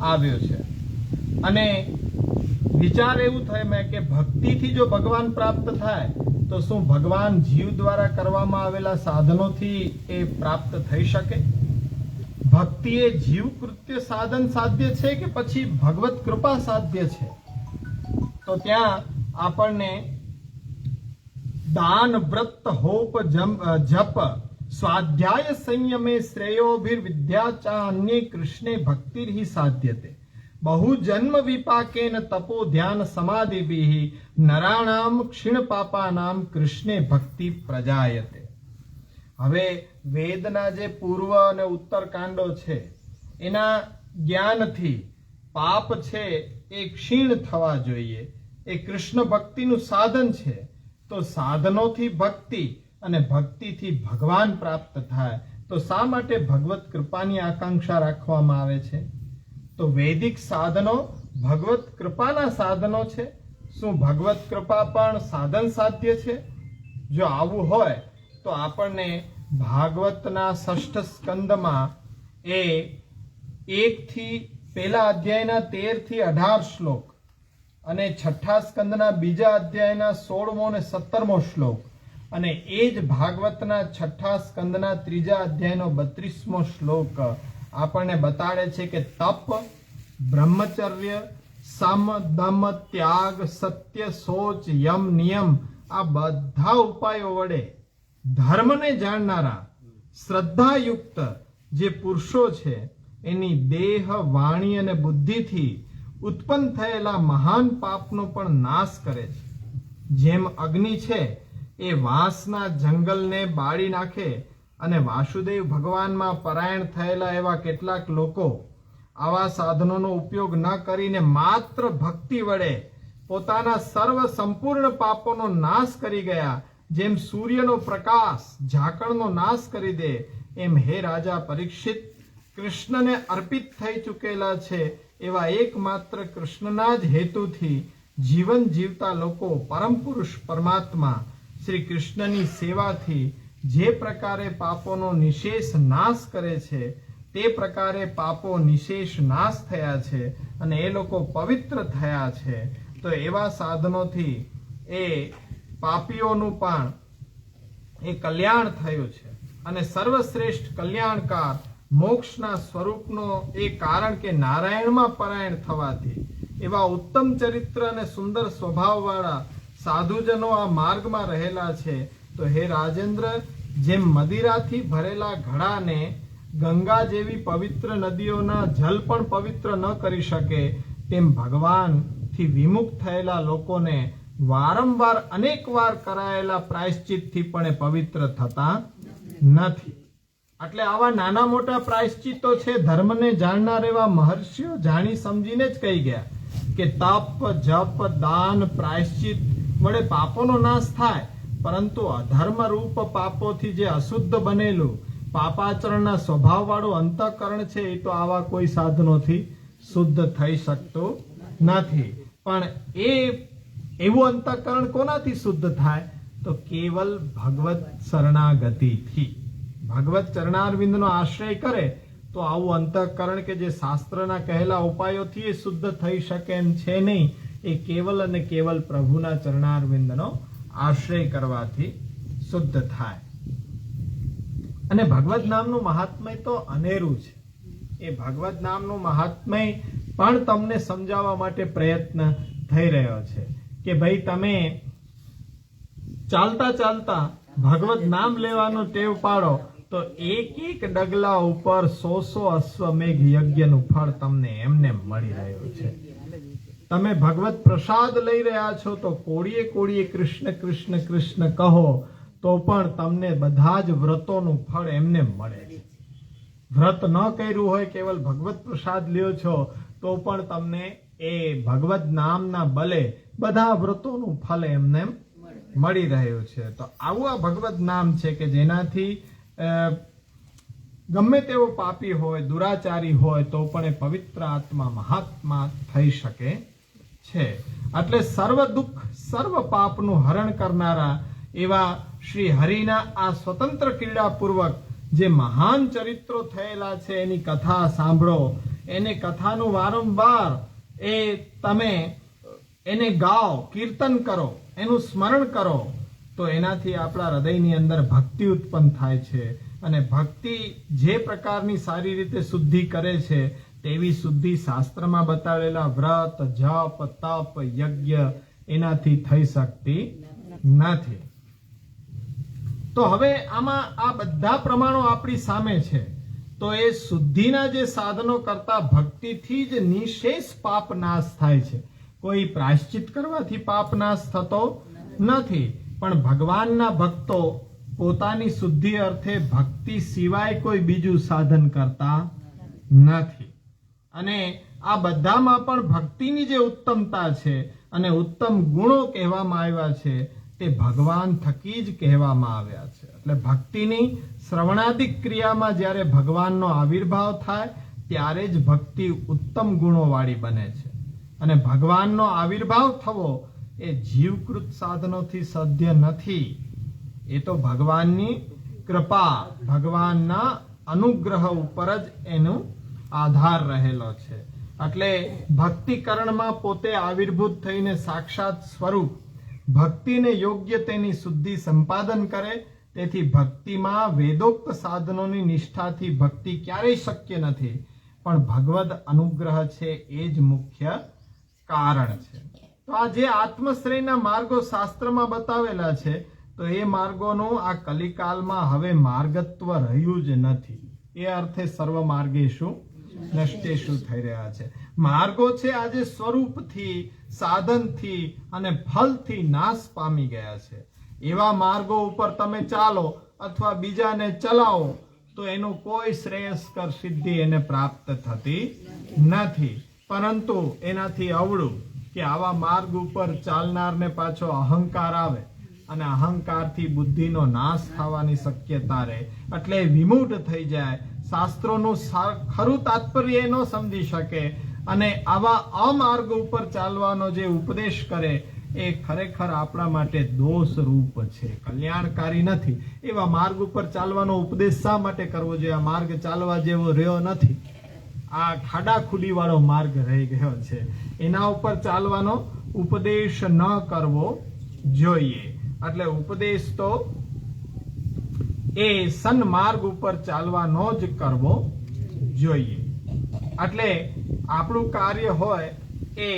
આવ્યું છે. અને વિચાર એવું થાય મેં કે ભક્તિથી જો ભગવાન પ્રાપ્ત થાય તો શું ભગવાન જીવ દ્વારા કરવામાં આવેલા સાધનોથી એ પ્રાપ્ત થઈ શકે? ભક્તિ એ જીવ કૃત્ય સાધન સાધ્ય છે કે પછી ભગવત કૃપા સાધ્ય છે? તો ત્યાં આપણને દાન વ્રત હોપ જપ સ્વાધ્યાય સંયમે શ્રેયોભિર વિદ્યા અન્ય કૃષ્ણે ભક્તિર હિ સાધ્યતે બહુ જન્મ વિપાકેન તપો ધ્યાન સમાધિભિઃ નરાણામ ક્ષીણ પાપાનામ કૃષ્ણે ભક્તિ પ્રજાયતે. હવે વેદના જે પૂર્વ અને ઉત્તર કાંડો છે એના જ્ઞાનથી પાપ છે એ ક્ષીણ થવા જોઈએ. એ કૃષ્ણ ભક્તિનું સાધન છે. તો સાધનોથી ભક્તિ અને ભક્તિથી ભગવાન પ્રાપ્ત થાય, તો શા માટે ભગવત કૃપાની આકાંક્ષા રાખવામાં આવે છે? તો વૈદિક સાધનો ભગવત કૃપાના સાધનો છે. શું ભગવત કૃપા પણ સાધન સાધ્ય છે? જો આવું હોય તો આપણને ભાગવતના 6ઠ સ્કંદમાં એ 1 થી પહેલા અધ્યાયના 13 થી 18 શ્લોક અને 6ઠા સ્કંદના બીજા અધ્યાયના 16મો અને 17મો શ્લોક અને એ જ ભાગવતના 6ઠા સ્કંદના ત્રીજા અધ્યાયનો 32મો શ્લોક આપણને બતાડે છે કે તપ, બ્રહ્મચર્ય, સમ, દમ, ત્યાગ, સત્ય, શૌચ, યમ, નિયમ આ બધા ઉપાયો વડે ધર્મને જાણનારા શ્રદ્ધાયુક્ત જે પુરુષો છે એની દેહ, વાણી અને બુદ્ધિથી ઉત્પન્ન થયેલા મહાન પાપનો પણ નાશ કરે છે. જેમ અગ્નિ છે એ વાંસના જંગલને બાળી નાખે અને વાસુદેવ ભગવાનમાં પરાયણ થયેલા એવા કેટલાક લોકો આવા સાધનોનો ઉપયોગ ન કરીને માત્ર ભક્તિ વડે પોતાના સર્વ સંપૂર્ણ પાપોનો નાશ કરી ગયા. જેમ સૂર્યનો પ્રકાશ ઝાકળનો નાશ કરી દે, એમ હે રાજા પરીક્ષિત કૃષ્ણને અર્પિત થઈ ચૂકેલા છે એવા એકમાત્ર કૃષ્ણના જ હેતુથી જીવન જીવતા લોકો પરમ પુરુષ પરમાત્મા શ્રી કૃષ્ણની સેવાથી જે પ્રકારે પાપોનો નિશેષ નાશ કરે છે તે પ્રકારે પાપો નિશેષ નાશ થયા છે અને એ લોકો પવિત્ર થયા છે. તો એવા સાધનોથી એ પાપીઓનું પણ એ કલ્યાણ થયું છે અને સર્વશ્રેષ્ઠ કલ્યાણકાર મોક્ષના સ્વરૂપનો એ કારણ કે નારાયણમાં પરાયણ થવાથી એવા ઉત્તમ ચરિત્ર અને સુંદર સ્વભાવવાળા સાધુજનો આ માર્ગમાં રહેલા છે. તો હે રાજેન્દ્ર, જેમ મદિરાથી ભરેલા ઘડાને ગંગા જેવી પવિત્ર નદીઓના જલ પણ પવિત્ર ન કરી શકે, તેમ ભગવાનથી વિમુખ થયેલા લોકોને વારંવાર અનેક વાર કરાયેલા પ્રાયશ્ચિતથી પણ એ પવિત્ર થતા નથી. એટલે આવા નાના મોટા પ્રાયશ્ચિતો છે ધર્મને જાણનાર એવા મહર્ષિઓ જાણી સમજીને જ કહી ગયા કે તપ, જપ, દાન, પ્રાયશ્ચિત વડે પાપોનો નાશ થાય, પરંતુ અધર્મ રૂપ પાપોથી જે અશુદ્ધ બનેલું પાપાચરણના સ્વભાવવાળું અંતઃકરણ છે એ તો આવા કોઈ સાધનોથી શુદ્ધ થઈ શકતું નથી. પણ એ એવું અંતઃકરણ કોનાથી શુદ્ધ થાય? તો કેવલ ભગવત શરણાગતિથી. ભગવત ચરણારવિંદનો આશ્રય કરે તો આવું અંતઃકરણ કે જે શાસ્ત્રના કહેલા ઉપાયોથી એ શુદ્ધ થઈ શકે એમ છે નહીં. એ કેવલ અને કેવલ પ્રભુના ચરણારવિંદનો આશ્રય કરવાથી શુદ્ધ થાય. અને ભગવત નામનું મહાત્મય તો અનેરું છે. એ ભગવત નામનું મહાત્મય પણ તમને સમજાવવા માટે પ્રયત્ન થઈ રહ્યો છે કે ભાઈ તમે ચાલતા ચાલતા ભગવત નામ લેવાનું ટેવ પાડો તો એક એક ડગલા ઉપર 100 અશ્વમેઘ યજ્ઞનું ફળ તમને એમને મળી રહ્યું છે. તમે ભગવત પ્રસાદ લઈ રહ્યા છો તો કોળીએ કોળીએ કૃષ્ણ કૃષ્ણ કૃષ્ણ કહો તો પણ તમને બધા જ વ્રતોનું ફળ એમને મળે છે. વ્રત ન કર્યું હોય, કેવલ ભગવત પ્રસાદ લ્યો છો તો પણ તમને એ ભગવત નામના બલે બધા વ્રતોનું ફળ એમને મળી રહ્યું છે. તો આવું આ ભગવત નામ છે કે જેનાથી ગમે તેવો પાપી હોય, દુરાચારી હોય તો પણ એ પવિત્ર આત્મા મહાત્મા થઈ શકે છે. એટલે સર્વ દુઃખ સર્વ પાપનું હરણ કરનારા એવા શ્રી હરિના આ સ્વતંત્ર ક્રીડાપૂર્વક જે મહાન ચરિત્રો થયેલા છે એની કથા સાંભળો. એને કથાનું વારંવાર એ તમે એને ગાઓ, કીર્તન કરો, એનું સ્મરણ કરો તો એનાથી આપણા હૃદયની અંદર ભક્તિ ઉત્પન્ન થાય છે. અને ભક્તિ જે પ્રકારની સારી રીતે શુદ્ધિ કરે છે તેવી શુદ્ધિ શાસ્ત્રમાં બતાવેલા વ્રત, જપ, તપ, યજ્ઞ એનાથી થઈ શકતી નથી. તો હવે આમાં આ બધા પ્રમાણો આપણી સામે છે. તો એ શુદ્ધિના જે સાધનો કરતા ભક્તિથી જ નિશેષ પાપ નાશ થાય છે. કોઈ પ્રાયશ્ચિત કરવાથી પાપ નાશ થતો નથી. પણ ભગવાનના ભક્તો પોતાની શુદ્ધિ અર્થે ભક્તિ સિવાય કોઈ બીજું સાધન કરતા નથી. અને આ બધામાં પણ ભક્તિની જે ઉત્તમતા છે અને ઉત્તમ ગુણો કહેવામાં આવ્યા છે તે ભગવાન થકી જ કહેવામાં આવ્યા છે. એટલે ભક્તિની શ્રવણાદિક ક્રિયામાં જ્યારે ભગવાનનો આવિર્ભાવ થાય ત્યારે જ ભક્તિ ઉત્તમ ગુણોવાળી બને છે. અને ભગવાનનો આવિર્ભાવ થવો એ જીવકૃત સાધનોથી સાધ્ય નથી. એ તો ભગવાનની કૃપા, ભગવાનના અનુગ્રહ ઉપર જ એનો આધાર રહેલો છે. એટલે ભક્તિકરણમાં પોતે આવિર્ભૂત થઈને સાક્ષાત સ્વરૂપ ભક્તિને યોગ્ય તેની શુદ્ધિ સંપાદન કરે. તેથી ભક્તિમાં વેદોક્ત સાધનોની નિષ્ઠાથી ભક્તિ ક્યારેય શક્ય નથી. પણ ભગવદ અનુગ્રહ છે એ જ મુખ્ય કારણ છે. તો આ જે આત્મશ્રેયના માર્ગો શાસ્ત્રમાં બતાવેલા છે તો એ માર્ગોનું આ કલિકાલમાં હવે માર્ગત્વ રહ્યું જ નથી. એ અર્થે સર્વ માર્ગેષુ નષ્ટેષુ થઈ રહ્યા છે. માર્ગો છે આજે સ્વરૂપથી, સાધનથી અને ફલથી નાશ પામી ગયા છે. એવા માર્ગો ઉપર તમે ચાલો અથવા બીજાને ચલાવો તો એનું કોઈ શ્રેયસ્કર સિદ્ધિ એને પ્રાપ્ત થતી નથી. પરંતુ એનાથી અવળું કે આવા માર્ગ ઉપર ચાલનારને પાછો અહંકાર આવે અને અહંકારથી બુદ્ધિનો નાશ થવાની શક્યતા રહે. એટલે વિમૂઢ થઈ જાય, શાસ્ત્રોનું ખરું તાત્પર્ય ન સમજી શકે અને આવા અમાર્ગ ઉપર ચાલવાનો જે ઉપદેશ કરે એ ખરેખર આપણા માટે દોષ રૂપ છે, કલ્યાણકારી નથી. એવા માર્ગ ઉપર ચાલવાનો ઉપદેશ શા માટે કરવો જોઈએ? આ માર્ગ ચાલવા જેવો રહ્યો નથી. આ ખાડાખુડી વાળો માર્ગ રહી ગયો છે. એના ઉપર ચાલવાનો ઉપદેશ ન કરવો જોઈએ. એટલે ઉપદેશ તો એ સન્માર્ગ ઉપર ચાલવાનો જ કરવો જોઈએ. એટલે આપણું કાર્ય હોય એ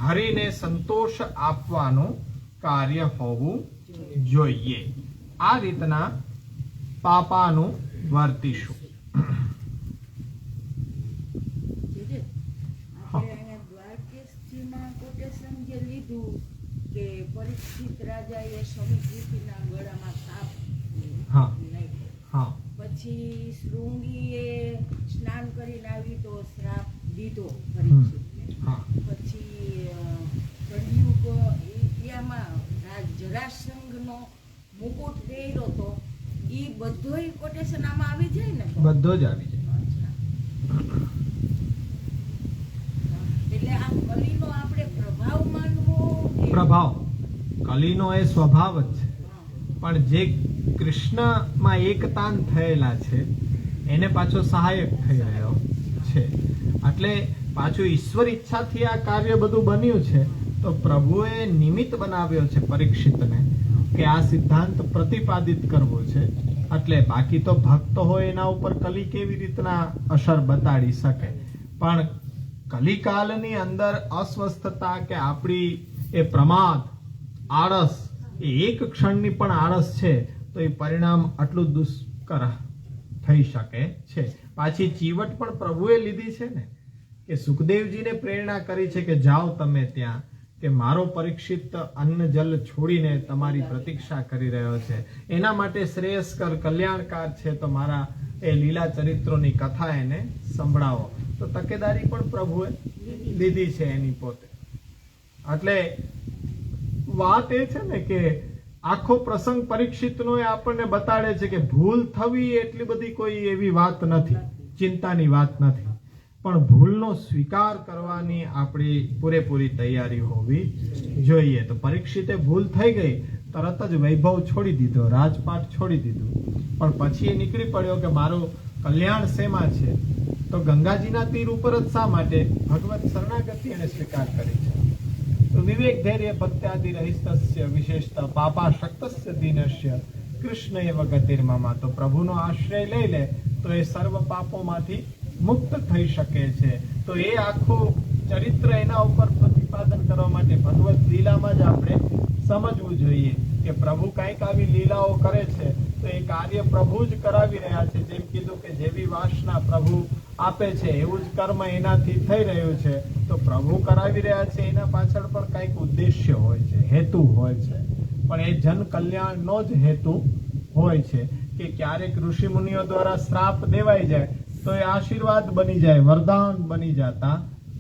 હરિને સંતોષ આપવાનું કાર્ય હોવું જોઈએ. આ રીતના પાપાનું વર્તીશું. પરીક્ષિત રાજાએ સમિતિના ગળામાં સાપ હા. પછી શૃંગીએ સ્નાન કરીને આવી તો શ્રાપ દીધો પરીક્ષિતને. પછી કળિયુગ એમાં જરાસંઘનો મુકુટ પહેર્યો તો એ બધોય કોટેશન આમાં આવી જાય ને? બધો જ આવી જાય. એટલે આ કલીનો આપણે પ્રભાવ માનવો? પ્રભાવ કલીનો એ સ્વભાવ જ છે. પણ જે કૃષ્ણમાં એકતાન થયેલા છે એને પાછો સહાયક થઈ રહ્યો છે. એટલે પાછું ઈશ્વર ઈચ્છાથી આ કાર્ય બધું બન્યું છે. તો પ્રભુએ નિમિત્ત બનાવ્યો છે પરીક્ષિતને કે આ સિદ્ધાંત પ્રતિપાદિત કરવો છે. એટલે બાકી તો ભક્ત હોય એના ઉપર કલી કેવી રીતના અસર બતાડી શકે, પણ કલિકાલની અંદર અસ્વસ્થતા કે આપણી એ પ્રમાદ, આળસ, એ એક ક્ષણની પણ આળસ છે તો એ પરિણામ આટલું દુષ્કર થઈ શકે છે. પાછી ચીવટ પણ પ્રભુએ લીધી છે ને, કે સુખદેવજીને પ્રેરણા કરી છે કે જાઓ તમે ત્યાં, કે મારો પરીક્ષિત અન્ન જલ છોડીને તમારી પ્રતીક્ષા કરી રહ્યો છે, એના માટે શ્રેયસ્કર કલ્યાણકાર છે, તો મારા એ લીલા ચરિત્રોની કથા એને સંભળાવો. તો તકેદારી પણ પ્રભુએ લીધી છે એની પોતે. એટલે વાત એ છે ને કે આખો પ્રસંગ પરીક્ષિતનો એ આપણને બતાડે છે કે ભૂલ થવી એટલી બધી કોઈ એવી વાત નથી, ચિંતાની વાત નથી, પણ ભૂલનો સ્વીકાર કરવાની આપણી પૂરેપૂરી તૈયારી હોવી જોઈએ. તો પરીક્ષિતે ભૂલ થઈ ગઈ, તરત જ વૈભવ છોડી દીધો, રાજપાટ છોડી દીધું, પણ પછી એ નીકળી પડ્યો કે મારું કલ્યાણ શેમાં છે, તો ગંગાજીના તીર ઉપર જ શા માટે? ભગવત શરણાગતિ એને સ્વીકાર કરી છે. તો વિવેક ધૈર્ય ભક્ત્યાદિ રહિતસ્ય વિશેષતા પાપા શક્તસ્ય દીનસ્ય કૃષ્ણ એવ ગતિર્મમા. તો પ્રભુનો આશ્રય લઈ લે તો એ સર્વ પાપોમાંથી મુક્ત થઈ શકે છે. તો એ આખું ચરિત્ર એના ઉપર પ્રતિપાદન કરવા માટે ભગવત લીલામાં જ આપણે સમજવું જોઈએ કે પ્રભુ કંઈક આવી લીલાઓ કરે છે તો એ કાર્ય પ્રભુ જ કરાવી રહ્યા છે. જેમ કીધું કે જેવી વાસના પ્રભુ આપે છે એવું જ કર્મ એનાથી થઈ રહ્યું છે. તો પ્રભુ કરાવી રહ્યા છે એના પાછળ પણ કંઈક ઉદ્દેશ્ય હોય છે, હેતુ હોય છે, પણ એ જન કલ્યાણનો જ હેતુ હોય છે. કે ક્યારેક ઋષિ મુનિઓ દ્વારા શ્રાપ દેવાઈ જાય તો એ આશીર્વાદ બની જાય, વરદાન બની જતા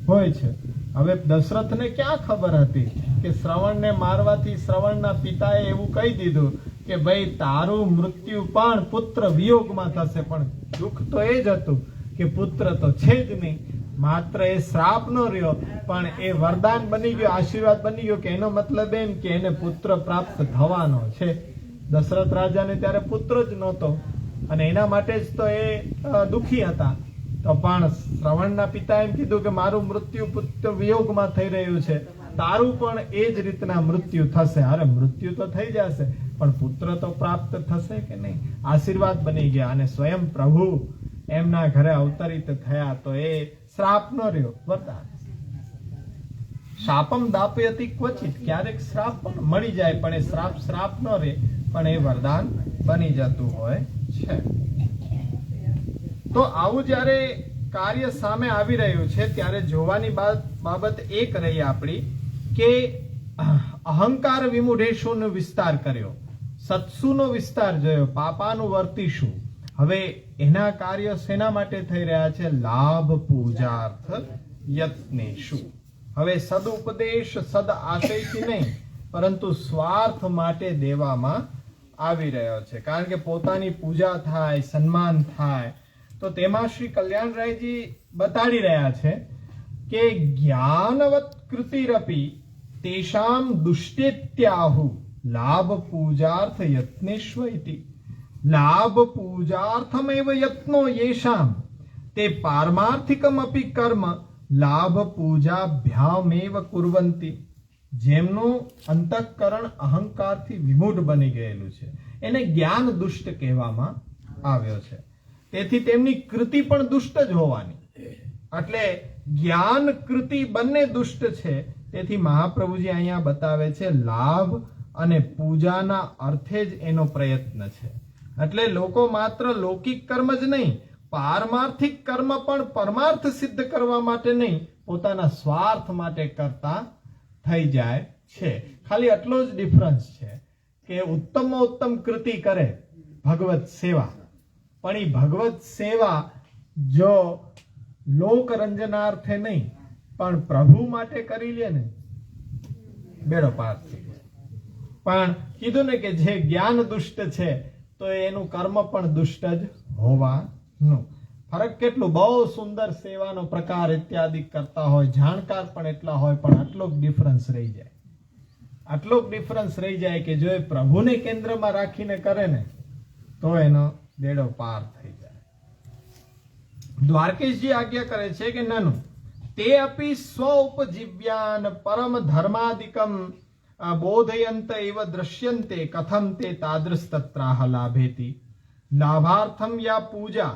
હોય છે. હવે દશરથને ક્યાં ખબર હતી કે શ્રવણને મારવાથી શ્રવણના પિતાએ એવું કહી દીધું કે ભાઈ તારું મૃત્યુ પણ પુત્ર વિયોગમાં થશે, પણ દુઃખ તો એ જ હતું કે પુત્ર તો છે જ નહીં, માત્ર એ શ્રાપ નો રહ્યો પણ એ વરદાન બની ગયો, આશીર્વાદ બની ગયો, કે એનો મતલબ એમ કે એને પુત્ર પ્રાપ્ત થવાનો છે. દશરથ રાજાને ત્યારે પુત્ર જ નહોતો અને એના માટે જ તો એ દુઃખી હતા. તો પણ શ્રવણના પિતા એમ કીધું કે મારું મૃત્યુ પુત્ર વિયોગમાં થઈ રહ્યું છે, તારું પણ એ જ રીતના મૃત્યુ થશે. અરે મૃત્યુ તો થઈ જશે પણ પુત્ર તો પ્રાપ્ત થશે કે નહીં? આશીર્વાદ બની ગયા અને સ્વયં પ્રભુ એમના ઘરે અવતરિત થયા તો એ શ્રાપ ન રહ્યો, વરદાન. શાપમ દાપયતિ ક્વચિત, ક્યારેક શ્રાપ પણ મળી જાય પણ એ શ્રાપ ન રહે, પણ એ વરદાન બની જતું હોય છે. તો આવું જ્યારે કાર્ય સામે આવી રહ્યું છે ત્યારે જોવાની બાબત એક રહી આપણી કે અહંકાર વિમૂઢેશુનો વિસ્તાર કર્યો, સત્સુનો વિસ્તાર જોયો, પાપાનું વર્તીશું. હવે એના કાર્ય શેના માટે થઈ રહ્યા છે? લાભ પૂજાર્થ યત્નેશુ. હવે સદુપદેશ સદ આશયથી નહીં પરંતુ સ્વાર્થ માટે દેવામાં આવી રહ્યો છે. કારણ કે પોતાની પૂજા થાય, સન્માન થાય, તો તેમાં શ્રી કલ્યાણરાયજી બતાડી રહ્યા છે કે જ્ઞાનવત કૃતિરપી તેષામ દુષ્ટેત્યાહુ લાભ પૂજાર્થ યત્નેશ્વ ઇતિ. લાભ પૂજાર્થમેવ યત્નો યેષામ તે પારમાર્થિકમ અપી કર્મ લાભ પૂજાભ્યામેવ કુર્વંતિ. જેમનું અંતઃકરણ અહંકારથી વિમૂઢ બની ગયેલું છે એને જ્ઞાન દુષ્ટ કહેવામાં આવ્યો છે. તેથી તેમની કૃતિ પણ દુષ્ટ જ હોવાની. એટલે જ્ઞાન કૃતિ બંને દુષ્ટ છે. તેથી મહાપ્રભુજી અહીંયા બતાવે છે લાભ અને પૂજાના અર્થે જ એનો પ્રયત્ન છે. એટલે લોકો માત્ર લૌકિક કર્મ જ નહીં, પારમાર્થિક કર્મ પણ પરમાર્થ સિદ્ધ કરવા માટે નહીં, પોતાના સ્વાર્થ માટે કરતા થઈ જાય છે. ખાલી આટલો જ ડિફરન્સ છે કે ઉત્તમમાં ઉત્તમ કૃતિ કરે ભગવત સેવા, પણ એ ભગવત સેવા જો લોકરંજનાર્થે નહીં પણ પ્રભુ માટે કરી લે ને બેડો પાર થઈ જાય. પણ કીધું ને કે જે જ્ઞાન દુષ્ટ છે તો એનું કર્મ પણ દુષ્ટ જ હોવાનું. ફરક કેટલું, બહુ સુંદર સેવાનો પ્રકાર ઇત્યાદિ કરતા હોય, જાણકાર પણ એટલા હોય, પણ આટલો ડિફરન્સ રહી જાય કે જો એ પ્રભુને કેન્દ્રમાં રાખીને કરે ને તો એનો બેડો પાર થઈ જાય. દ્વારકેશજી આજ્ઞા કરે છે કે નાનું તે અપી સ્વ ઉપજીવ્યાન પરમ ધર્માદિકમ બોધયંત એવ દ્રશ્યંતે કથમ તે તાદૃશ તત્રાહ લાભેતિ લાભાર્થમ યા પૂજા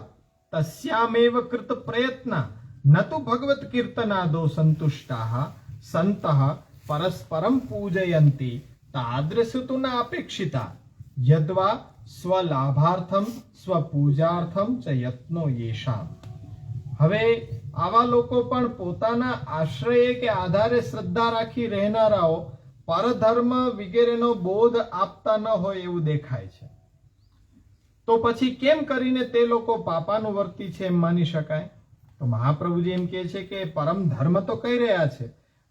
તસ્યામેવ કૃત પ્રયત્ન ન તુ ભગવત કીર્તનાદો સંતુષ્ટાઃ સંતઃ પરસ્પરમ પૂજયંતિ તાદૃશ તુ ન અપેક્ષિતા યદ્વા સ્વલાભાર્થમ સ્વપૂજાર્થમ ચ યત્નો યેષામ. હવે આવા લોકો પણ પોતાના આશ્રય કે આધારે શ્રદ્ધા રાખી રહેનારાઓ પરધર્મ વગેરેનો બોધ આપતા ન હોય એવું દેખાય છે. તો પછી કેમ કરીને તે લોકો પાપાનુવર્તી છે એમ માની શકાય? તો મહાપ્રભુજી એમ કહે છે કે પરમ ધર્મ તો કહી રહ્યા છે,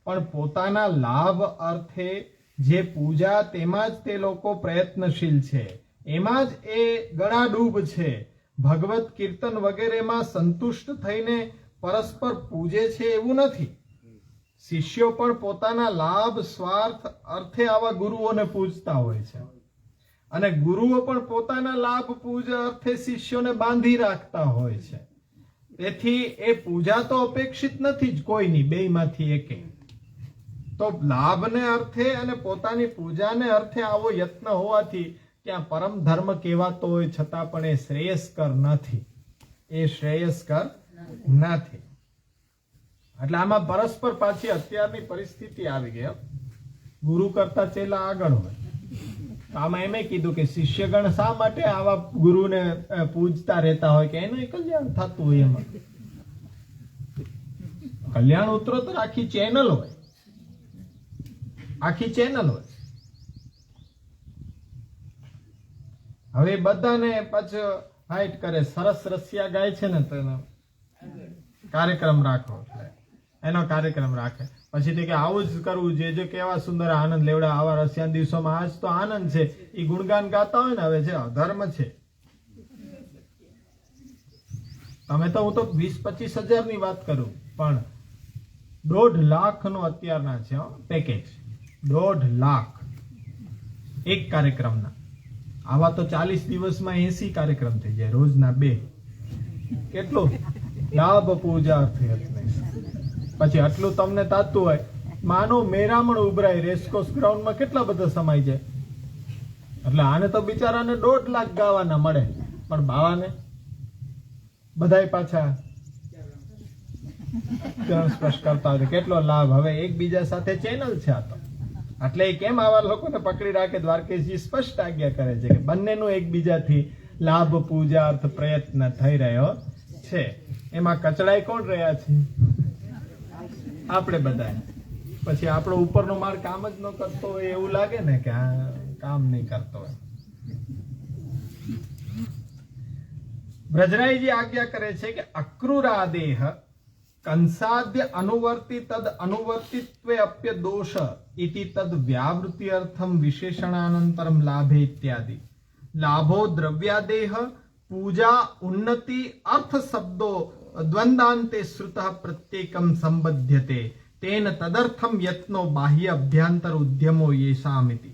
પણ પોતાના લાભ અર્થે જે પૂજા તેમાં જ તે લોકો પ્રયત્નશીલ છે, એમાં જ એ ગળાડૂબ છે. ભગવત કીર્તન વગેરેમાં સંતુષ્ટ થઈને પરસ્પર પૂજે છે એવું નથી. શિષ્યો પણ પોતાના લાભ સ્વાર્થ અર્થે આવા ગુરુઓને પૂજતા હોય છે, અને ગુરુઓ પણ પોતાના લાભ પૂજા અર્થે શિષ્યોને બાંધી રાખતા હોય છે. તેથી એ પૂજા તો અપેક્ષિત નથી જ કોઈની, બેયમાંથી એકે. તો લાભને અર્થે અને પોતાની પૂજાને અર્થે આવો યત્ન હોવાથી ત્યાં પરમ ધર્મ કહેવાતો હોય છતાં પણ એ શ્રેયસ્કર નથી. એ શ્રેયસ્કર નથી. એટલે આમાં પરસ્પર પાછી અત્યારની પરિસ્થિતિ આવી ગઈ. ગુરુ કરતા ચેલા આગળ હોય. આમાં એમ કીધું કે શિષ્યગણ શા માટે આવા ગુરુને પૂજતા રહેતા હોય કે એનું કલ્યાણ થતું હોય. એમાં કલ્યાણ ઉત્તરોત્તર આખી ચેનલ હોય, આખી ચેનલ હોય. હવે બધાને પાછો હાઈટ કરે, સરસ રસિયા ગાય છે ને તો એનો કાર્યક્રમ રાખો, એનો કાર્યક્રમ રાખે. પછી તે કે આવું જ કરવું જોઈએ, જો કેવા સુંદર આનંદ લેવડા આવા રસિયા દિવસોમાં. આજ તો આનંદ છે, એ ગુણગાન ગાતા હોય ને. હવે છે અધર્મ છે. તમે તો હું તો 20-25 હજારની વાત કરું, પણ 1.5 લાખનો અત્યારના છે પેકેજ. 1.5 લાખ એક કાર્યક્રમના. આવા તો 40 દિવસમાં 80 કાર્યક્રમ થઈ જાય, રોજના 2. કેટલું લાભ પૂજા અર્થે. પછી આટલું તમને તાતું હોય, માનો મેરામણ ઉભરાય રેસકોર્સ ગ્રાઉન્ડમાં કેટલા બધા સમાઈ જાય. એટલે આને તો બિચારાને 1.5 લાખ ગાવાના મળે, પણ બાવાને બધાય પાછા સ્પર્શ કરતા હોય. કેટલો લાભ. હવે એકબીજા સાથે ચેનલ છે આ તો. એટલે કેમ આવા લોકોને પકડી રાખે? દ્વારકેશજી સ્પષ્ટ આજ્ઞા કરે છે કે બંનેનું એકબીજાથી લાભ પૂજા અર્થ પ્રયત્ન થઈ રહ્યો છે. એમાં કચડાઈ કોણ રહ્યા છે? આપણે બધા. પછી આપણો ઉપરનો માળ કામ જ ન કરતો હોય એવું લાગે ને કે આ કામ નહીં કરતો હોય. બ્રજરાઈજી આજ્ઞા કરે છે કે અક્રૂરાદેહ કંસાદ્ય અનુવર્તી તદ અનુવર્તિત્વે અપ્ય દોષ ઇતિ તદ વ્યાવૃત્તિ અર્થમ વિશેષણાનંતરમ લાભે ઇત્યાદિ લાભો દ્રવ્યાદેહ પૂજા ઉન્નતિ અર્થ શબ્દો દ્વંદાંતે શ્રુતઃ પ્રત્યેકમ સંબધ્યતે તેન તદર્થમ યત્નો બાહ્ય અભ્યંતર ઉદ્યમો યેષામિતિ.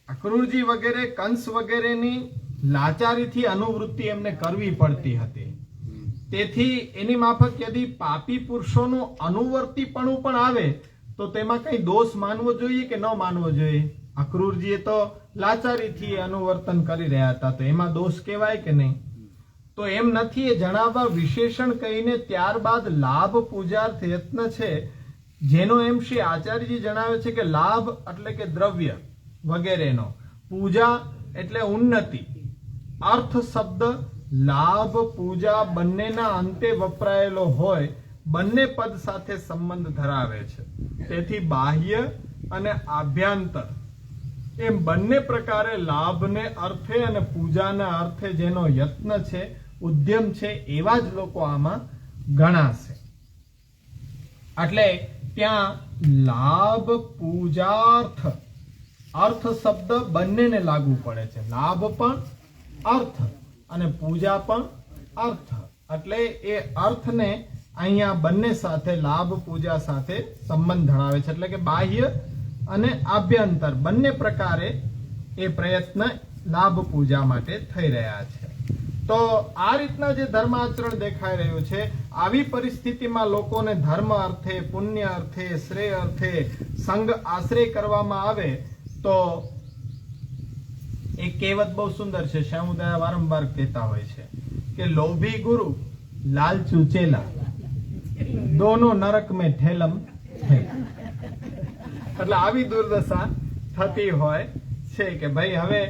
અક્રૂરજી વગેરે કંસ વગેરેની લાચારીથી અનુવૃત્તિ એમને કરવી પડતી હતી. તેથી એની માફક યદિ પાપી પુરુષોનું અનુવર્તીપણું પણ આવે તો તેમાં કઈ દોષ માનવો જોઈએ કે ન માનવો જોઈએ? અક્રૂરજીએ તો લાચારીથી અનુવર્તન કરી રહ્યા હતા, તો એમાં દોષ કહેવાય કે નહીં? તો એમ નથી. એ જણાવવા વિશેષણ કહીને ત્યારબાદ લાભ પૂજાર્થ યત્ન છે, જેનો એમ શ્રી આચાર્યજી જણાવે છે કે લાભ એટલે કે દ્રવ્ય વગેરેનો, પૂજા એટલે ઉન્નતિ. અર્થ શબ્દ લાભ પૂજા બંનેના અંતે વપરાયેલો હોય, બંને પદ સાથે સંબંધ ધરાવે છે. તેથી બાહ્ય અને આભ્યંતર એમ બંને પ્રકારે લાભને અર્થે અને પૂજાના અર્થે જેનો યત્ન છે, ઉદ્યમ છે, એવા જ લોકો આમાં ગણાશે. એટલે ત્યાં લાભ પૂજાર્થ અર્થ શબ્દ બંનેને લાગુ પડે છે. લાભ પણ અર્થ અને પૂજા પણ અર્થ. એટલે એ અર્થને અહીંયા બંને સાથે લાભ પૂજા સાથે સંબંધ ધરાવે છે. એટલે કે બાહ્ય અને આભ્યંતર બંને પ્રકારે એ પ્રયત્ન લાભ પૂજા માટે થઈ રહ્યા છે. તો આ રીતના જે ધર્મ આચરણ દેખાઈ રહ્યું છે, આવી પરિસ્થિતિમાં લોકોને ધર્મ અર્થે, પુણ્ય અર્થે, શ્રેય અર્થે સંગ આશ્રય કરવામાં આવે તો એક કહેવત બહુ સુંદર છે, શ્યામુદા વારંવાર કહેતા હોય છે કે લોભી ગુરુ લાલચુ ચેલા, દોનો નરક મેં ઠેલમ ઠેલા. એટલે આવી દુર્દશા થતી હોય છે કે ભાઈ હવે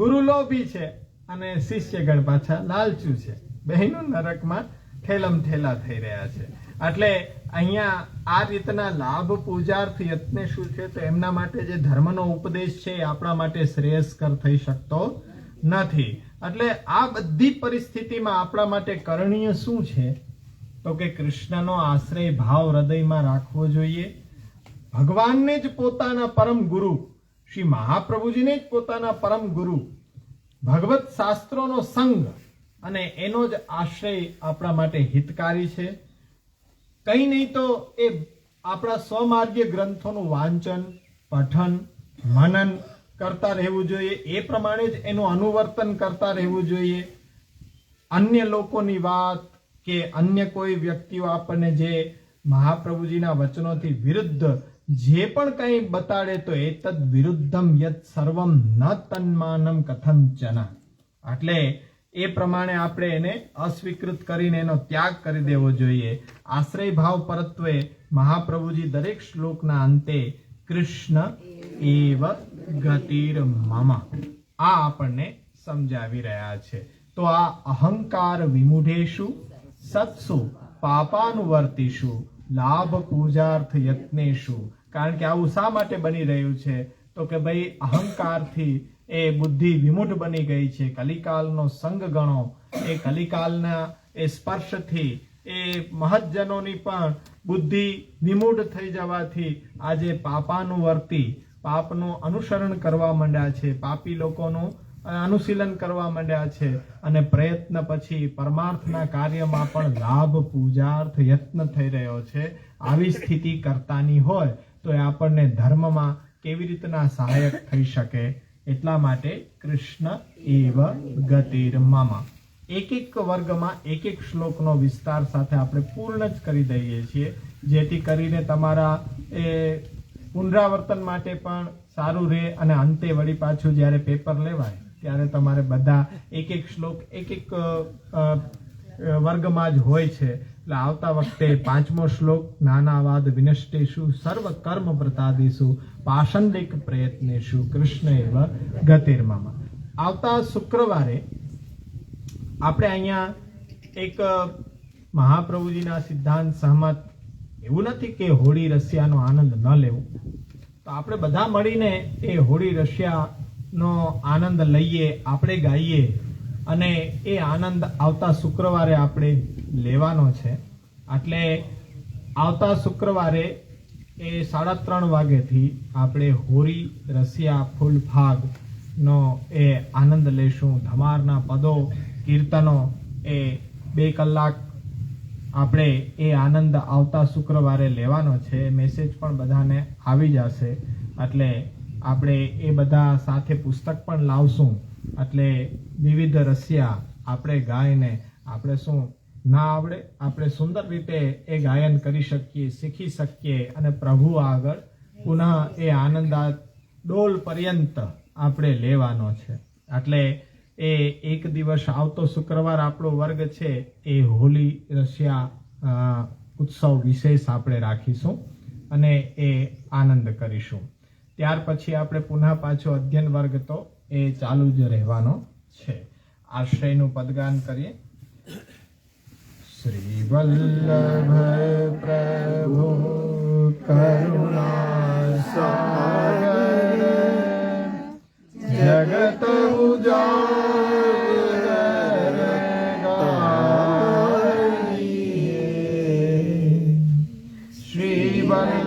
ગુરુ લોભી છે અને શિષ્યગણ પાછા લાલચુ છે, બહેનો નરકમાં ઠેલમ ઠેલા થઈ રહ્યા છે. એટલે અહીંયા આ રીતના લાભ પૂજાર્થ યત્ને શું છે, તો એમના માટે જે ધર્મનો ઉપદેશ છે એ આપણા માટે શ્રેયસ્કર થઈ શકતો નથી. એટલે આ બધી પરિસ્થિતિમાં આપણા માટે કરણીય શું છે, તો કે કૃષ્ણનો આશ્રય ભાવ હૃદયમાં રાખવો જોઈએ. ભગવાનને જ પોતાના પરમ ગુરુ, શ્રી મહાપ્રભુજીને જ પોતાના પરમ ગુરુ, ભગવત શાસ્ત્રોનો સંગ અને એનો જ આશ્રય આપણા માટે હિતકારી છે. કંઈ નહીં તો એ આપણા સ્વમાર્ગીય ગ્રંથોનું વાંચન, પઠન, મનન કરતા રહેવું જોઈએ. એ પ્રમાણે જ એનું અનુવર્તન કરતા રહેવું જોઈએ. અન્ય લોકોની વાત કે અન્ય કોઈ વ્યક્તિઓ આપણને જે મહાપ્રભુજીના વચનોથી વિરુદ્ધ જે પણ કંઈ બતાડે તો એતદ વિરુદ્ધમ યત સર્વમ ન તન્માનમ કથંચન. એટલે એ પ્રમાણે આપણે એને અસ્વીકૃત કરીને એનો ત્યાગ કરી દેવો જોઈએ. આશ્રય ભાવ પરત્વે મહાપ્રભુજી દરેક શ્લોકના અંતે કૃષ્ણ એવ ગતિર મમ આ આપણને સમજાવી રહ્યા છે. તો આ અહંકાર વિમૂઢેષુ સત્સુ પાપાનુવર્તિષુ લાભ પૂજાર્થ યત્નેષુ. કારણ કે આવું શા માટે બની રહ્યું છે, તો કે ભાઈ અહંકારથી એ બુદ્ધિ વિમૂઢ બની ગઈ છે. કલિકાલનો સંગ ગણો, એ કલિકાલના એ સ્પર્શથી એ મહજ્જનોની પણ બુદ્ધિ વિમૂઢ થઈ જવાથી આજે પાપાનુવર્તી, પાપનું અનુસરણ કરવા માંડ્યા છે, પાપી લોકોનું અનુશીલન કરવા માંડ્યા છે અને પ્રયત્ન પછી પરમાર્થના કાર્યમાં પણ લાભ પૂજાર્થ યત્ન થઈ રહ્યો છે. આવી સ્થિતિ કરતાની હોય તો એ આપણને ધર્મમાં કેવી રીતના સહાયક થઈ શકે. એટલા માટે કૃષ્ણ એવ ગતિર્મમ. એક એક વર્ગમાં એક એક શ્લોકનો વિસ્તાર સાથે આપણે પૂર્ણ જ કરી દઈએ છીએ, જેથી કરીને તમારા એ પુનરાવર્તન માટે પણ સારું રહે અને અંતે વળી પાછું જ્યારે પેપર લેવાય ત્યારે તમારે બધા એક એક શ્લોક એક એક વર્ગમાં જ હોય છે. એટલે આવતા વખતે 5મો શ્લોક નાનાવાદ વિનષ્ટેષુ સર્વ કર્મ પ્રતાદેશુ પાષંડિક પ્રયત્નેષુ કૃષ્ણ એવ ગતિર્મમ. આવતા શુક્રવારે આપણે અહીંયા એક મહાપ્રભુજીના સિદ્ધાંત સહમત, એવું નથી કે હોળી રસિયાનો આનંદ ન લેવો, તો આપણે બધા મળીને એ હોળી રસિયાનો આનંદ લઈએ, આપણે ગાઈએ અને એ આનંદ આવતા શુક્રવારે આપણે લેવાનો છે. એટલે આવતા શુક્રવારે એ 3:30 વાગ્યાથી આપણે હોળી રસિયા ફૂલ ભાગનો એ આનંદ લેશું. ધમારના પદો, કીર્તનો, એ 2 કલાક આપણે એ આનંદ આવતા શુક્રવારે લેવાનો છે. મેસેજ પણ બધાને આવી જશે. એટલે આપણે એ બધા સાથે પુસ્તક પણ લાવશું. એટલે વિવિધ રસિયા આપણે ગાઈને આપણે શું ના આવડે, આપણે સુંદર રીતે એ ગાયન કરી શકીએ, શીખી શકીએ અને પ્રભુ આગળ પુનઃ એ આનંદ ડોલ પર્યંત આપણે લેવાનો છે. એટલે એ એક દિવસ આવતો શુક્રવાર આપણો વર્ગ છે એ હોલી રસિયા ઉત્સવ વિશેષ આપણે રાખીશું અને એ આનંદ કરીશું. ત્યાર પછી આપણે પુનઃ પાછો અધ્યયન વર્ગ તો એ ચાલુ જ રહેવાનો છે. આશ્રયનું પદગાન કરીએ. શ્રી વલ્લભ પ્રભુ કરુણા સાગર જગત ઉજાગર ગાઈએ. શ્રી વલ્લભ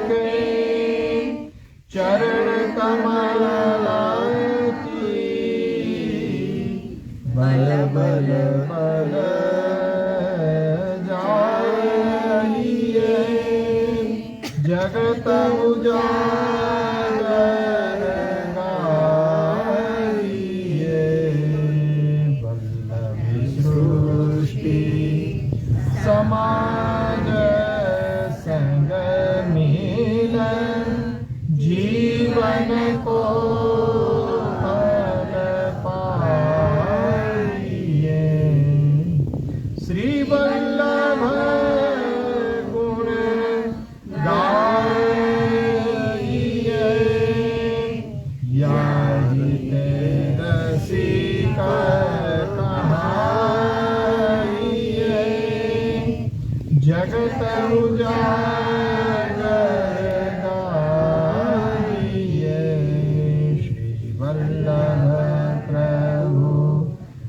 કે ચરણ કમલ બલ બલ બલ જાઈએ જગત ઉજાગર वल्लभ गुण गाइए, याहि ते रसिक कहाइए, जगत उजागर गाइए। श्री वल्लभ प्रभु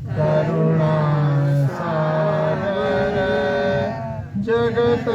करुणा सागर, जगत